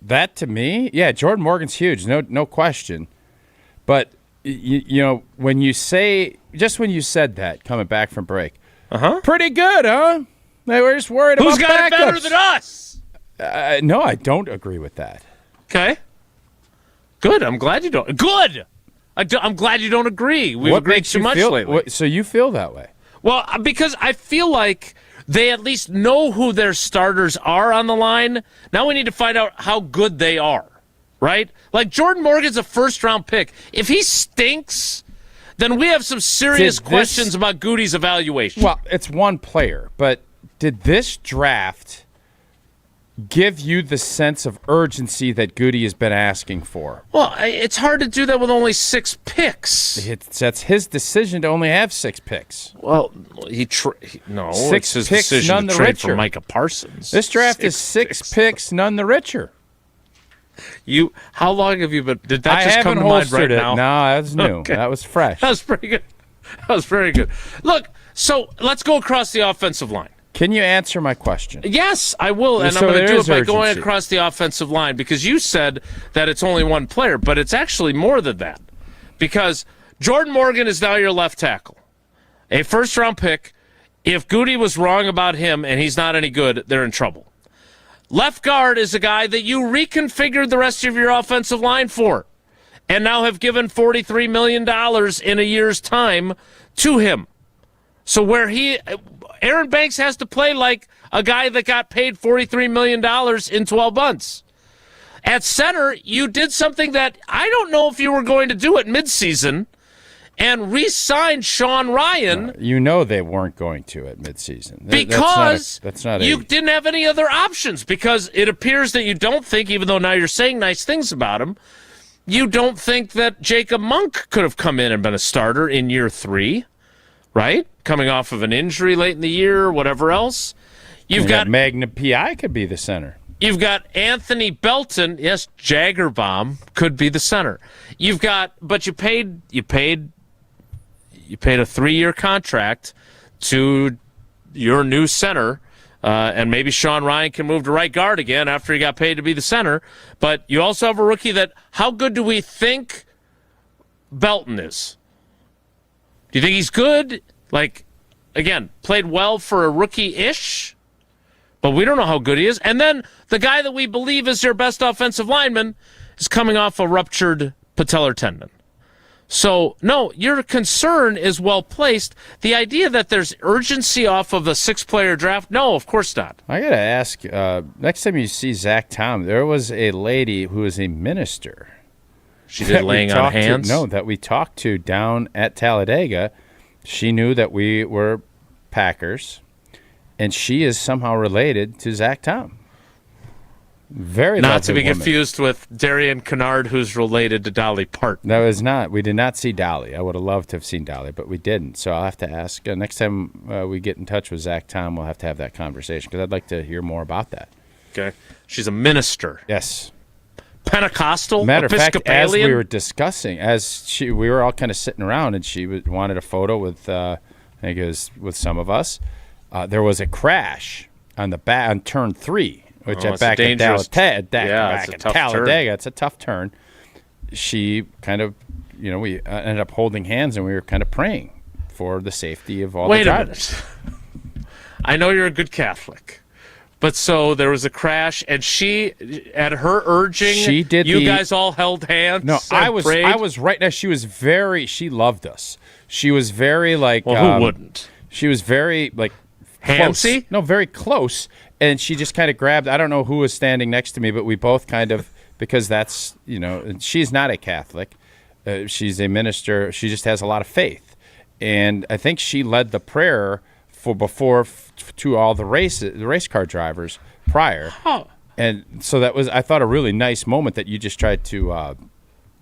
that to me. Yeah, Jordan Morgan's huge, no question. But you know, when you said that coming back from break, pretty good, huh? They were just worried about backups. Who's got it better than us? No, I don't agree with that. Okay. Good. I'm glad you don't. Good. I'm glad you don't agree. We've agreed too much lately. So you feel that way? Well, because I feel like they at least know who their starters are on the line. Now we need to find out how good they are, right? Like Jordan Morgan's a first-round pick. If he stinks, then we have some serious questions about Goody's evaluation. Well, it's one player, but did this draft give you the sense of urgency that Goody has been asking for? Well, it's hard to do that with only 6 picks. That's his decision to only have 6 picks. Well, it's his decision none to the trade richer. for Micah Parsons. This draft is 6 picks, none the richer. How long have you been? Did that I just come to mind right now? No, that was new. Okay. That was fresh. That was pretty good. That was very good. Look, so let's go across the offensive line. Can you answer my question? Yes, I will, and So I'm going to do it by urgency. going across the offensive line because you said that it's only one player, but it's actually more than that because Jordan Morgan is now your left tackle, a first-round pick. If Goody was wrong about him and he's not any good, they're in trouble. Left guard is a guy that you reconfigured the rest of your offensive line for and now have given $43 million in a year's time to him. So where Aaron Banks has to play like a guy that got paid $43 million in 12 months. At center, you did something that I don't know if you were going to do at midseason and re-signed Sean Ryan. You know they weren't going to at midseason. Because you didn't have any other options, because it appears that you don't think, even though now you're saying nice things about him, you don't think that Jacob Monk could have come in and been a starter in year 3, right? Coming off of an injury late in the year or whatever else. You've got Magna P.I. could be the center. You've got Anthony Belton. Yes, Jaggerbomb could be the center. But you paid a 3-year contract to your new center, and maybe Sean Ryan can move to right guard again after he got paid to be the center. But you also have a rookie that, how good do we think Belton is? Do you think he's good? Like, again, played well for a rookie-ish, but we don't know how good he is. And then the guy that we believe is your best offensive lineman is coming off a ruptured patellar tendon. So, no, your concern is well-placed. The idea that there's urgency off of a 6-player draft, no, of course not. I got to ask, next time you see Zach Tom, there was a lady who is a minister. She did laying on hands? That we talked to down at Talladega. She knew that we were Packers, and she is somehow related to Zach Tom. Very not to be woman. Confused with Darian Kennard, who's related to Dolly Parton. That was not. We did not see Dolly. I would have loved to have seen Dolly, but we didn't. So I'll have to ask. Next time we get in touch with Zach Tom, we'll have to have that conversation because I'd like to hear more about that. Okay. She's a minister. Yes. Pentecostal, Matter of fact, Episcopalian. as we were discussing, we were all kind of sitting around, and she wanted a photo with, I think it was with some of us. There was a crash on turn 3. Which back at Talladega, it's a tough turn. She kind of, we ended up holding hands and we were kind of praying for the safety of all the drivers. Wait a minute. I know you're a good Catholic, but so there was a crash and she, at her urging, guys all held hands. No, I was right now. She loved us. She was very like. Well, who wouldn't? She was very like. Handsy? No, very close. And she just kind of grabbed, I don't know who was standing next to me, but we both kind of, because that's, she's not a Catholic. She's a minister. She just has a lot of faith. And I think she led the prayer to all the race car drivers prior. Oh. And so that was, I thought, a really nice moment that you just tried to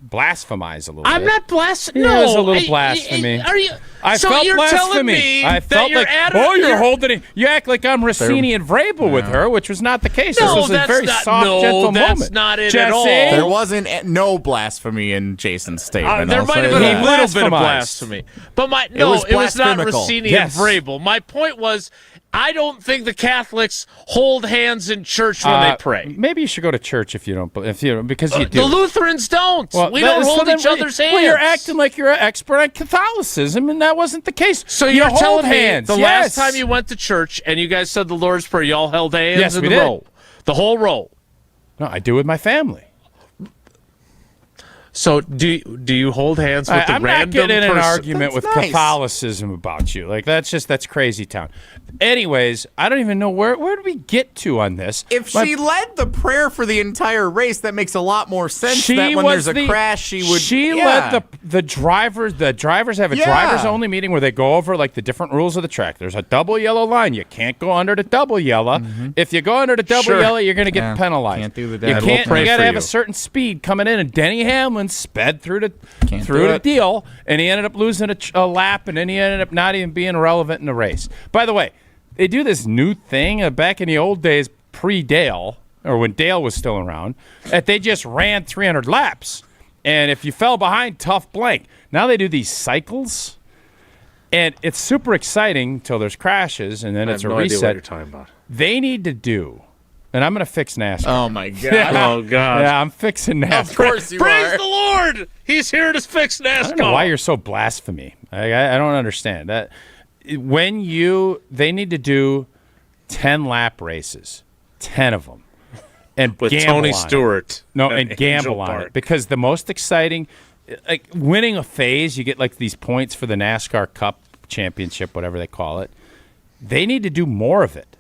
blasphemize a little bit. I'm not blaspheming. No, it was a little blasphemy. Are you? I so felt you're blasphemy. telling me I felt like, you're holding it. You act like I'm Rossini and Vrabel with her, which was not the case. No, this was a very soft, gentle moment. that's not it Jesse? at all. There wasn't no blasphemy in Jason's statement. There might have been a little bit of blasphemy. But it was not Rossini and Vrabel. My point was, I don't think the Catholics hold hands in church when they pray. Maybe you should go to church if you don't, because you do. The Lutherans don't. Well, we don't hold each other's hands. Well, you're acting like you're an expert on Catholicism, and that wasn't the case. So you're telling hands. Me the last time you went to church and you guys said the Lord's Prayer, y'all held hands in the row, the whole row. No, I do with my family. So do you hold hands with the I'm random not getting in person? an argument with Catholicism about you. Like that's crazy town. Anyways, I don't even know where did we get to on this. If she led the prayer for the entire race, that makes a lot more sense. That when there's a crash, she would. She led the drivers. The drivers have a drivers only meeting where they go over like the different rules of the track. There's a double yellow line. You can't go under the double yellow. Mm-hmm. If you go under the double yellow, you're going to get penalized. Can't do the you can't. You got to have a certain speed coming in. And Denny Hamlin sped through the deal, and he ended up losing a lap, and then he ended up not even being relevant in the race. By the way, they do this new thing back in the old days, pre-Dale, or when Dale was still around, that they just ran 300 laps, and if you fell behind, tough blank. Now they do these cycles, and it's super exciting until there's crashes, and then it's a reset. I have no idea what you're talking about. They need to do And I'm going to fix NASCAR. Oh, my God. Oh, God. Yeah, I'm fixing NASCAR. Of course you Praise are. the Lord. He's here to fix NASCAR. I don't know why you're so blasphemy. I don't understand that. They need to do 10 lap races, 10 of them, and with gamble Tony on Stewart. it. No, and gamble on it, because the most exciting, like winning a phase, you get like these points for the NASCAR Cup Championship, whatever they call it. They need to do more of it.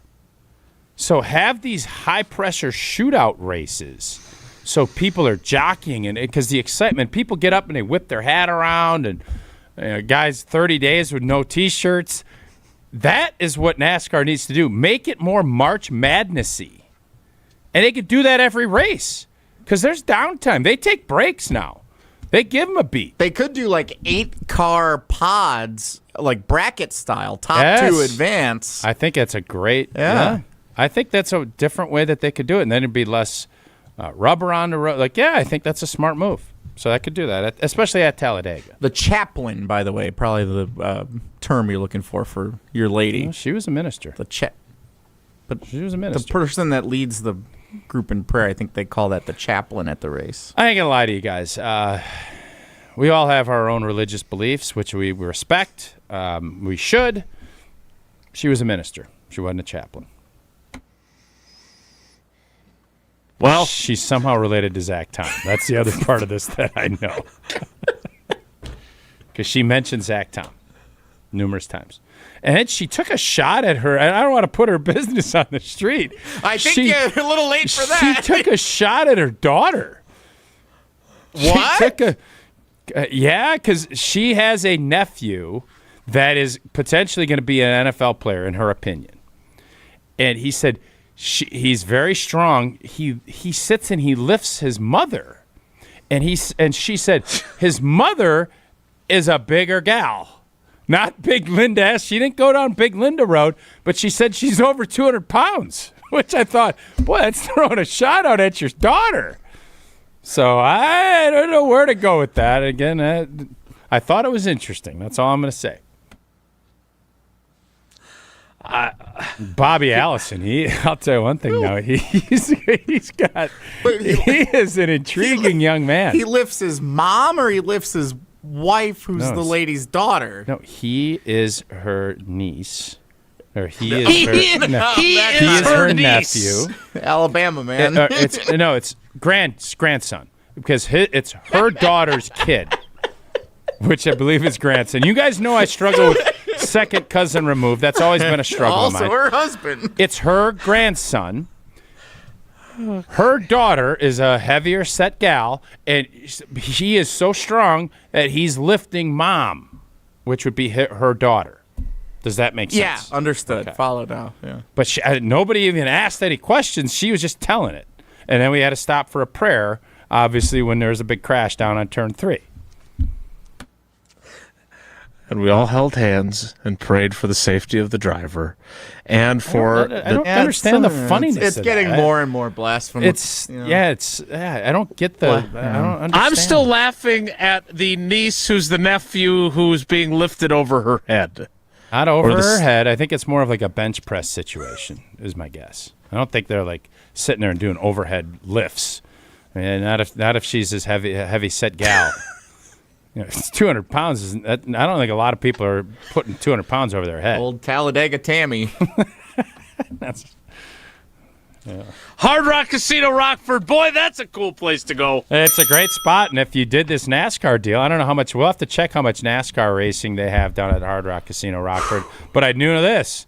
So have these high-pressure shootout races so people are jockeying, and because the excitement, people get up and they whip their hat around, and guys 30 days with no T-shirts. That is what NASCAR needs to do. Make it more March Madness-y. And they could do that every race because there's downtime. They take breaks now. They give them a beat. They could do like 8-car pods, like bracket style, top 2 advance. I think that's a great. Yeah. I think that's a different way that they could do it, and then it'd be less rubber on the road. Like, yeah, I think that's a smart move. So I could do that, especially at Talladega. The chaplain, by the way, probably the term you're looking for your lady. Well, she was a minister. But she was a minister. The person that leads the group in prayer, I think they call that the chaplain at the race. I ain't gonna lie to you guys. We all have our own religious beliefs, which we respect. We should. She was a minister. She wasn't a chaplain. Well, she's somehow related to Zach Tom. That's the other part of this that I know. Because she mentioned Zach Tom numerous times. And then she took a shot at her. And I don't want to put her business on the street. I think you're a little late for that. She took a shot at her daughter. What? Yeah, because she has a nephew that is potentially going to be an NFL player, in her opinion. And he said he's very strong. He sits and he lifts his mother. And she said his mother is a bigger gal. Not Big Linda. She didn't go down Big Linda Road, but she said she's over 200 pounds, which I thought, boy, that's throwing a shot out at your daughter. So I don't know where to go with that. Again, I thought it was interesting. That's all I'm going to say. Bobby Allison, I'll tell you one thing now. He is an intriguing young man. He lifts his mom or he lifts his wife, who's the lady's daughter? No, he is her niece. Or he is her nephew. Alabama, man. It's grandson. Because it's her daughter's kid, which I believe is grandson. You guys know I struggle with second cousin removed. That's always been a struggle of mine. Also her husband. It's her grandson. Her daughter is a heavier set gal, and he is so strong that he's lifting mom, which would be her daughter. Does that make sense? Yeah, understood. Okay. Followed now. Yeah. But nobody even asked any questions. She was just telling it. And then we had to stop for a prayer, obviously, when there was a big crash down on turn 3. And we all held hands and prayed for the safety of the driver and for I don't understand the funniness. It's getting more and more blasphemous. I don't get the. I don't understand. I'm still laughing at the niece who's the nephew who's being lifted over her head. Not over her head. I think it's more of like a bench press situation, is my guess. I don't think they're like sitting there and doing overhead lifts. And not if she's this heavy set gal. It's 200 pounds. I don't think a lot of people are putting 200 pounds over their head. Old Talladega Tammy. Hard Rock Casino Rockford. Boy, that's a cool place to go. It's a great spot. And if you did this NASCAR deal, I don't know how much. We'll have to check how much NASCAR racing they have down at Hard Rock Casino Rockford. But I knew this.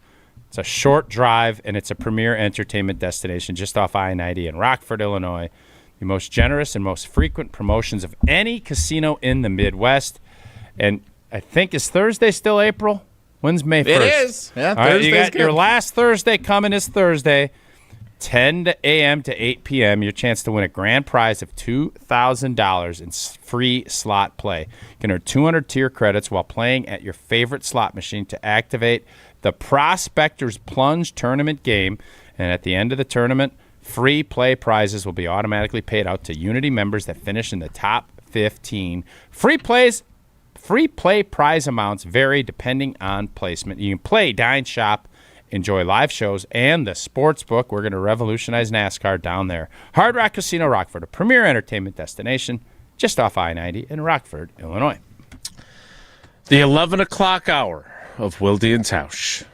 It's a short drive, and it's a premier entertainment destination just off I-90 in Rockford, Illinois. The most generous and most frequent promotions of any casino in the Midwest. And I think, is Thursday still April? When's May 1st? It is. Yeah, all right, you got your last Thursday coming this Thursday, 10 a.m. to 8 p.m. Your chance to win a grand prize of $2,000 in free slot play. You can earn 200 tier credits while playing at your favorite slot machine to activate the Prospectors Plunge tournament game. And at the end of the tournament, free play prizes will be automatically paid out to Unity members that finish in the top 15. Free play prize amounts vary depending on placement. You can play, dine, shop, Enjoy live shows and the sports book. We're going to revolutionize NASCAR down there. Hard Rock Casino Rockford, a premier entertainment destination just off I-90 in Rockford, Illinois. The 11 o'clock hour of Wilde and Tausch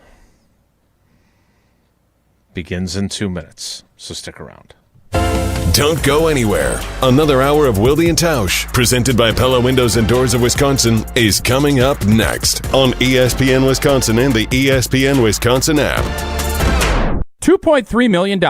begins in 2 minutes, so stick around. Don't go anywhere. Another hour of Wilde and Tausch, presented by Pella Windows and Doors of Wisconsin, is coming up next on ESPN Wisconsin and the ESPN Wisconsin app. $2.3 million.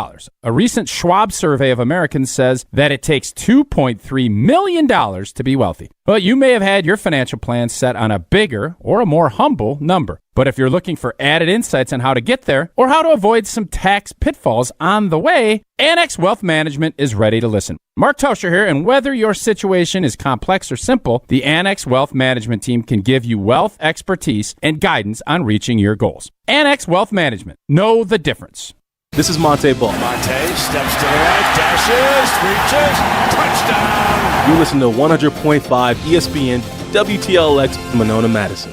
A recent Schwab survey of Americans says that it takes $2.3 million to be wealthy. Well, you may have had your financial plan set on a bigger or a more humble number. But if you're looking for added insights on how to get there or how to avoid some tax pitfalls on the way, Annex Wealth Management is ready to listen. Mark Tauscher here, and whether your situation is complex or simple, the Annex Wealth Management team can give you wealth expertise and guidance on reaching your goals. Annex Wealth Management. Know the difference. This is Monte Ball. Monte steps to the right, dashes, reaches, touchdown! You listen to 100.5 ESPN WTLX Monona, Madison.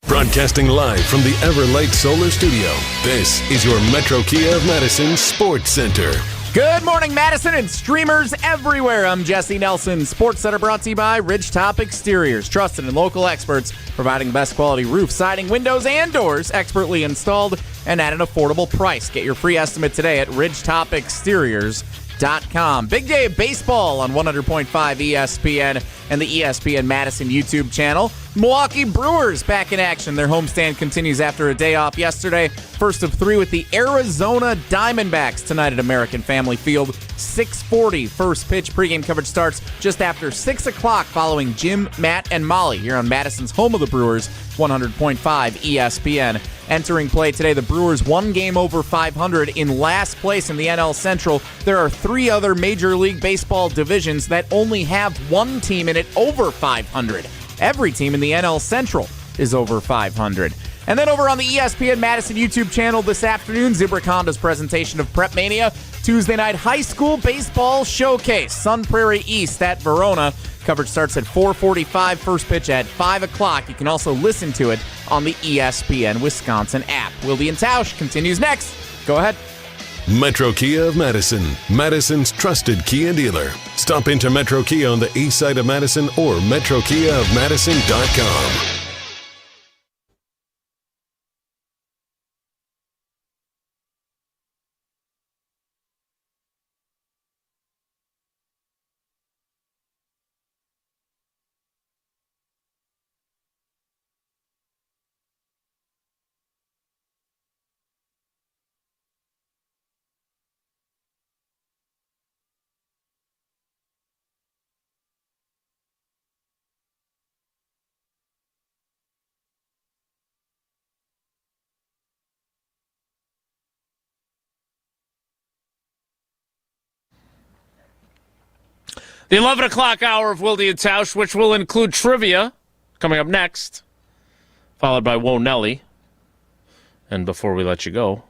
Broadcasting live from the Everlight Solar Studio, this is your Metro Kia of Madison Sports Center. Good morning, Madison and streamers everywhere. I'm Jesse Nelson. Sports Center brought to you by Ridgetop Exteriors. Trusted and local experts providing the best quality roof, siding, windows, and doors expertly installed and at an affordable price. Get your free estimate today at ridgetopexteriors.com. Big day of baseball on 100.5 ESPN and the ESPN Madison YouTube channel. Milwaukee Brewers back in action. Their homestand continues after a day off yesterday. First of three with the Arizona Diamondbacks tonight at American Family Field. 6:40 first pitch. Pregame coverage starts just after 6 o'clock following Jim, Matt, and Molly here on Madison's home of the Brewers, 100.5 ESPN. Entering play today, the Brewers 1 game over 500 in last place in the NL Central. There are 3 other Major League Baseball divisions that only have one team in it over 500. Every team in the NL Central is over 500. And then over on the ESPN Madison YouTube channel this afternoon, Zimbrick Honda's presentation of Prep Mania, Tuesday night high school baseball showcase, Sun Prairie East at Verona. Coverage starts at 4:45, first pitch at 5 o'clock. You can also listen to it on the ESPN Wisconsin app. Wilde and Tausch continues next. Go ahead. Metro Kia of Madison, Madison's trusted Kia dealer. Stop into Metro Kia on the east side of Madison or metrokiaofmadison.com. The 11 o'clock hour of Wilde and Tausch, which will include trivia, coming up next, followed by Whoa Nelly. And before we let you go.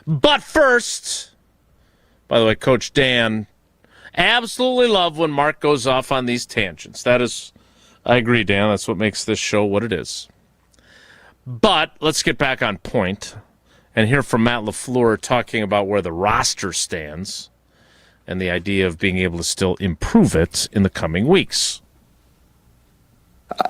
But first, by the way, Coach Dan, absolutely love when Mark goes off on these tangents. That is, I agree, Dan, that's what makes this show what it is. But let's get back on point and hear from Matt LaFleur talking about where the roster stands and the idea of being able to still improve it in the coming weeks.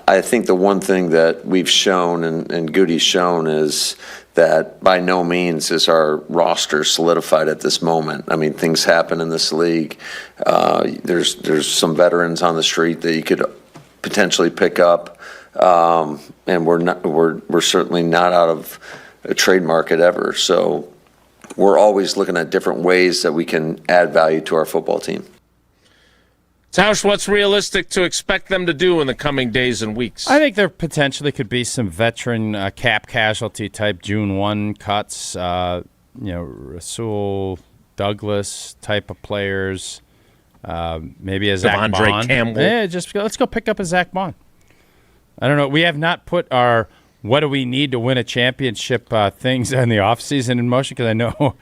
I think the one thing that we've shown and Goody's shown is that by no means is our roster solidified at this moment. I mean, things happen in this league. There's some veterans on the street that you could potentially pick up, and we're certainly not out of a trade market ever. So we're always looking at different ways that we can add value to our football team. Tausch, what's realistic to expect them to do in the coming days and weeks? I think there potentially could be some veteran cap casualty type June 1 cuts, Rasul Douglas type of players, maybe a Zach Bond. Campbell. Yeah, let's go pick up a Zach Bond. I don't know. We have not put our what do we need to win a championship things in the offseason in motion, because I know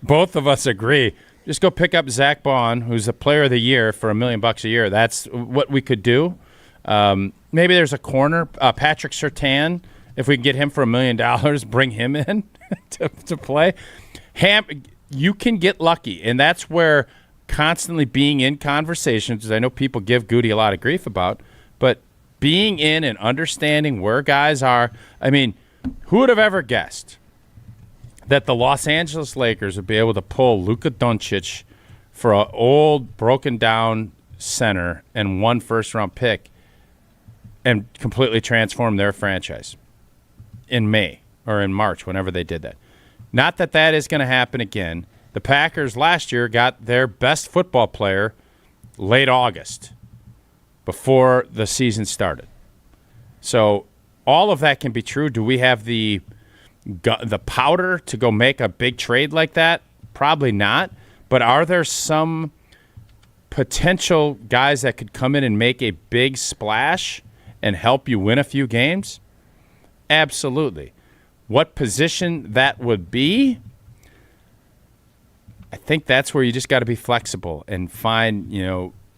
both of us agree. Just go pick up Zach Bond, who's the player of the year for $1 million a year. That's what we could do. Maybe there's a corner, Patrick Surtain. If we can get him for $1 million, bring him in. to play. You can get lucky, and that's where constantly being in conversations, as I know people give Goody a lot of grief about, but being in and understanding where guys are. I mean, who would have ever guessed that the Los Angeles Lakers would be able to pull Luka Doncic for an old, broken-down center and 1 first-round pick and completely transform their franchise in May or in March, whenever they did that. Not that that is going to happen again. The Packers last year got their best football player late August, before the season started. So all of that can be true. Do we have the powder to go make a big trade like that? Probably not. But are there some potential guys that could come in and make a big splash and help you win a few games? Absolutely. What position that would be? I think that's where you just got to be flexible and find,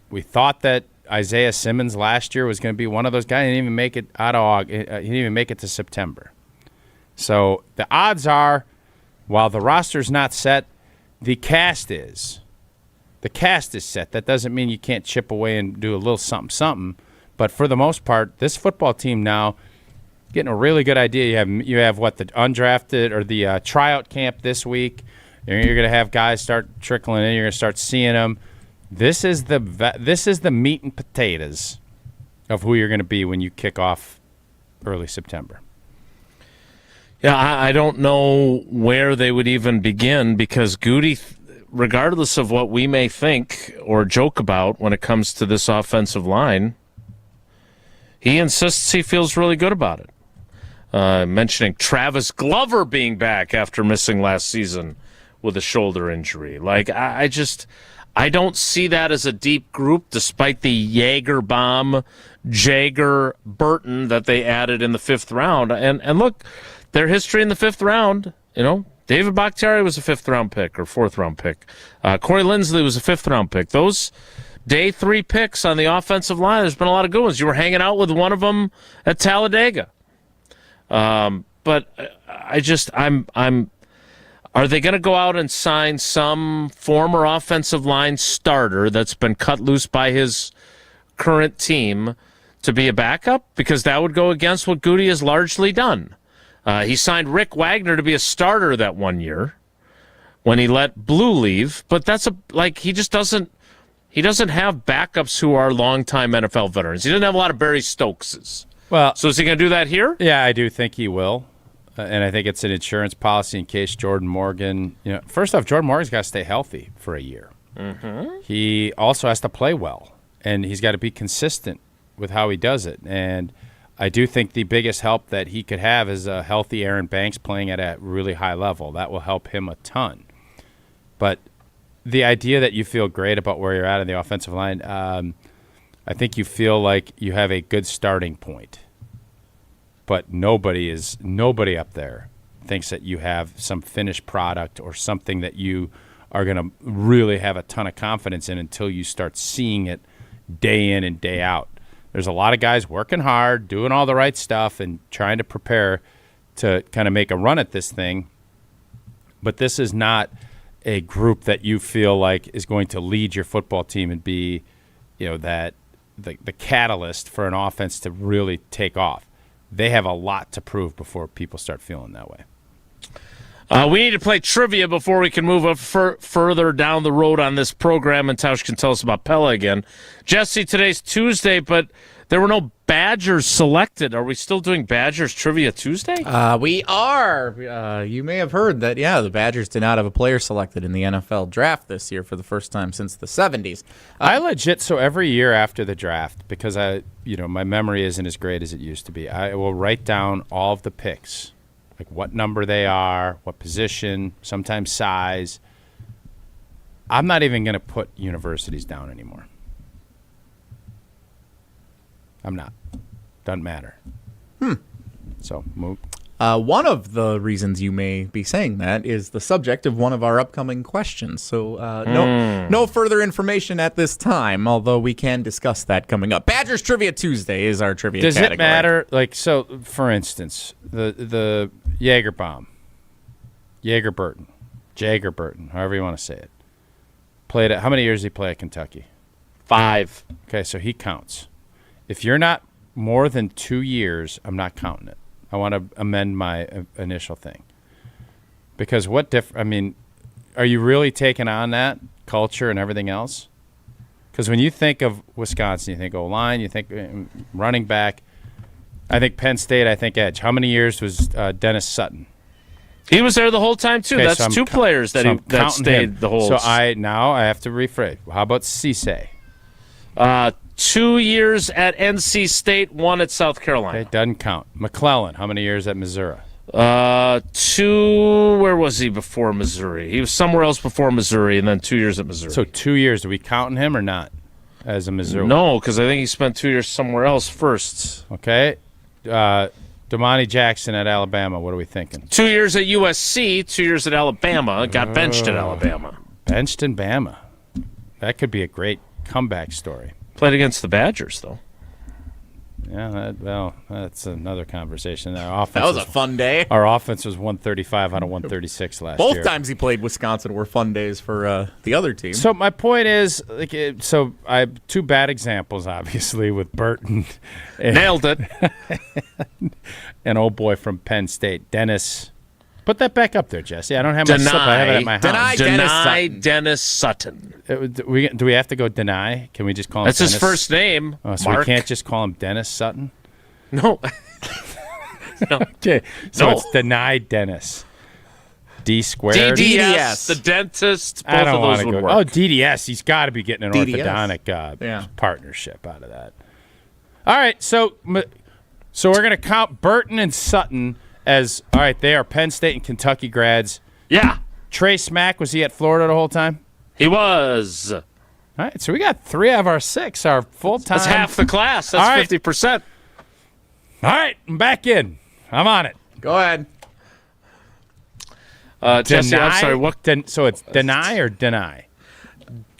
we thought that Isaiah Simmons last year was going to be one of those guys. He didn't even make it out of August. He didn't even make it to September. So the odds are, while the roster's not set, the cast is. The cast is set. That doesn't mean you can't chip away and do a little something. But for the most part, this football team now getting a really good idea. You have what, the undrafted or the tryout camp this week. You're going to have guys start trickling in. You're going to start seeing them. This is the meat and potatoes of who you're going to be when you kick off early September. Yeah, I don't know where they would even begin because Goody, regardless of what we may think or joke about when it comes to this offensive line, he insists he feels really good about it. Mentioning Travis Glover being back after missing last season with a shoulder injury. Like, I don't see that as a deep group, despite the Jager, Burton that they added in the 5th round. And look, their history in the 5th round, David Bakhtiari was a 5th-round pick or 4th-round pick. Corey Linsley was a 5th-round pick. Those day 3 picks on the offensive line, there's been a lot of good ones. You were hanging out with one of them at Talladega. But I'm are they going to go out and sign some former offensive line starter that's been cut loose by his current team to be a backup? Because that would go against what Goody has largely done. He signed Rick Wagner to be a starter that 1 year when he let Blue leave, but he doesn't have backups who are longtime NFL veterans. He doesn't have a lot of Barry Stokeses. Well, so is he going to do that here? Yeah, I do think he will. And I think it's an insurance policy in case Jordan Morgan, first off, Jordan Morgan's got to stay healthy for a year. Mm-hmm. He also has to play well, and he's got to be consistent with how he does it. And I do think the biggest help that he could have is a healthy Aaron Banks playing at a really high level. That will help him a ton. But the idea that you feel great about where you're at in the offensive line, I think you feel like you have a good starting point. But nobody up there thinks that you have some finished product or something that you are going to really have a ton of confidence in until you start seeing it day in and day out. There's a lot of guys working hard, doing all the right stuff, and trying to prepare to kind of make a run at this thing. But this is not a group that you feel like is going to lead your football team and be, that the catalyst for an offense to really take off. They have a lot to prove before people start feeling that way. We need to play trivia before we can move up further down the road on this program, and Tausch can tell us about Pella again. Jesse, today's Tuesday, but there were no Badgers selected. Are we still doing Badgers Trivia Tuesday? We are. You may have heard that, the Badgers did not have a player selected in the NFL draft this year for the first time since the 70s. So every year after the draft, because my memory isn't as great as it used to be, I will write down all of the picks, like what number they are, what position, sometimes size. I'm not even going to put universities down anymore. I'm not. Doesn't matter. So move. One of the reasons you may be saying that is the subject of one of our upcoming questions. So no further information at this time, although we can discuss that coming up. Badgers Trivia Tuesday is our trivia category. Does it matter? For instance, the Jaeger bomb. Jager-Burton, however you want to say it. Played at, how many years did he play at Kentucky? 5. Okay, so he counts. If you're not more than 2 years, I'm not counting it. I want to amend my initial thing. Because are you really taking on that culture and everything else? Because when you think of Wisconsin, you think O-line, you think running back. I think Penn State, I think edge. How many years was Dennis Sutton? He was there the whole time, too. Okay, That's so 2 players that stayed the whole. So I have to rephrase. How about Cisse? 2 years at NC State, 1 at South Carolina. It doesn't count. McClellan, how many years at Missouri? 2. Where was he before Missouri? He was somewhere else before Missouri, and then 2 years at Missouri. So 2 years. Are we counting him or not as a Missouri? No, because I think he spent 2 years somewhere else first. Okay. Damani Jackson at Alabama. What are we thinking? 2 years at USC, 2 years at Alabama. Got benched at Alabama. Benched in Bama. That could be a great comeback story. Played against the Badgers, though. Yeah, that's another conversation. That was a fun day. Our offense was 135 out of 136 last year. Both times he played Wisconsin were fun days for the other team. So my point is, so I have 2 bad examples, obviously, with Burton. Nailed it. An old boy from Penn State, Dennis. Put that back up there, Jesse. I don't have my slip. I have it at my house. Deny Dennis Sutton. Do we have to go deny? Can we just call him That's Dennis? his first name, so Mark. we can't just call him Dennis Sutton? No. No. Okay, so No. it's denied Dennis. D squared? DDS, the dentist. Both I don't of want those to would go. work. Oh, DDS. He's got to be getting an DDS. orthodontic partnership out of that. All right, so we're going to count Burton and Sutton as, all right, they are Penn State and Kentucky grads. Yeah. Trey Smack, was he at Florida the whole time? He was. All right, so we got 3 out of our 6 are full-time. That's half the class. That's All right. 50%. All right, I'm back in. I'm on it. Go ahead. Jesse, I'm sorry. What? So it's deny or deny?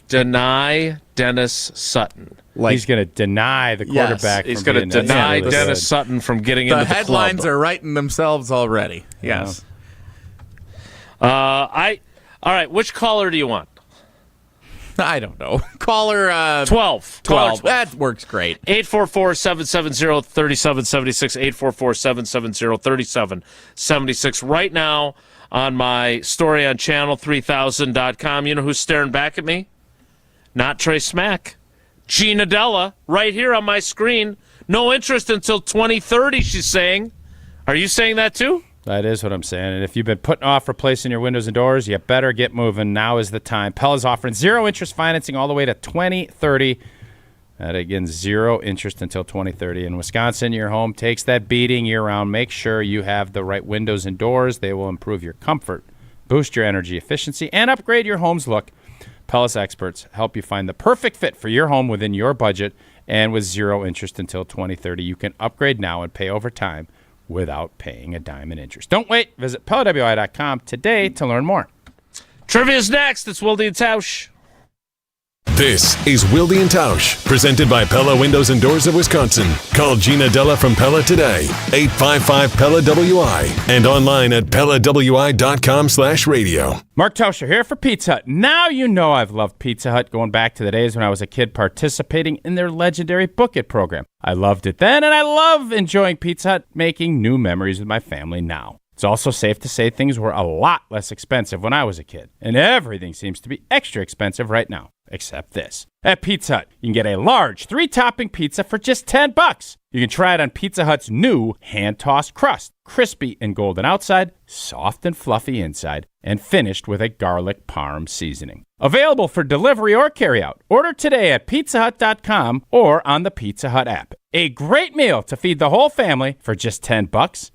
Deny Dennis Sutton. He's going to deny the quarterback. He's going to deny Dennis Sutton from getting into the club. The headlines are writing themselves already. Yes. All right, which caller do you want? I don't know. Caller 12. 12. That works great. 844-770-3776. 844-770-3776. Right now on my story on channel3000.com, you know who's staring back at me? Not Trey Smack. Gina Della, right here on my screen. No interest until 2030, she's saying. Are you saying that too? That is what I'm saying. And if you've been putting off replacing your windows and doors, you better get moving. Now is the time. Pella's offering 0 interest financing all the way to 2030. That, again, 0 interest until 2030. In Wisconsin, your home takes that beating year-round. Make sure you have the right windows and doors. They will improve your comfort, boost your energy efficiency, and upgrade your home's look. Pella's experts help you find the perfect fit for your home within your budget. And with 0 interest until 2030, you can upgrade now and pay over time without paying a dime in interest. Don't wait. Visit PellaWI.com today to learn more. Trivia's next. It's Wilde and Tausch. This is Wilde and Tausch, presented by Pella Windows and Doors of Wisconsin. Call Gina Della from Pella today, 855-PELLA-WI, and online at PellaWI.com/radio. Mark Tauscher here for Pizza Hut. Now you know I've loved Pizza Hut going back to the days when I was a kid participating in their legendary Book It program. I loved it then, and I love enjoying Pizza Hut, making new memories with my family now. It's also safe to say things were a lot less expensive when I was a kid, and everything seems to be extra expensive right now, except this. At Pizza Hut, you can get a large 3-topping pizza for just $10. You can try it on Pizza Hut's new hand-tossed crust, crispy and golden outside, soft and fluffy inside, and finished with a garlic parm seasoning. Available for delivery or carryout. Order today at pizzahut.com or on the Pizza Hut app. A great meal to feed the whole family for just $10.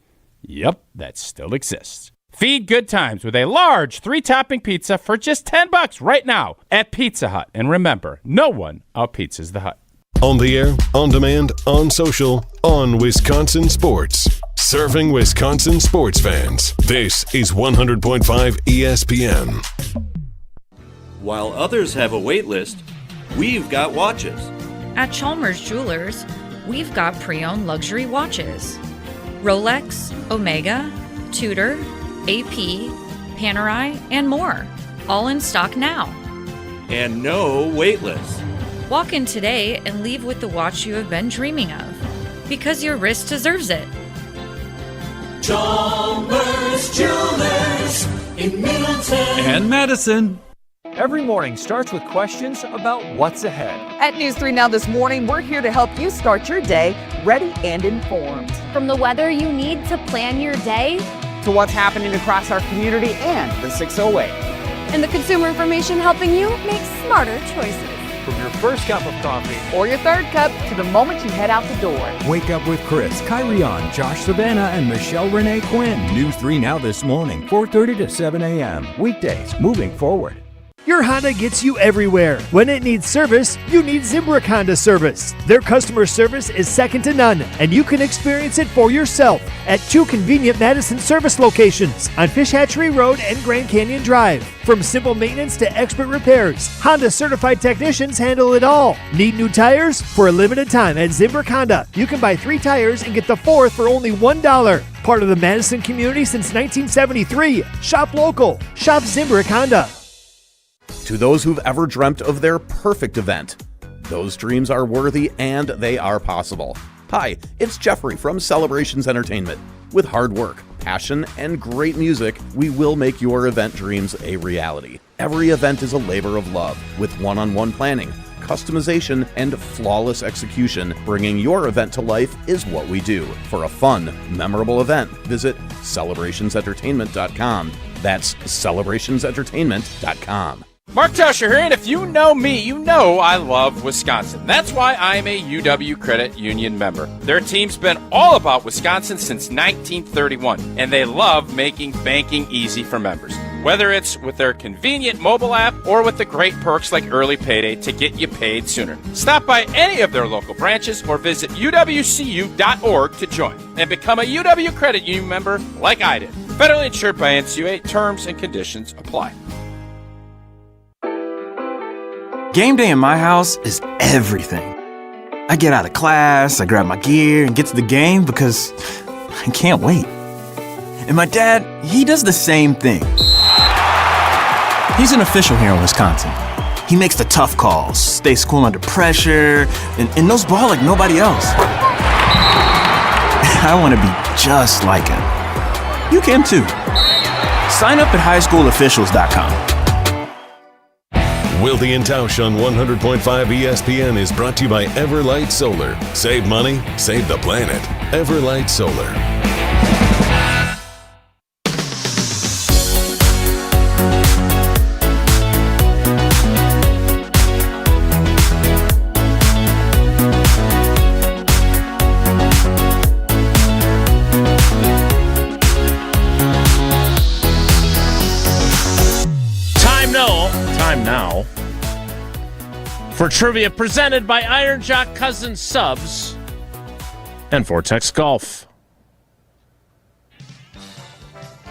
Yep, that still exists. Feed good times with a large 3-topping pizza for just $10 right now at Pizza Hut. And remember, no one out-pizzas the Hut. On the air, on demand, on social, on Wisconsin Sports. Serving Wisconsin sports fans. This is 100.5 ESPN. While others have a wait list, we've got watches. At Chalmers Jewelers, we've got pre-owned luxury watches. Rolex, Omega, Tudor, AP, Panerai, and more. All in stock now. And no wait list. Walk in today and leave with the watch you have been dreaming of. Because your wrist deserves it. Chalmers Jewelers in Middleton and Madison. Every morning starts with questions about what's ahead. At News 3 Now this morning, we're here to help you start your day ready and informed. From the weather you need to plan your day, to what's happening across our community and the 608. And the consumer information helping you make smarter choices. From your first cup of coffee or your third cup to the moment you head out the door. Wake up with Chris, Kyrion, Josh Savannah, and Michelle Renee Quinn. News 3 Now this morning, 4:30 to 7 a.m. Weekdays, moving forward. Your Honda gets you everywhere. When it needs service, you need Zimbrick Honda service. Their customer service is second to none, and you can experience it for yourself at 2 convenient Madison service locations on Fish Hatchery Road and Grand Canyon Drive. From simple maintenance to expert repairs, Honda certified technicians handle it all. Need new tires? For a limited time at Zimbrick Honda, you can buy 3 tires and get the 4th for only $1. Part of the Madison community since 1973. Shop local. Shop Zimbrick Honda. To those who've ever dreamt of their perfect event, those dreams are worthy and they are possible. Hi, it's Jeffrey from Celebrations Entertainment. With hard work, passion, and great music, we will make your event dreams a reality. Every event is a labor of love, with one-on-one planning, customization, and flawless execution. Bringing your event to life is what we do. For a fun, memorable event, visit celebrationsentertainment.com. That's celebrationsentertainment.com. Mark Tauscher here, and if you know me, you know I love Wisconsin. That's why I'm a UW Credit Union member. Their team's been all about Wisconsin since 1931, and they love making banking easy for members. Whether it's with their convenient mobile app or with the great perks like early payday to get you paid sooner. Stop by any of their local branches or visit uwcu.org to join and become a UW Credit Union member like I did. Federally insured by NCUA. Terms and conditions apply. Game day in my house is everything. I get out of class, I grab my gear, and get to the game because I can't wait. And my dad, he does the same thing. He's an official here in Wisconsin. He makes the tough calls, stays cool under pressure, and knows ball like nobody else. I want to be just like him. You can too. Sign up at highschoolofficials.com. Wilde and Tausch on 100.5 ESPN is brought to you by Everlight Solar. Save money, save the planet. Everlight Solar. Time now for trivia presented by Iron Jock Cousin Subs and Vortex Golf.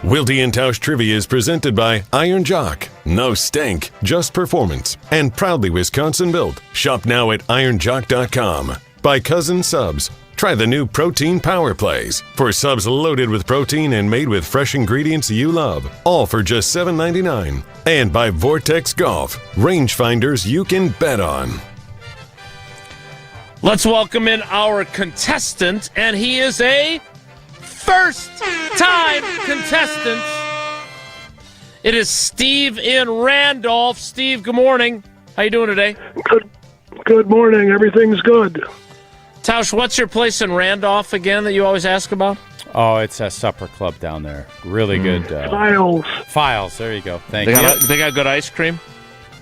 Wilde and Tausch Trivia is presented by Iron Jock. No stink, just performance. And proudly Wisconsin built. Shop now at ironjock.com. By Cousin Subs. Try the new Protein Power Plays. For subs loaded with protein and made with fresh ingredients you love. All for just $7.99. And by Vortex Golf. Rangefinders you can bet on. Let's welcome in our contestant, and he is a first-time contestant. It is Steve in Randolph. Steve, good morning. How you doing today? Good morning. Everything's good. Tausch, what's your place in Randolph again that you always ask about? Oh, it's a supper club down there. Really good. Files. Files. There you go. Thank you. you. They got good ice cream?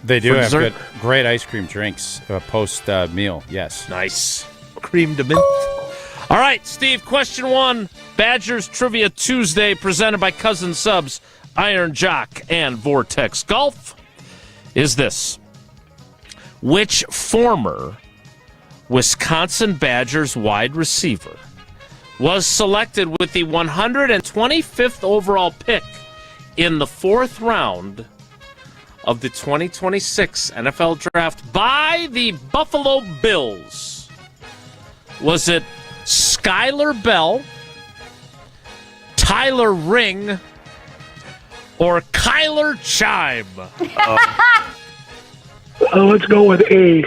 They do have dessert? great ice cream drinks post-meal. Yes. Nice. Cream de mint. All right, Steve, question 1. Badgers Trivia Tuesday presented by Cousin Subs, Iron Jock, and Vortex Golf is this. Which former Wisconsin Badgers wide receiver was selected with the 125th overall pick in the 4th round of the 2026 NFL Draft by the Buffalo Bills? Was it Skylar Bell, Tyler Ring, or Kyler Chime. Let's go with A.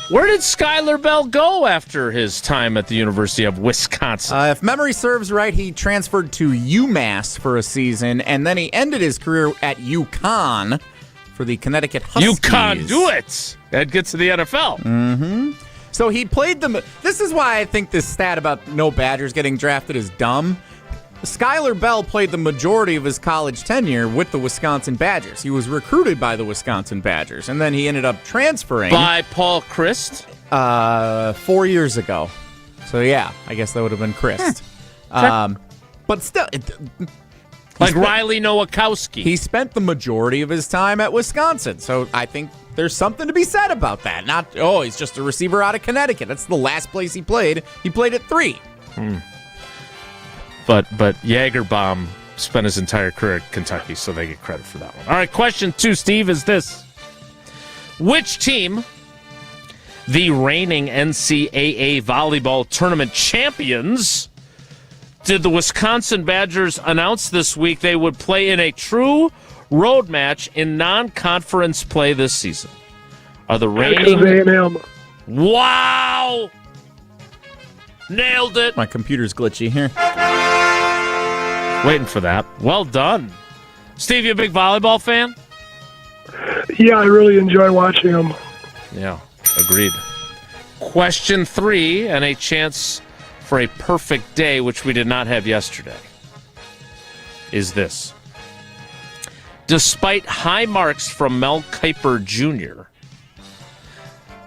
Where did Skyler Bell go after his time at the University of Wisconsin? If memory serves right, he transferred to UMass for a season, and then he ended his career at UConn for the Connecticut Huskies. UConn, do it! That gets to the NFL. Mm-hmm. So he played them. This is why I think this stat about no Badgers getting drafted is dumb. Skyler Bell played the majority of his college tenure with the Wisconsin Badgers. He was recruited by the Wisconsin Badgers, and then he ended up transferring. By Paul Christ? 4 years ago. So, yeah, I guess that would have been Christ. But still... Like Riley Nowakowski. He spent the majority of his time at Wisconsin, so I think there's something to be said about that. Not, he's just a receiver out of Connecticut. That's the last place he played. He played at 3. But Jagerbaum spent his entire career at Kentucky, so they get credit for that one. All right, question 2, Steve, is this. Which team, the reigning NCAA volleyball tournament champions, did the Wisconsin Badgers announce this week they would play in a true road match in non-conference play this season? Are the reigning... Texas A&M. Wow! Nailed it. My computer's glitchy here. Waiting for that. Well done. Steve, you a big volleyball fan? Yeah, I really enjoy watching them. Yeah, agreed. Question 3, and a chance for a perfect day, which we did not have yesterday, is this. Despite high marks from Mel Kiper Jr.,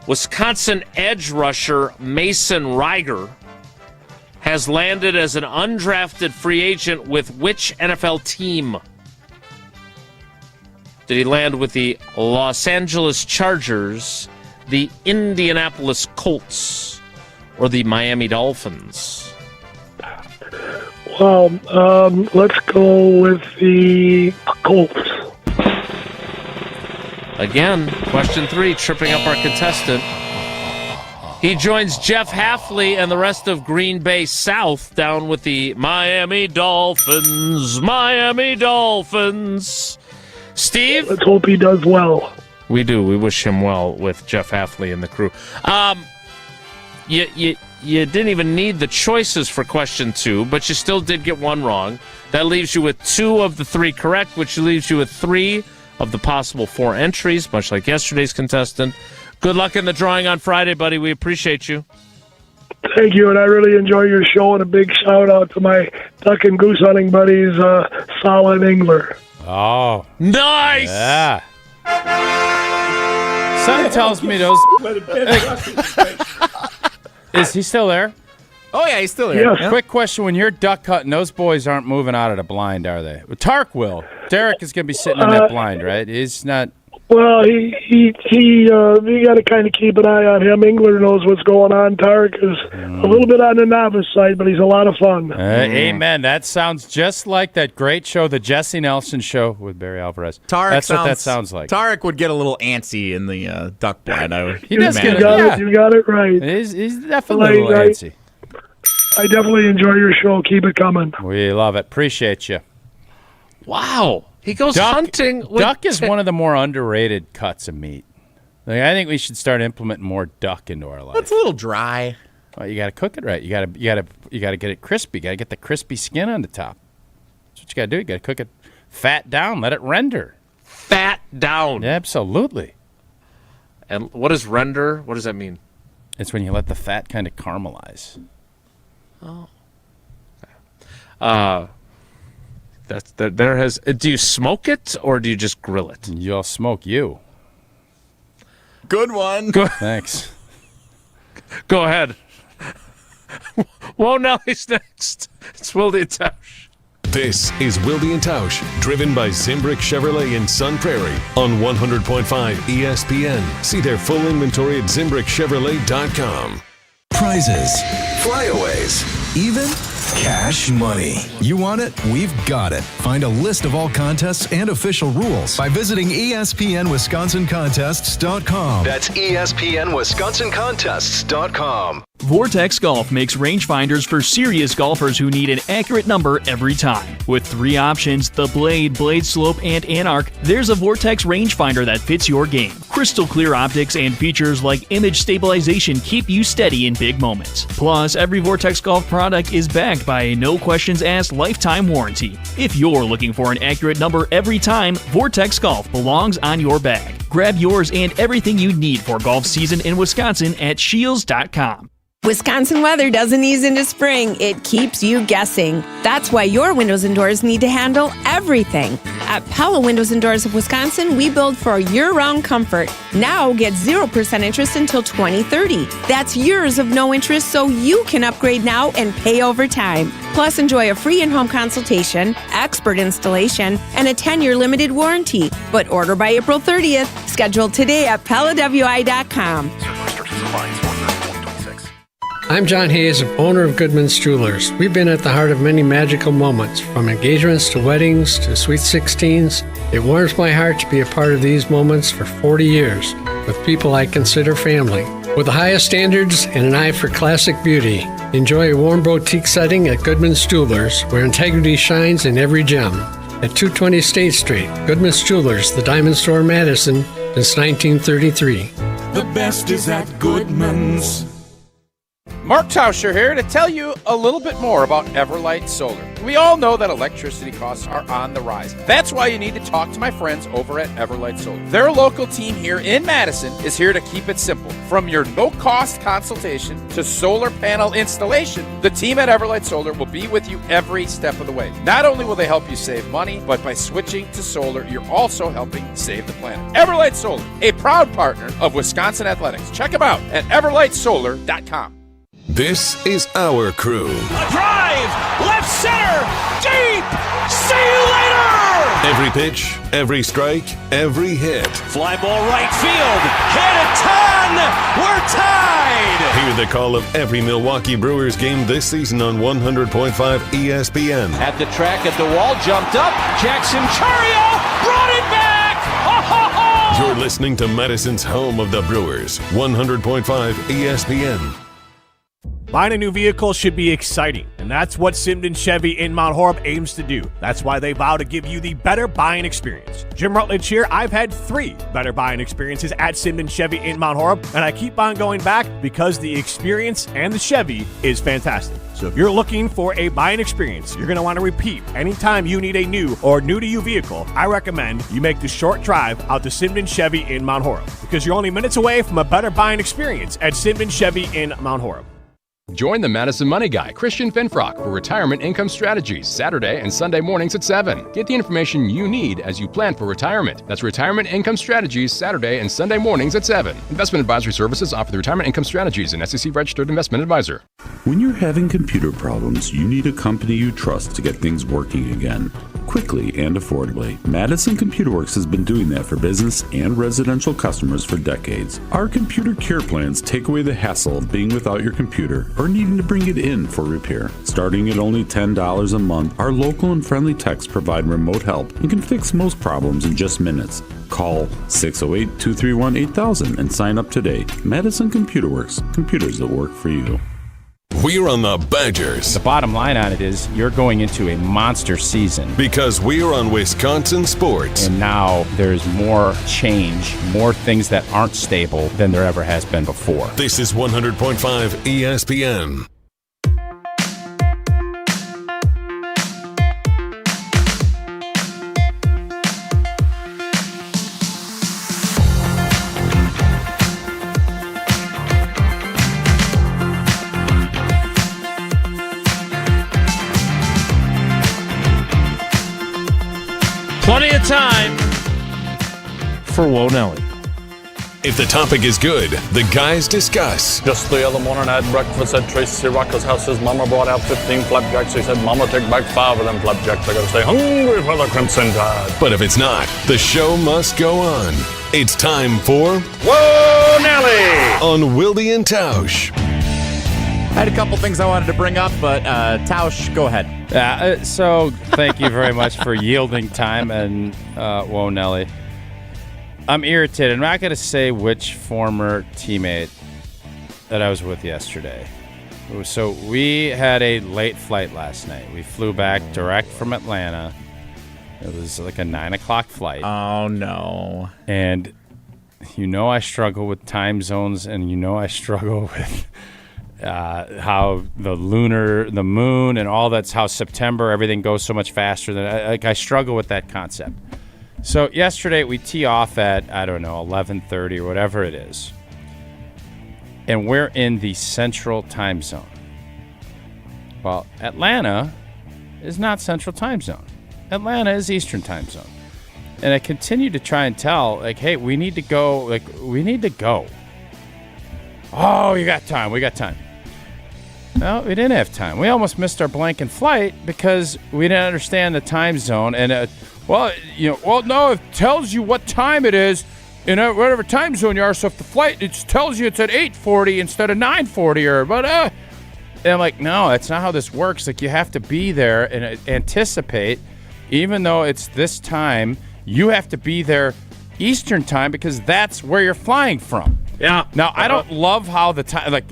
Wisconsin edge rusher Mason Reiger has landed as an undrafted free agent with which NFL team? Did he land with the Los Angeles Chargers, the Indianapolis Colts, or the Miami Dolphins? Well, let's go with the Colts. Again, question 3, tripping up our contestant. He joins Jeff Hafley and the rest of Green Bay South down with the Miami Dolphins. Miami Dolphins. Steve? Let's hope he does well. We do. We wish him well with Jeff Hafley and the crew. You didn't even need the choices for question 2, but you still did get one wrong. That leaves you with 2 of the 3 correct, which leaves you with 3 of the possible 4 entries, much like yesterday's contestant. Good luck in the drawing on Friday, buddy. We appreciate you. Thank you, and I really enjoy your show, and a big shout-out to my duck and goose hunting buddies, Solid Engler. Oh. Nice! Yeah. Son tells me those... Is he still there? Oh, yeah, he's still there. Yes. Yeah. Quick question. When you're duck hunting, those boys aren't moving out of the blind, are they? Tark will. Derek is going to be sitting in that blind, right? He's not... Well, you got to kind of keep an eye on him. Engler knows what's going on. Tarek is a little bit on the novice side, but he's a lot of fun. Amen. That sounds just like that great show, the Jesse Nelson Show with Barry Alvarez. That's what that sounds like. Tarek would get a little antsy in the duck blind. You got it right. He's definitely a little antsy. I definitely enjoy your show. Keep it coming. We love it. Appreciate you. Wow. He goes hunting. Duck is one of the more underrated cuts of meat. Like, I think we should start implementing more duck into our life. It's a little dry. Well, you got to cook it right. You got to get it crispy. You got to get the crispy skin on the top. That's what you got to do. You got to cook it fat down. Let it render. Fat down. Yeah, absolutely. And what is render? What does that mean? It's when you let the fat kind of caramelize. Oh. Do you smoke it or do you just grill it? You'll smoke you. Good one. Thanks. Go ahead. Whoa, Nelly's next. It's Wilde and Tausch. This is Wilde and Tausch, driven by Zimbrick Chevrolet in Sun Prairie on 100.5 ESPN. See their full inventory at ZimbrickChevrolet.com. Prizes, flyaways, even Cash money. You want it? We've got it. Find a list of all contests and official rules by visiting ESPNWisconsinContests.com. That's ESPNWisconsinContests.com. Vortex Golf makes rangefinders for serious golfers who need an accurate number every time. With 3 options, the Blade, Blade Slope, and Anarch, there's a Vortex rangefinder that fits your game. Crystal clear optics and features like image stabilization keep you steady in big moments. Plus, every Vortex Golf product is backed by a no-questions-asked lifetime warranty. If you're looking for an accurate number every time, Vortex Golf belongs on your bag. Grab yours and everything you need for golf season in Wisconsin at Shields.com. Wisconsin weather doesn't ease into spring. It keeps you guessing. That's why your windows and doors need to handle everything. At Pella Windows and Doors of Wisconsin, we build for year-round comfort. Now get 0% interest until 2030. That's years of no interest, so you can upgrade now and pay over time. Plus, enjoy a free in-home consultation, expert installation, and a 10-year limited warranty. But order by April 30th. Schedule today at PellaWI.com. I'm John Hayes, owner of Goodman's Jewelers. We've been at the heart of many magical moments, from engagements to weddings to sweet 16s. It warms my heart to be a part of these moments for 40 years with people I consider family. With the highest standards and an eye for classic beauty, enjoy a warm boutique setting at Goodman's Jewelers, where integrity shines in every gem. At 220 State Street, Goodman's Jewelers, the Diamond Store in Madison, since 1933. The best is at Goodman's. Mark Tauscher here to tell you a little bit more about Everlight Solar. We all know that electricity costs are on the rise. That's why you need to talk to my friends over at Everlight Solar. Their local team here in Madison is here to keep it simple. From your no-cost consultation to solar panel installation, the team at Everlight Solar will be with you every step of the way. Not only will they help you save money, but by switching to solar, you're also helping save the planet. Everlight Solar, a proud partner of Wisconsin Athletics. Check them out at everlightsolar.com. This is our crew. A drive, left center, deep. See you later. Every pitch, every strike, every hit. Fly ball right field. Hit a ton. We're tied. Hear the call of every Milwaukee Brewers game this season on 100.5 ESPN. At the track, at the wall, jumped up. Jackson Chario brought it back. Oh, You're listening to Madison's home of the Brewers, 100.5 ESPN. Buying a new vehicle should be exciting, and that's what Simden Chevy in Mount Horeb aims to do. That's why they vow to give you the better buying experience. Jim Rutledge here. I've had 3 better buying experiences at Simden Chevy in Mount Horeb, and I keep on going back because the experience and the Chevy is fantastic. So if you're looking for a buying experience you're going to want to repeat anytime you need a new or new-to-you vehicle, I recommend you make the short drive out to Simden Chevy in Mount Horeb, because you're only minutes away from a better buying experience at Simden Chevy in Mount Horeb. Join the Madison Money Guy, Christian Finfrock, for Retirement Income Strategies, Saturday and Sunday mornings at 7. Get the information you need as you plan for retirement. That's Retirement Income Strategies, Saturday and Sunday mornings at 7. Investment advisory services offer the Retirement Income Strategies, an SEC-registered investment advisor. When you're having computer problems, you need a company you trust to get things working again, quickly and affordably. Madison Computer Works has been doing that for business and residential customers for decades. Our computer care plans take away the hassle of being without your computer or needing to bring it in for repair. Starting at only $10 a month, our local and friendly techs provide remote help and can fix most problems in just minutes. Call 608-231-8000 and sign up today. Madison Computer Works, computers that work for you. We're on the Badgers. The bottom line on it is you're going into a monster season. Because we're on Wisconsin sports. And now there's more change, more things that aren't stable than there ever has been before. This is 100.5 ESPN. Plenty of time for Whoa Nelly. If the topic is good, the guys discuss. Just the other morning I had breakfast at Tracy Rocker's house. His mama brought out 15 flapjacks. He said, Mama, take back 5 of them flapjacks. I gotta stay hungry for the Crimson Tide. But if it's not, the show must go on. It's time for Whoa Nelly on Wilde and Tausch. I had a couple things I wanted to bring up, but Tausch, go ahead. So thank you very much for yielding time, and whoa, Nelly. I'm irritated. I'm not going to say which former teammate that I was with yesterday. So we had a late flight last night. We flew back direct from Atlanta. It was like a 9 o'clock flight. Oh, no. And I struggle with time zones, and I struggle with how the moon, and all that's how September, everything goes so much faster than I struggle with that concept. So yesterday we tee off at, 11:30 or whatever it is. And we're in the central time zone. Well, Atlanta is not central time zone. Atlanta is Eastern time zone. And I continue to try and tell, hey, we need to go. Oh, you got time. We got time. No, we didn't have time. We almost missed our blanking flight because we didn't understand the time zone. And, no, it tells you what time it is in whatever time zone you are. So if the flight, it tells you it's at 8:40 instead of 9:40 and I'm like, no, that's not how this works. Like, you have to be there and anticipate, even though it's this time, you have to be there Eastern time because that's where you're flying from. Yeah. Now, I don't love how the time,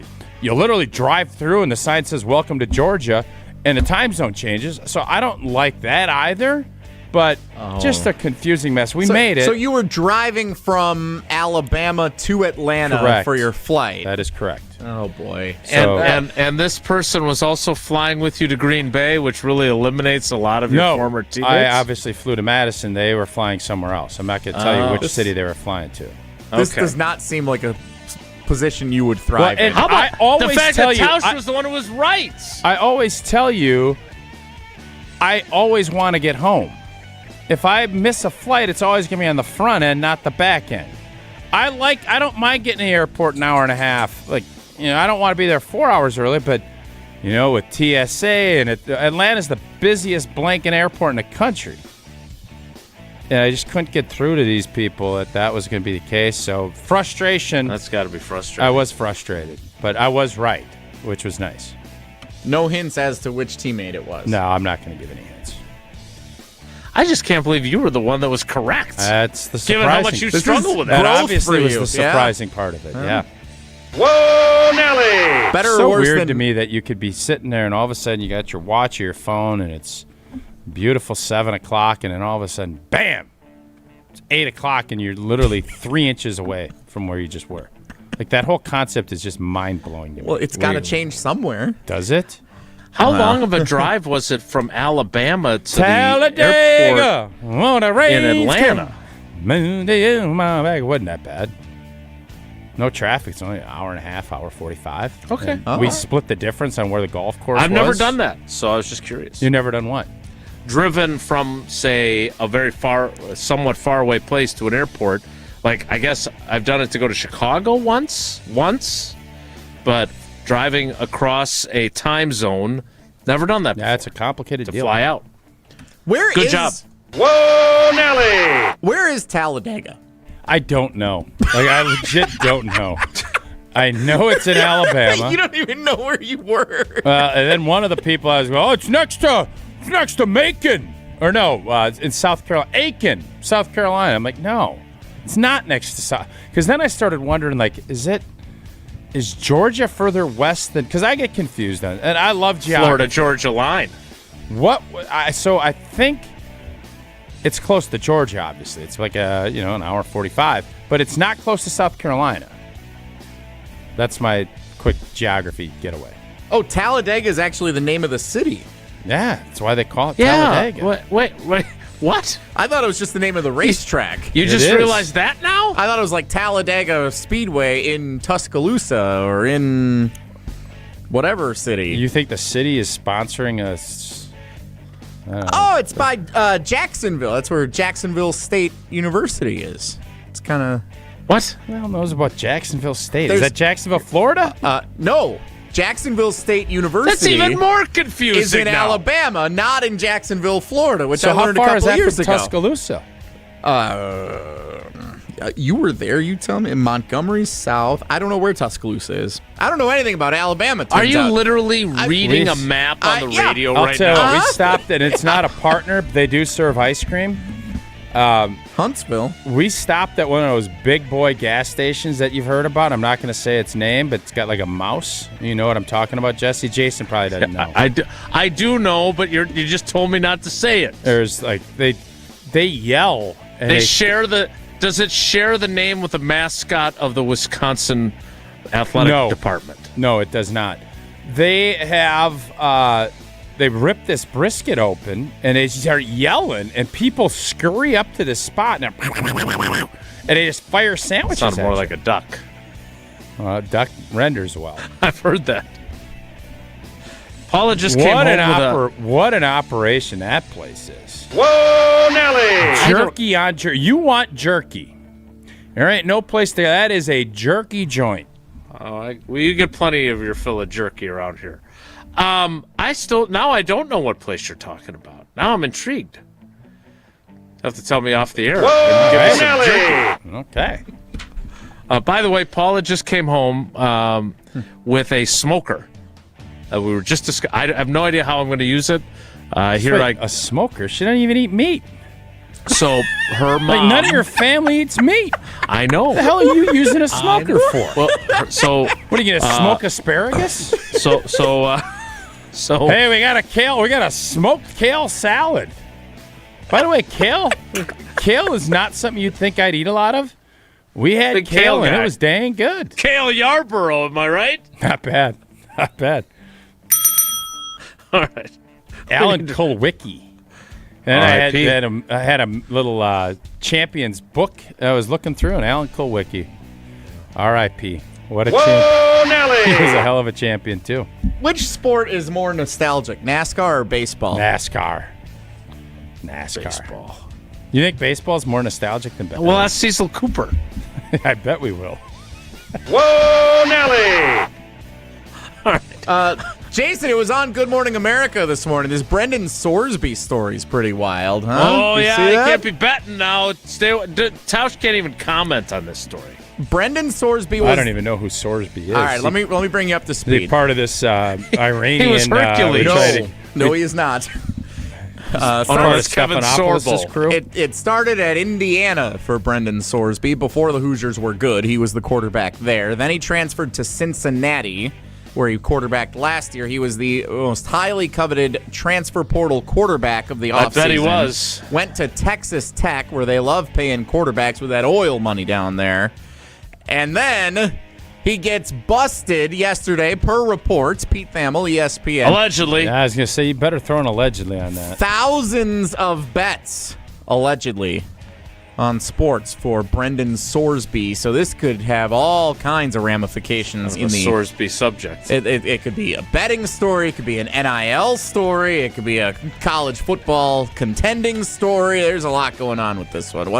you literally drive through and the sign says, welcome to Georgia, and the time zone changes. So I don't like that either, but just a confusing mess. We made it. So you were driving from Alabama to Atlanta for your flight. That is correct. Oh, boy. And this person was also flying with you to Green Bay, which really eliminates a lot of your former teammates? I obviously flew to Madison. They were flying somewhere else. I'm not going to tell you which city they were flying to. This does not seem like a position you would thrive in. How about the fact that Tauscher was the one who was right? I always tell you, I always want to get home. If I miss a flight, it's always going to be on the front end, not the back end. I don't mind getting to the airport an hour and a half. I don't want to be there 4 hours early, but, with TSA and Atlanta's the busiest blanking airport in the country. And I just couldn't get through to these people that was going to be the case. So frustration. That's got to be frustrating. I was frustrated, but I was right, which was nice. No hints as to which teammate it was. No, I'm not going to give any hints. I just can't believe you were the one that was correct. That's the surprising. Given how much you struggle with that. That obviously was the surprising part of it. Yeah. Whoa, Nelly! Better so or worse weird than... to me that you could be sitting there and all of a sudden you got your watch or your phone and it's beautiful 7 o'clock and then all of a sudden, bam! It's 8 o'clock and you're literally 3 inches away from where you just were. That whole concept is just mind-blowing to me. Well, it's got to change somewhere. Does it? How long of a drive was it from Alabama to Talladega the airport in Atlanta? It wasn't that bad. No traffic. It's only an hour and a half, hour 45. Okay. We split the difference on where the golf course was. I've never done that, so I was just curious. You've never done what? Driven from, say, a very somewhat far away place to an airport. I guess I've done it to go to Chicago once, but driving across a time zone, never done that before. Yeah, it's a complicated deal. Fly out. Good job. Whoa, Nelly! Where is Talladega? I don't know. I legit don't know. I know it's in Alabama. You don't even know where you were. And then one of the people I was going, it's next to Macon. Or no, it's in South Carolina. Aiken, South Carolina. I'm like, no, it's not next to South. Because then I started wondering, is Georgia further west than? Because I get confused on it. And I love geography. Florida-Georgia line. So I think it's close to Georgia, obviously. It's an hour 45. But it's not close to South Carolina. That's my quick geography getaway. Oh, Talladega is actually the name of the city. Yeah, that's why they call it Talladega. Wait, what? I thought it was just the name of the racetrack. You just realized that now? I thought it was like Talladega Speedway in Tuscaloosa or in whatever city. You think the city is sponsoring us? Oh, it's by Jacksonville. That's where Jacksonville State University is. It's kind of... What? Who the hell knows about Jacksonville State? Is that Jacksonville, Florida? No. Jacksonville State University. That's even more confusing. Is in Alabama, not in Jacksonville, Florida, which so I learned a couple years ago. Tuscaloosa? You were there, you tell me? In Montgomery South. I don't know where Tuscaloosa is. I don't know anything about Alabama. Are you literally reading a map on the radio right now? I'll tell you, we stopped, and it's not a partner, but they do serve ice cream. Huntsville. We stopped at one of those big boy gas stations that you've heard about. I'm not going to say its name, but it's got like a mouse. You know what I'm talking about, Jesse? Jason probably doesn't know. I do know, but you just told me not to say it. There's like they yell. And they share the. Does it share the name with the mascot of the Wisconsin athletic department? No, it does not. They have. They rip this brisket open, and they start yelling, and people scurry up to the spot, and they just fire sandwiches. Sounds more like a duck. Duck renders well. I've heard that. Paula just came home what an operation that place is. Whoa, Nelly! Jerky on jerky. You want jerky. There ain't no place there. That is a jerky joint. You get plenty of your fill of jerky around here. Now I don't know what place you're talking about. Now I'm intrigued. You have to tell me off the air. Whoa, Nelly! Okay. By the way, Paula just came home with a smoker. We were just discussing. I have no idea how I'm going to use it. A smoker? She doesn't even eat meat. So her mom. Like none of your family eats meat. I know. What the hell are you using a smoker for? Well, so what are you going to smoke asparagus? So hey, we got a smoked kale salad. By the way, kale is not something you'd think I'd eat a lot of. We had Big kale and guy. it was dang good. Kale Yarborough, am I right? Not bad. All right. Alan Kulwicki. And I had a little Champions book I was looking through, and Alan Kulwicki. R.I.P. What a champion. Nelly! He was a hell of a champion, too. Which sport is more nostalgic, NASCAR or baseball? NASCAR. Baseball. You think baseball's more nostalgic than baseball? Well, that's Cecil Cooper. I bet we will. Whoa, Nelly! All right. Jason, it was on Good Morning America this morning. This Brendan Sorsby story's pretty wild, huh? Oh, You yeah, see I that? can't be betting now. Tausch can't even comment on this story. Brendan Sorsby was... I don't even know who Sorsby is. All right, let me bring you up to Is speed. he part of this Iranian... He was Hercules. No, he is not. It's Kevin Stephanopoulos' crew. It started at Indiana for Brendan Sorsby. Before the Hoosiers were good, he was the quarterback there. Then he transferred to Cincinnati, where he quarterbacked last year. He was the most highly coveted transfer portal quarterback of the offseason. I bet he was. Went to Texas Tech, where they love paying quarterbacks with that oil money down there. And then he gets busted yesterday, per reports. Pete Thamel, ESPN. Allegedly. Yeah, I was going to say, you better throw an allegedly on that. Thousands of bets, allegedly, on sports for Brendan Sorsby. So this could have all kinds of ramifications in the Sorsby subject. It could be a betting story. It could be an NIL story. It could be a college football contending story. There's a lot going on with this one.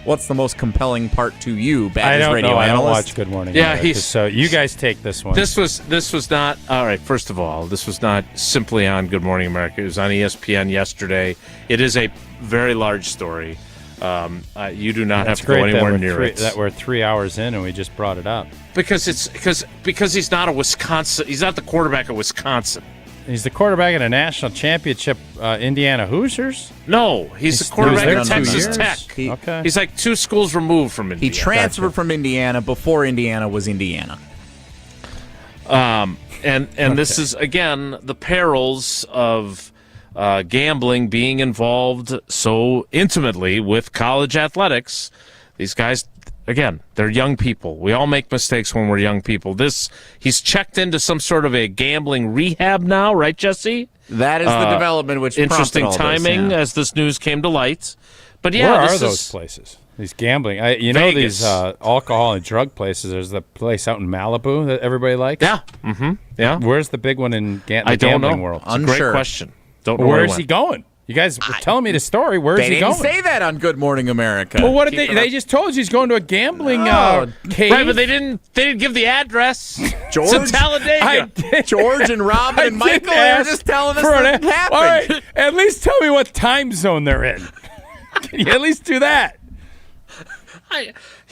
What's the most compelling part to you, Badgers radio I analyst? don't watch Good Morning. Yeah, so you guys take this one. This was not all right. First of all, this was not simply on Good Morning America. It was on ESPN yesterday. It is a very large story. You do not have to go anywhere near it. That we're 3 hours in and we just brought it up because he's not a Wisconsin. He's not the quarterback of Wisconsin. He's the quarterback in a national championship Indiana Hoosiers? No, he's the quarterback at Texas Tech. Okay. He's like 2 schools removed from Indiana. He transferred from Indiana before Indiana was Indiana. And this is, again, the perils of gambling being involved so intimately with college athletics. These guys, again, they're young people. We all make mistakes when we're young people. He's checked into some sort of a gambling rehab now, right, Jesse? That is the development which interesting prompted all timing this, yeah. as this news came to light. But yeah, where are those places? These gambling, these alcohol and drug places. There's the place out in Malibu that everybody likes. Yeah, mm-hmm. Yeah. Where's the big one in the I don't gambling know. world? It's a great question. Don't know where is he going? You guys were telling me the story. Where's he going? They didn't say that on Good Morning America. Well, what did they just told you he's going to a gambling cave. Right, but they didn't give the address. George, it's in Talladega. George and Robin and Michael are just telling us what happened. All right, at least tell me what time zone they're in. Can you at least do that?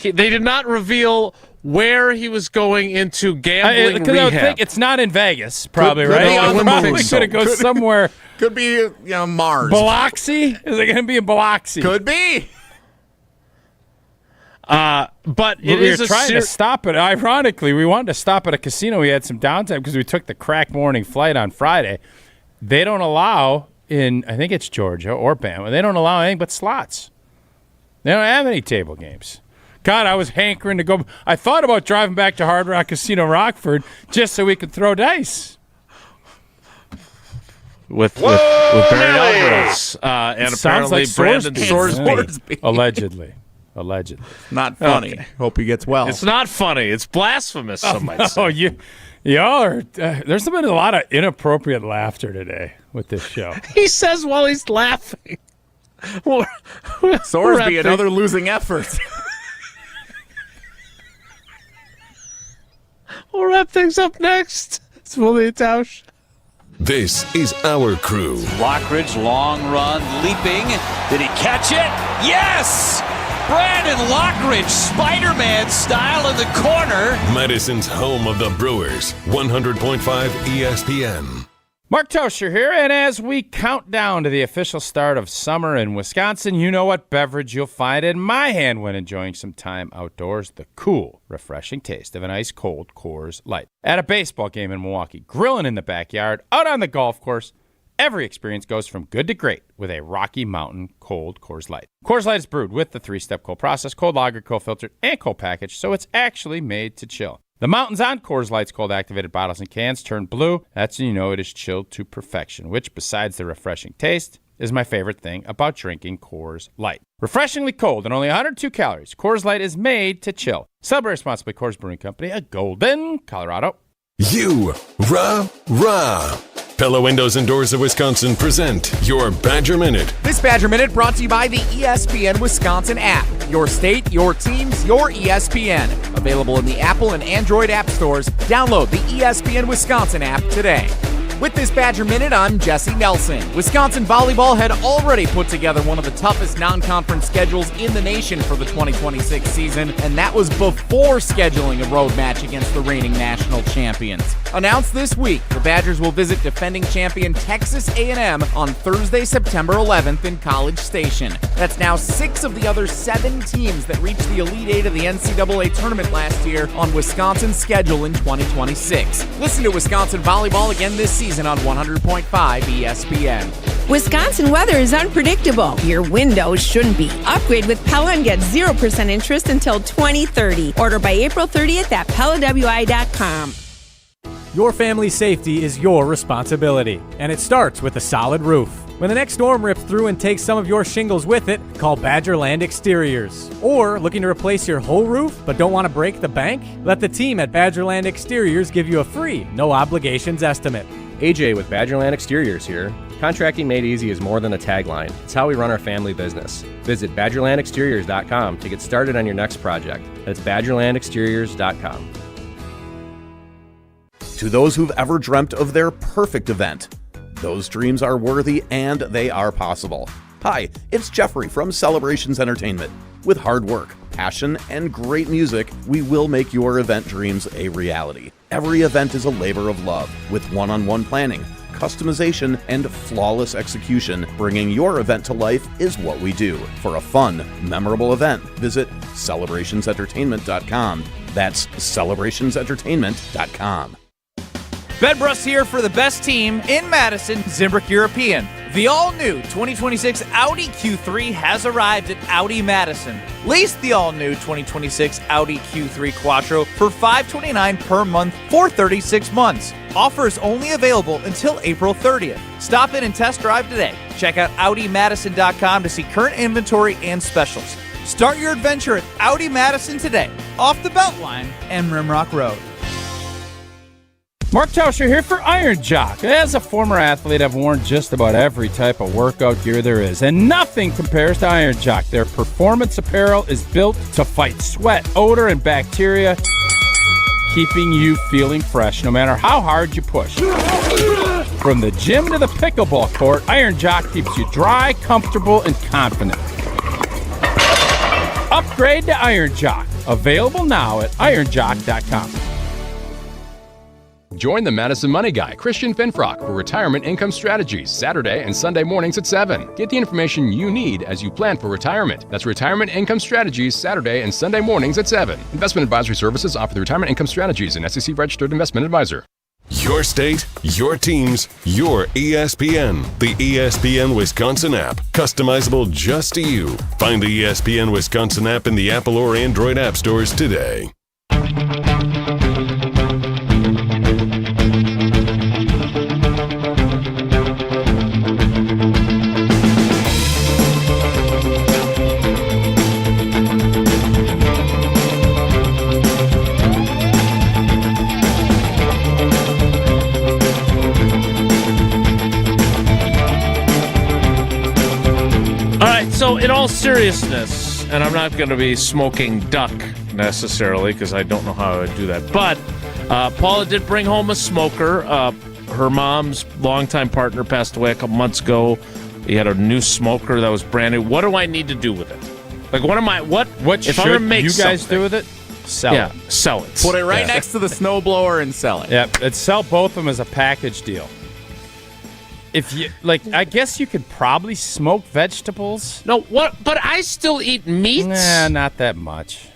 They did not reveal where he was going into gambling rehab. I would think it's not in Vegas, probably, right? Be Probably going to go somewhere. Could be, Mars. Biloxi? Is it going to be in Biloxi? Could be. But we were trying to stop it. Ironically, we wanted to stop at a casino. We had some downtime because we took the crack morning flight on Friday. They don't allow in, I think it's Georgia or Bama, they don't allow anything but slots. They don't have any table games. God, I was hankering to go. I thought about driving back to Hard Rock Casino Rockford just so we could throw dice. With Barry Alvarez and apparently like Brandon Sorsby. Allegedly. Not funny. Okay. Hope he gets well. It's not funny. It's blasphemous, some might say. Y'all are, there's been a lot of inappropriate laughter today with this show. He says while he's laughing. Sorsby, another losing effort. We'll wrap things up next. It's Wilde and Tausch. This is our crew. Lockridge, long run, leaping. Did he catch it? Yes! Brandon Lockridge, Spider-Man style in the corner. Madison's home of the Brewers, 100.5 ESPN. Mark Tauscher here, and as we count down to the official start of summer in Wisconsin, you know what beverage you'll find in my hand when enjoying some time outdoors: the cool, refreshing taste of an ice-cold Coors Light. At a baseball game in Milwaukee, grilling in the backyard, out on the golf course, every experience goes from good to great with a Rocky Mountain cold Coors Light. Coors Light is brewed with the 3-step cold process, cold lagered, cold filtered, and cold packaged, so it's actually made to chill. The mountains on Coors Light's cold-activated bottles and cans turn blue. That's when you know it is chilled to perfection, which, besides the refreshing taste, is my favorite thing about drinking Coors Light. Refreshingly cold and only 102 calories, Coors Light is made to chill. Celebrate responsibly. Coors Brewing Company, a Golden, Colorado. Rah. Pella Windows and Doors of Wisconsin present your Badger Minute. This Badger Minute brought to you by the ESPN Wisconsin app. Your state, your teams, your ESPN. Available in the Apple and Android app stores. Download the ESPN Wisconsin app today. With this Badger Minute, I'm Jesse Nelson. Wisconsin volleyball had already put together one of the toughest non-conference schedules in the nation for the 2026 season, and that was before scheduling a road match against the reigning national champions. Announced this week, the Badgers will visit defending champion Texas A&M on Thursday, September 11th in College Station. That's now 6 of the other 7 teams that reached the Elite Eight of the NCAA tournament last year on Wisconsin's schedule in 2026. Listen to Wisconsin volleyball again this season on 100.5 ESPN. Wisconsin weather is unpredictable. Your windows shouldn't be. Upgrade with Pella and get 0% interest until 2030. Order by April 30th at PellaWI.com. Your family's safety is your responsibility, and it starts with a solid roof. When the next storm rips through and takes some of your shingles with it, call Badgerland Exteriors. Or looking to replace your whole roof but don't want to break the bank? Let the team at Badgerland Exteriors give you a free, no obligations estimate. AJ with Badgerland Exteriors here. Contracting made easy is more than a tagline. It's how we run our family business. Visit BadgerlandExteriors.com to get started on your next project. That's BadgerlandExteriors.com. To those who've ever dreamt of their perfect event, those dreams are worthy and they are possible. Hi, it's Jeffrey from Celebrations Entertainment. With hard work, passion, and great music, we will make your event dreams a reality. Every event is a labor of love, with one-on-one planning, customization, and flawless execution. Bringing your event to life is what we do. For a fun, memorable event, visit celebrationsentertainment.com. That's celebrationsentertainment.com. Ben Bruss here for the best team in Madison, Zimbrick European. The all-new 2026 Audi Q3 has arrived at Audi Madison. Lease the all-new 2026 Audi Q3 Quattro for $529 per month for 36 months. Offer is only available until April 30th. Stop in and test drive today. Check out AudiMadison.com to see current inventory and specials. Start your adventure at Audi Madison today, off the Beltline and Rimrock Road. Mark Tauscher here for Iron Jock. As a former athlete, I've worn just about every type of workout gear there is, and nothing compares to Iron Jock. Their performance apparel is built to fight sweat, odor, and bacteria, keeping you feeling fresh no matter how hard you push. From the gym to the pickleball court, Iron Jock keeps you dry, comfortable, and confident. Upgrade to Iron Jock. Available now at ironjock.com. Join the Madison Money Guy, Christian Finfrock, for Retirement Income Strategies, Saturday and Sunday mornings at 7. Get the information you need as you plan for retirement. That's Retirement Income Strategies, Saturday and Sunday mornings at 7. Investment advisory services offered through Retirement Income Strategies, an SEC-registered investment advisor. Your state, your teams, your ESPN. The ESPN Wisconsin app. Customizable just to you. Find the ESPN Wisconsin app in the Apple or Android app stores today. So, in all seriousness, and I'm not going to be smoking duck necessarily because I don't know how I would do that, but Paula did bring home a smoker. Her mom's longtime partner passed away a couple months ago. He had a new smoker that was brand new. What do I need to do with it? Like, what if I'm going to make you guys something, do with it? Sell it. Sell it. Put it right next to the snowblower and sell it. Yep, and sell both of them as a package deal. If you I guess you could probably smoke vegetables. No, what? But I still eat meat. Nah, not that much.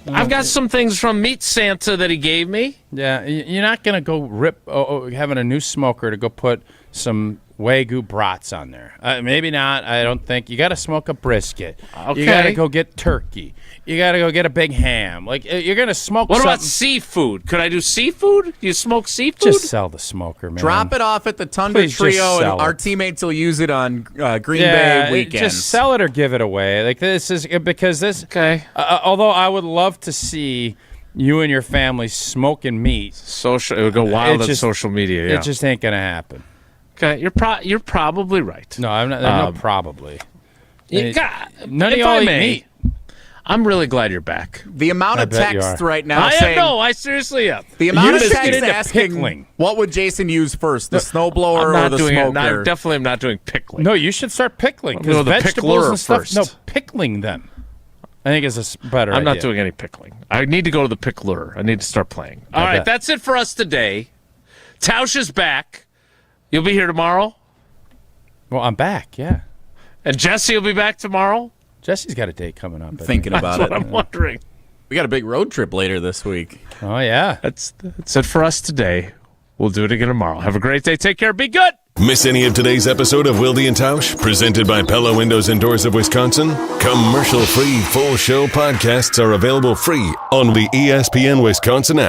I've got some things from Meat Santa that he gave me. Yeah, you're not gonna go having a new smoker to go put some Wagyu brats on there. Maybe not. I don't think you got to smoke a brisket. Okay. You got to go get turkey. You got to go get a big ham. Like you're gonna smoke. What about something. Seafood? Could I do seafood? Do you smoke seafood? Just sell the smoker, man. Drop it off at the Tundra Please Trio, and our it. teammates will use it on Green Bay weekends. Just sell it or give it away. Like this is because this. Okay. Although I would love to see you and your family smoking meat. It would go wild on social media. Yeah. It just ain't gonna happen. Okay, you're probably right. No, I'm not. No, probably. None of y'all eat meat. I'm really glad you're back. The amount of text right now saying... I seriously am. The amount of should text get into asking, pickling. what would Jason use first, the snowblower or the smoker? I definitely am not doing pickling. No, you should start pickling. Go to the vegetables pickler and stuff. first. No, pickling them. I think it's a better I'm idea. not doing any pickling. I need to go to the pickler. I need to start playing. All right, that's it for us today. Tausch is back. You'll be here tomorrow? Well, I'm back, yeah. And Jesse will be back tomorrow? Jesse's got a date coming up. Thinking about That's what I'm wondering. We got a big road trip later this week. Oh, yeah. That's it for us today. We'll do it again tomorrow. Have a great day. Take care. Be good. Miss any of today's episode of Wilde and Tausch, presented by Pella Windows and Doors of Wisconsin? Commercial-free full show podcasts are available free on the ESPN Wisconsin app.